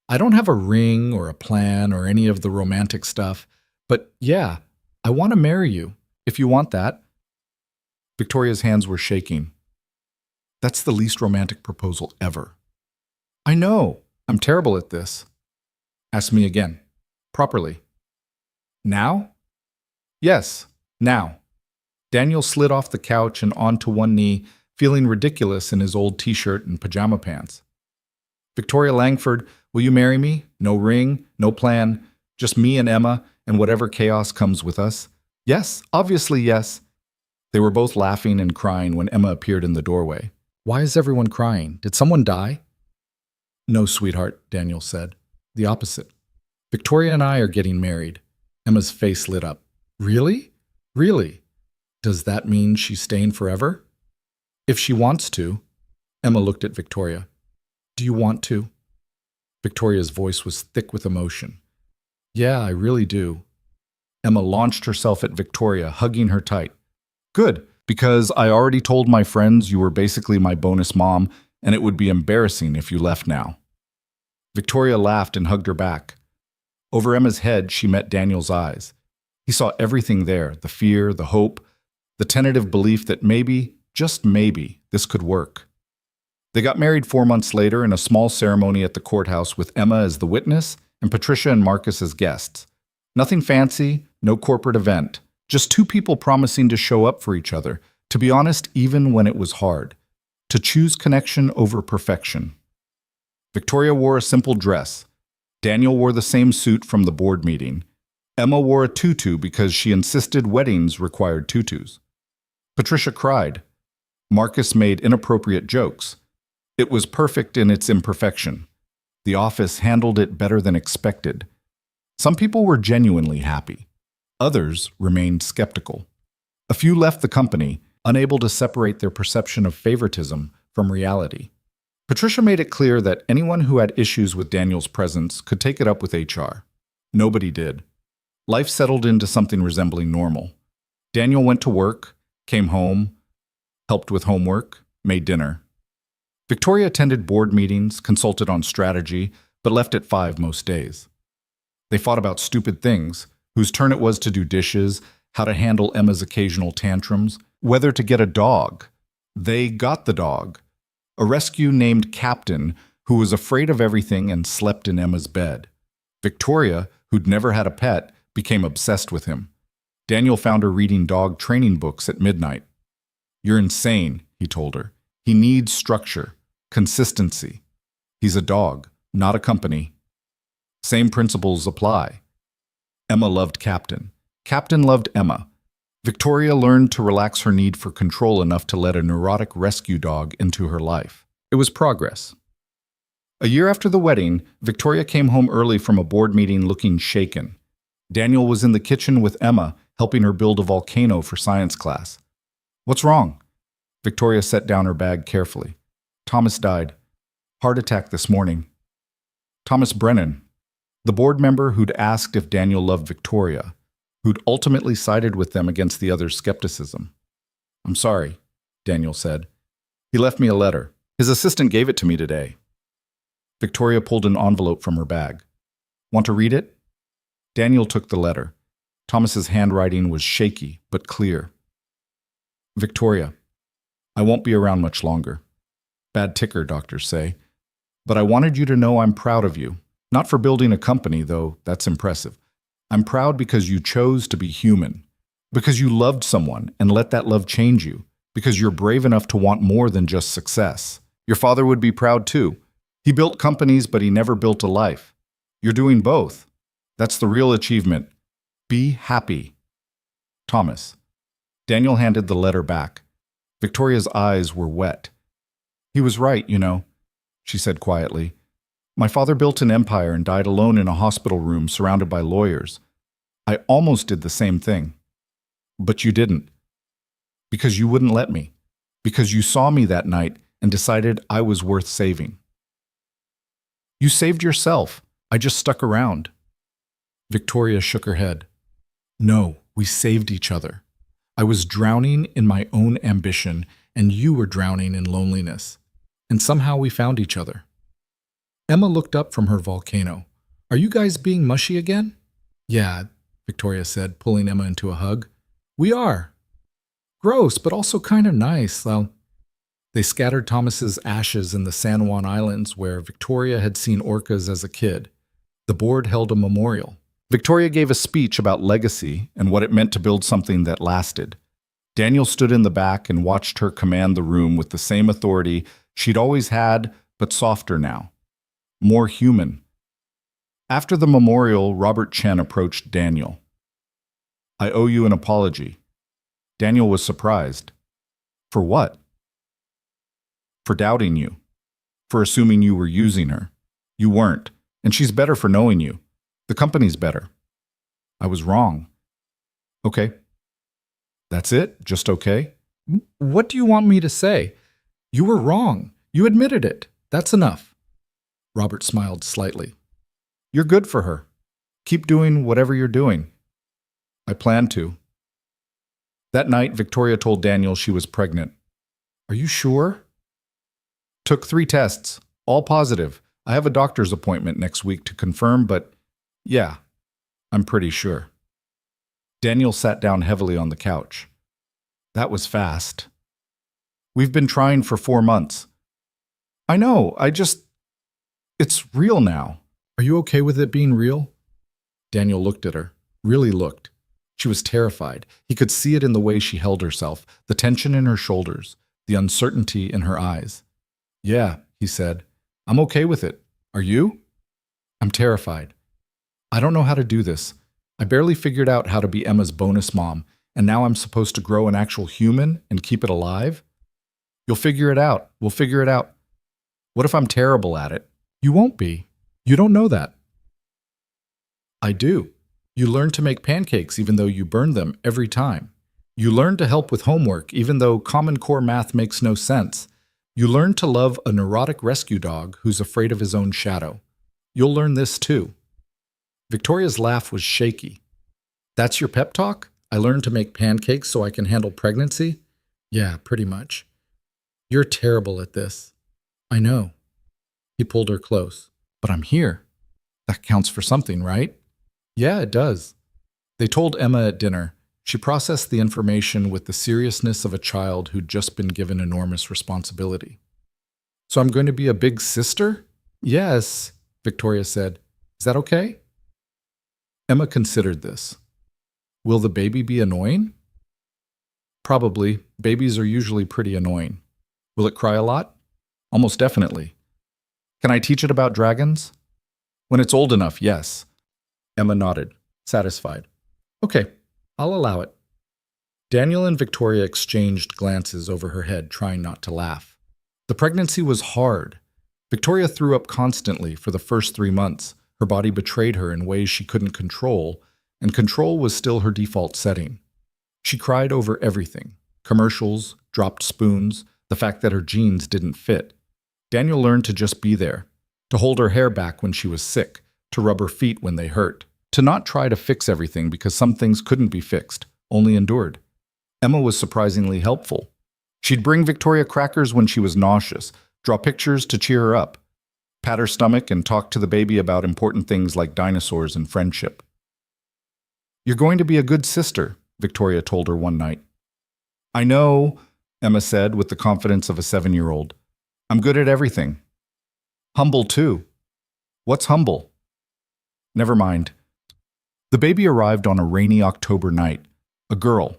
S1: I don't have a ring or a plan or any of the romantic stuff. But yeah, I want to marry you, if you want that." Victoria's hands were shaking. "That's the least romantic proposal ever." "I know. I'm terrible at this." "Ask me again. Properly." "Now?" "Yes, now." Daniel slid off the couch and onto one knee, feeling ridiculous in his old t-shirt and pajama pants. "Victoria Langford, will you marry me? No ring, no plan, just me and Emma and whatever chaos comes with us." "Yes, obviously yes." They were both laughing and crying when Emma appeared in the doorway. "Why is everyone crying? Did someone die?" "No, sweetheart," Daniel said. "The opposite. Victoria and I are getting married." Emma's face lit up. "Really? Really? Does that mean she's staying forever?" "If she wants to." Emma looked at Victoria. "Do you want to?" Victoria's voice was thick with emotion. "Yeah, I really do." Emma launched herself at Victoria, hugging her tight. "Good, because I already told my friends you were basically my bonus mom, and it would be embarrassing if you left now." Victoria laughed and hugged her back. Over Emma's head, she met Daniel's eyes. He saw everything there, the fear, the hope, the tentative belief that maybe, just maybe, this could work. They got married 4 months later in a small ceremony at the courthouse with Emma as the witness and Patricia and Marcus as guests. Nothing fancy, no corporate event, just two people promising to show up for each other, to be honest even when it was hard, to choose connection over perfection. Victoria wore a simple dress. Daniel wore the same suit from the board meeting. Emma wore a tutu because she insisted weddings required tutus. Patricia cried. Marcus made inappropriate jokes. It was perfect in its imperfection. The office handled it better than expected. Some people were genuinely happy. Others remained skeptical. A few left the company, unable to separate their perception of favoritism from reality. Patricia made it clear that anyone who had issues with Daniel's presence could take it up with HR. Nobody did. Life settled into something resembling normal. Daniel went to work, came home, helped with homework, made dinner. Victoria attended board meetings, consulted on strategy, but left at 5 most days. They fought about stupid things, whose turn it was to do dishes, how to handle Emma's occasional tantrums, whether to get a dog. They got the dog, a rescue named Captain, who was afraid of everything and slept in Emma's bed. Victoria, who'd never had a pet, became obsessed with him. Daniel found her reading dog training books at midnight. "You're insane," he told her. "He needs structure, consistency. He's a dog, not a company." Same principles apply. Emma loved Captain. Captain loved Emma. Victoria learned to relax her need for control enough to let a neurotic rescue dog into her life. It was progress. A year after the wedding, Victoria came home early from a board meeting looking shaken. Daniel was in the kitchen with Emma, helping her build a volcano for science class. "What's wrong?" Victoria set down her bag carefully. "Thomas died. Heart attack this morning." Thomas Brennan, the board member who'd asked if Daniel loved Victoria, who'd ultimately sided with them against the other's skepticism. "I'm sorry," Daniel said. "He left me a letter. His assistant gave it to me today." Victoria pulled an envelope from her bag. "Want to read it?" Daniel took the letter. Thomas's handwriting was shaky but clear. "Victoria, I won't be around much longer. Bad ticker, doctors say. But I wanted you to know I'm proud of you. Not for building a company, though that's impressive. I'm proud because you chose to be human. Because you loved someone and let that love change you. Because you're brave enough to want more than just success. Your father would be proud too. He built companies, but he never built a life. You're doing both. That's the real achievement. Be happy. Thomas." Daniel handed the letter back. Victoria's eyes were wet. "He was right, you know," she said quietly. "My father built an empire and died alone in a hospital room surrounded by lawyers. I almost did the same thing. But you didn't. Because you wouldn't let me. Because you saw me that night and decided I was worth saving. You saved yourself. I just stuck around." Victoria shook her head. "No, we saved each other. I was drowning in my own ambition, and you were drowning in loneliness. And somehow we found each other." Emma looked up from her volcano. "Are you guys being mushy again?" "Yeah," Victoria said, pulling Emma into a hug. "We are. Gross, but also kind of nice." They scattered Thomas's ashes in the San Juan Islands where Victoria had seen orcas as a kid. The board held a memorial. Victoria gave a speech about legacy and what it meant to build something that lasted. Daniel stood in the back and watched her command the room with the same authority she'd always had, but softer now. More human. After the memorial, Robert Chen approached Daniel. "I owe you an apology." Daniel was surprised. "For what?" "For doubting you. For assuming you were using her. You weren't, and she's better for knowing you. The company's better." "I was wrong." "Okay." "That's it? Just okay?" "What do you want me to say? You were wrong. You admitted it. That's enough." Robert smiled slightly. "You're good for her. Keep doing whatever you're doing." "I plan to." That night, Victoria told Daniel she was pregnant. "Are you sure?" "Took 3 tests, all positive. I have a doctor's appointment next week to confirm, but yeah, I'm pretty sure." Daniel sat down heavily on the couch. "That was fast." "We've been trying for 4 months." "I know, it's real now." "Are you okay with it being real?" Daniel looked at her, really looked. She was terrified. He could see it in the way she held herself, the tension in her shoulders, the uncertainty in her eyes. "Yeah," he said. "I'm okay with it. Are you?" "I'm terrified. I don't know how to do this. I barely figured out how to be Emma's bonus mom, and now I'm supposed to grow an actual human and keep it alive?" "You'll figure it out. We'll figure it out." "What if I'm terrible at it?" "You won't be. You don't know that." "I do. You learn to make pancakes even though you burn them every time. You learn to help with homework even though Common Core math makes no sense. You learn to love a neurotic rescue dog who's afraid of his own shadow. You'll learn this too." Victoria's laugh was shaky. "That's your pep talk? I learned to make pancakes so I can handle pregnancy?" "Yeah, pretty much." "You're terrible at this." "I know." He pulled her close. "But I'm here. That counts for something, right?" "Yeah, it does." They told Emma at dinner. She processed the information with the seriousness of a child who'd just been given enormous responsibility. So I'm going to be a big sister? Yes, Victoria said. Is that okay? Emma considered this. Will the baby be annoying? Probably. Babies are usually pretty annoying. Will it cry a lot? Almost definitely. Can I teach it about dragons? When it's old enough, yes. Emma nodded, satisfied. Okay, I'll allow it. Daniel and Victoria exchanged glances over her head, trying not to laugh. The pregnancy was hard. Victoria threw up constantly for the first 3 months. Her body betrayed her in ways she couldn't control, and control was still her default setting. She cried over everything: commercials, dropped spoons, the fact that her jeans didn't fit. Daniel learned to just be there, to hold her hair back when she was sick, to rub her feet when they hurt, to not try to fix everything because some things couldn't be fixed, only endured. Emma was surprisingly helpful. She'd bring Victoria crackers when she was nauseous, draw pictures to cheer her up, pat her stomach and talk to the baby about important things like dinosaurs and friendship. You're going to be a good sister, Victoria told her one night. I know, Emma said with the confidence of a 7-year-old. I'm good at everything. Humble too. What's humble? Never mind. The baby arrived on a rainy October night. A girl.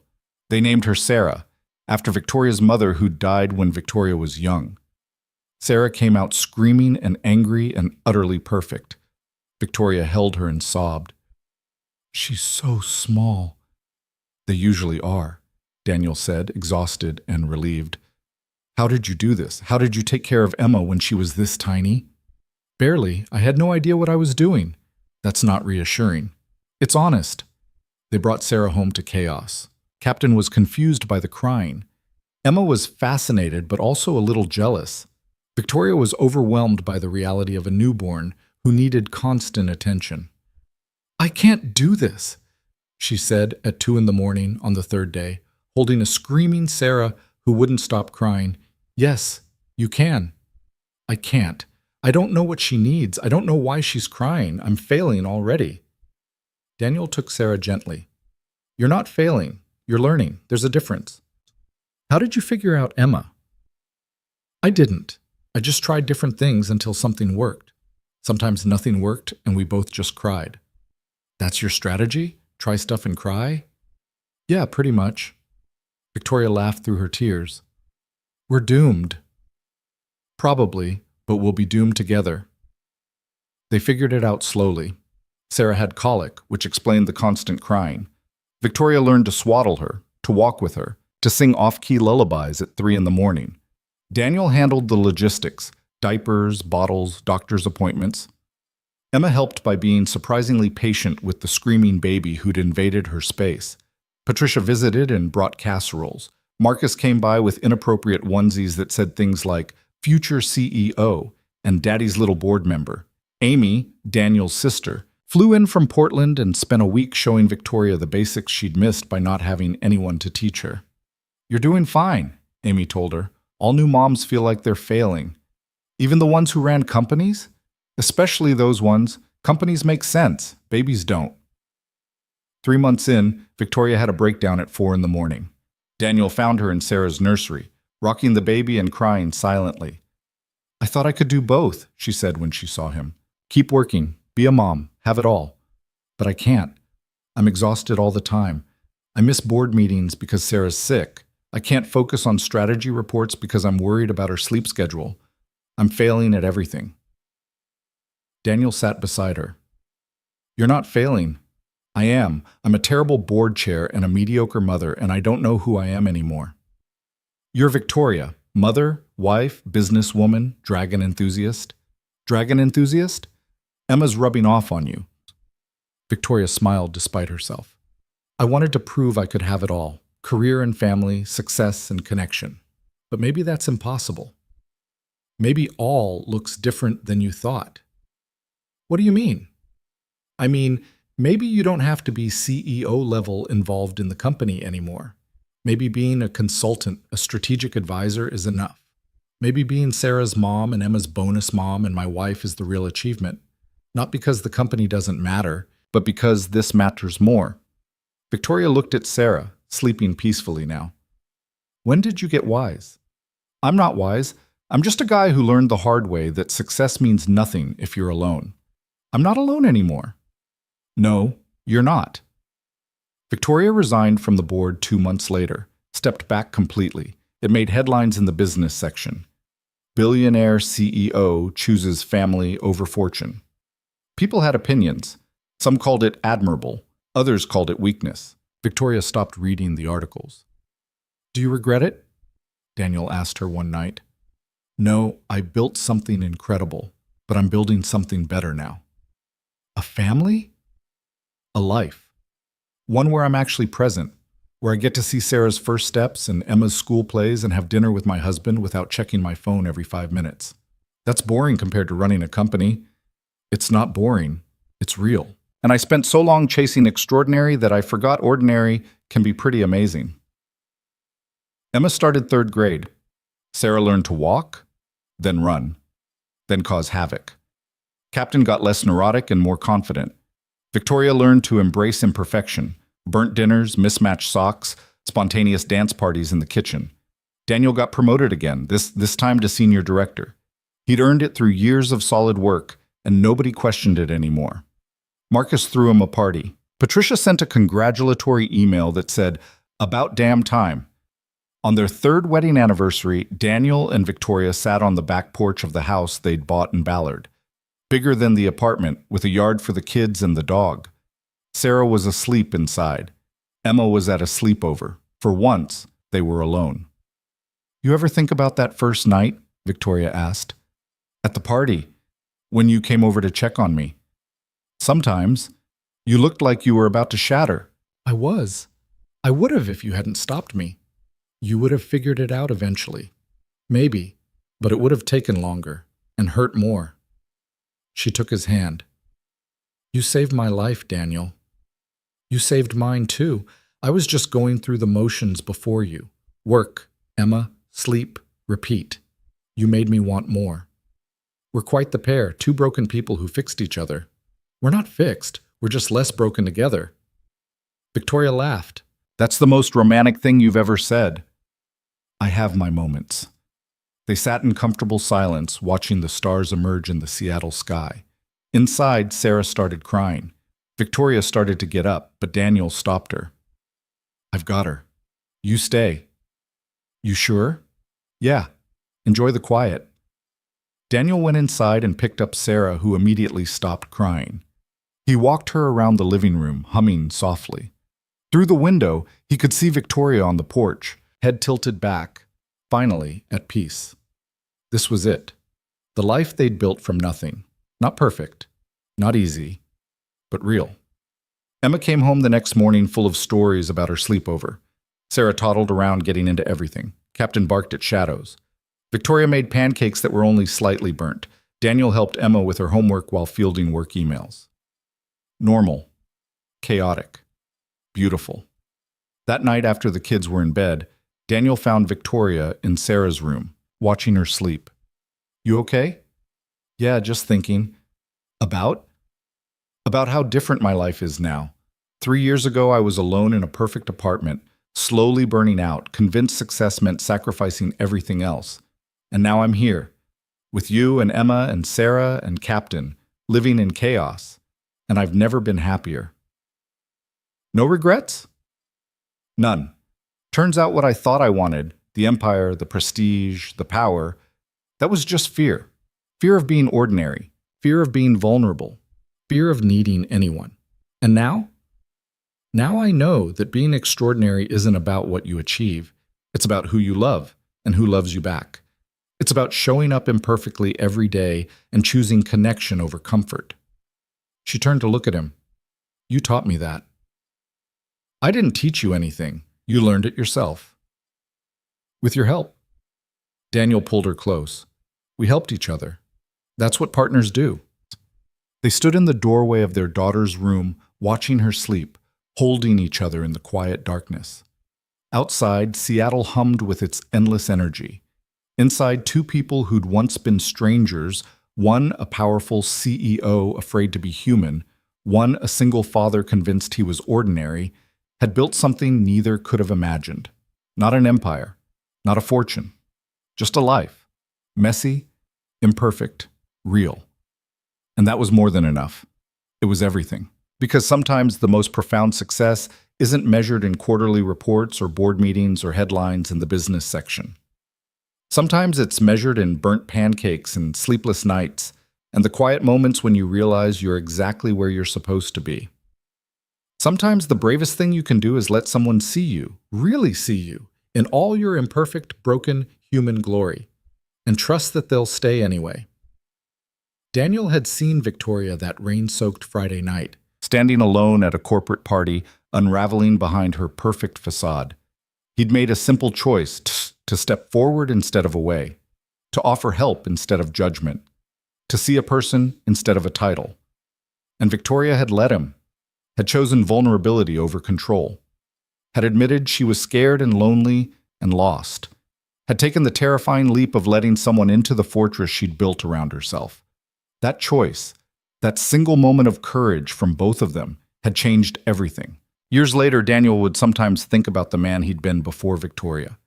S1: They named her Sarah, after Victoria's mother who died when Victoria was young. Sarah came out screaming and angry and utterly perfect. Victoria held her and sobbed. She's so small. They usually are, Daniel said, exhausted and relieved. How did you do this? How did you take care of Emma when she was this tiny? Barely. I had no idea what I was doing. That's not reassuring. It's honest. They brought Sarah home to chaos. Captain was confused by the crying. Emma was fascinated but also a little jealous. Victoria was overwhelmed by the reality of a newborn who needed constant attention. I can't do this, she said at 2 a.m. on the 3rd day, holding a screaming Sarah who wouldn't stop crying. Yes, you can. I can't. I don't know what she needs. I don't know why she's crying. I'm failing already. Daniel took Sarah gently. You're not failing. You're learning. There's a difference. How did you figure out Emma? I didn't. I just tried different things until something worked. Sometimes nothing worked and we both just cried. That's your strategy? Try stuff and cry? Yeah, pretty much. Victoria laughed through her tears. We're doomed. Probably, but we'll be doomed together. They figured it out slowly. Sarah had colic, which explained the constant crying. Victoria learned to swaddle her, to walk with her, to sing off-key lullabies at 3 a.m. Daniel handled the logistics: diapers, bottles, doctor's appointments. Emma helped by being surprisingly patient with the screaming baby who'd invaded her space. Patricia visited and brought casseroles. Marcus came by with inappropriate onesies that said things like future CEO and daddy's little board member. Amy, Daniel's sister, flew in from Portland and spent a week showing Victoria the basics she'd missed by not having anyone to teach her. You're doing fine, Amy told her. All new moms feel like they're failing. Even the ones who ran companies? Especially those ones. Companies make sense. Babies don't. 3 months in, Victoria had a breakdown at 4 a.m. Daniel found her in Sarah's nursery, rocking the baby and crying silently. I thought I could do both, she said when she saw him. Keep working. Be a mom. Have it all. But I can't. I'm exhausted all the time. I miss board meetings because Sarah's sick. I can't focus on strategy reports because I'm worried about her sleep schedule. I'm failing at everything. Daniel sat beside her. You're not failing. I am. I'm a terrible board chair and a mediocre mother, and I don't know who I am anymore. You're Victoria, mother, wife, businesswoman, dragon enthusiast. Dragon enthusiast? Emma's rubbing off on you. Victoria smiled despite herself. I wanted to prove I could have it all. Career and family, success and connection. But maybe that's impossible. Maybe all looks different than you thought. What do you mean? I mean, maybe you don't have to be CEO level involved in the company anymore. Maybe being a consultant, a strategic advisor is enough. Maybe being Sarah's mom and Emma's bonus mom and my wife is the real achievement. Not because the company doesn't matter, but because this matters more. Victoria looked at Sarah, sleeping peacefully now. When did you get wise? I'm not wise. I'm just a guy who learned the hard way that success means nothing if you're alone. I'm not alone anymore. No, you're not. Victoria resigned from the board 2 months later, stepped back completely. It made headlines in the business section. Billionaire CEO chooses family over fortune. People had opinions. Some called it admirable. Others called it weakness. Victoria stopped reading the articles. Do you regret it? Daniel asked her one night. No, I built something incredible, but I'm building something better now. A family? A life. One where I'm actually present, where I get to see Sarah's first steps and Emma's school plays and have dinner with my husband without checking my phone every 5 minutes. That's boring compared to running a company. It's not boring. It's real. And I spent so long chasing extraordinary that I forgot ordinary can be pretty amazing. Emma started 3rd grade. Sarah learned to walk, then run, then cause havoc. Captain got less neurotic and more confident. Victoria learned to embrace imperfection, burnt dinners, mismatched socks, spontaneous dance parties in the kitchen. Daniel got promoted again, this time to senior director. He'd earned it through years of solid work, and nobody questioned it anymore. Marcus threw him a party. Patricia sent a congratulatory email that said, "About damn time." On their 3rd wedding anniversary, Daniel and Victoria sat on the back porch of the house they'd bought in Ballard. Bigger than the apartment, with a yard for the kids and the dog. Sarah was asleep inside. Emma was at a sleepover. For once, they were alone. You ever think about that first night? Victoria asked. At the party, when you came over to check on me. Sometimes, you looked like you were about to shatter. I was. I would have if you hadn't stopped me. You would have figured it out eventually. Maybe, but it would have taken longer and hurt more. She took his hand. You saved my life, Daniel. You saved mine too. I was just going through the motions before you. Work, Emma, sleep, repeat. You made me want more. We're quite the pair, 2 broken people who fixed each other. We're not fixed, we're just less broken together. Victoria laughed. That's the most romantic thing you've ever said. I have my moments. They sat in comfortable silence, watching the stars emerge in the Seattle sky. Inside, Sarah started crying. Victoria started to get up, but Daniel stopped her. I've got her. You stay. You sure? Yeah. Enjoy the quiet. Daniel went inside and picked up Sarah, who immediately stopped crying. He walked her around the living room, humming softly. Through the window, he could see Victoria on the porch, head tilted back, finally at peace. This was it. The life they'd built from nothing. Not perfect, not easy, but real. Emma came home the next morning full of stories about her sleepover. Sarah toddled around getting into everything. Captain barked at shadows. Victoria made pancakes that were only slightly burnt. Daniel helped Emma with her homework while fielding work emails. Normal. Chaotic. Beautiful. That night after the kids were in bed, Daniel found Victoria in Sarah's room, watching her sleep. You okay? Yeah, just thinking. About? About how different my life is now. 3 years ago, I was alone in a perfect apartment, slowly burning out, convinced success meant sacrificing everything else. And now I'm here, with you and Emma and Sarah and Captain, living in chaos. And I've never been happier. No regrets? None. Turns out what I thought I wanted, the empire, the prestige, the power, that was just fear. Fear of being ordinary, fear of being vulnerable, fear of needing anyone. And now? Now I know that being extraordinary isn't about what you achieve. It's about who you love and who loves you back. It's about showing up imperfectly every day and choosing connection over comfort. She turned to look at him. You taught me that. I didn't teach you anything. You learned it yourself. With your help. Daniel pulled her close. We helped each other. That's what partners do. They stood in the doorway of their daughter's room, watching her sleep, holding each other in the quiet darkness. Outside, Seattle hummed with its endless energy. Inside, 2 people who'd once been strangers, one a powerful CEO afraid to be human, one a single father convinced he was ordinary, had built something neither could have imagined. Not an empire, not a fortune, just a life. Messy, imperfect, real. And that was more than enough. It was everything. Because sometimes the most profound success isn't measured in quarterly reports or board meetings or headlines in the business section. Sometimes it's measured in burnt pancakes and sleepless nights, and the quiet moments when you realize you're exactly where you're supposed to be. Sometimes the bravest thing you can do is let someone see you, really see you, in all your imperfect, broken, human glory, and trust that they'll stay anyway. Daniel had seen Victoria that rain-soaked Friday night, standing alone at a corporate party, unraveling behind her perfect facade. He'd made a simple choice to step forward instead of away, to offer help instead of judgment, to see a person instead of a title. And Victoria had let him, had chosen vulnerability over control, had admitted she was scared and lonely and lost, had taken the terrifying leap of letting someone into the fortress she'd built around herself. That choice, that single moment of courage from both of them, had changed everything. Years later, Daniel would sometimes think about the man he'd been before Victoria,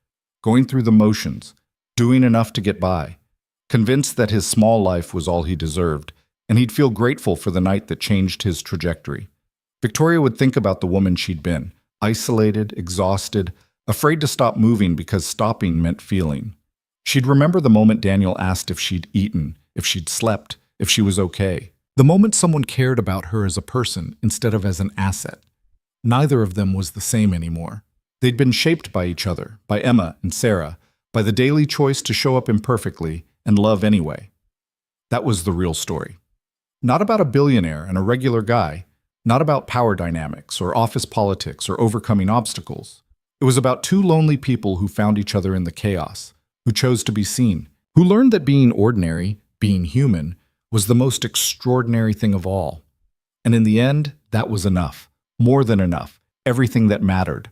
S1: going through the motions, doing enough to get by, convinced that his small life was all he deserved, and he'd feel grateful for the night that changed his trajectory. Victoria would think about the woman she'd been, isolated, exhausted, afraid to stop moving because stopping meant feeling. She'd remember the moment Daniel asked if she'd eaten, if she'd slept, if she was okay. The moment someone cared about her as a person instead of as an asset. Neither of them was the same anymore. They'd been shaped by each other, by Emma and Sarah, by the daily choice to show up imperfectly and love anyway. That was the real story. Not about a billionaire and a regular guy, not about power dynamics or office politics or overcoming obstacles. It was about two lonely people who found each other in the chaos, who chose to be seen, who learned that being ordinary, being human, was the most extraordinary thing of all. And in the end, that was enough, more than enough, everything that mattered.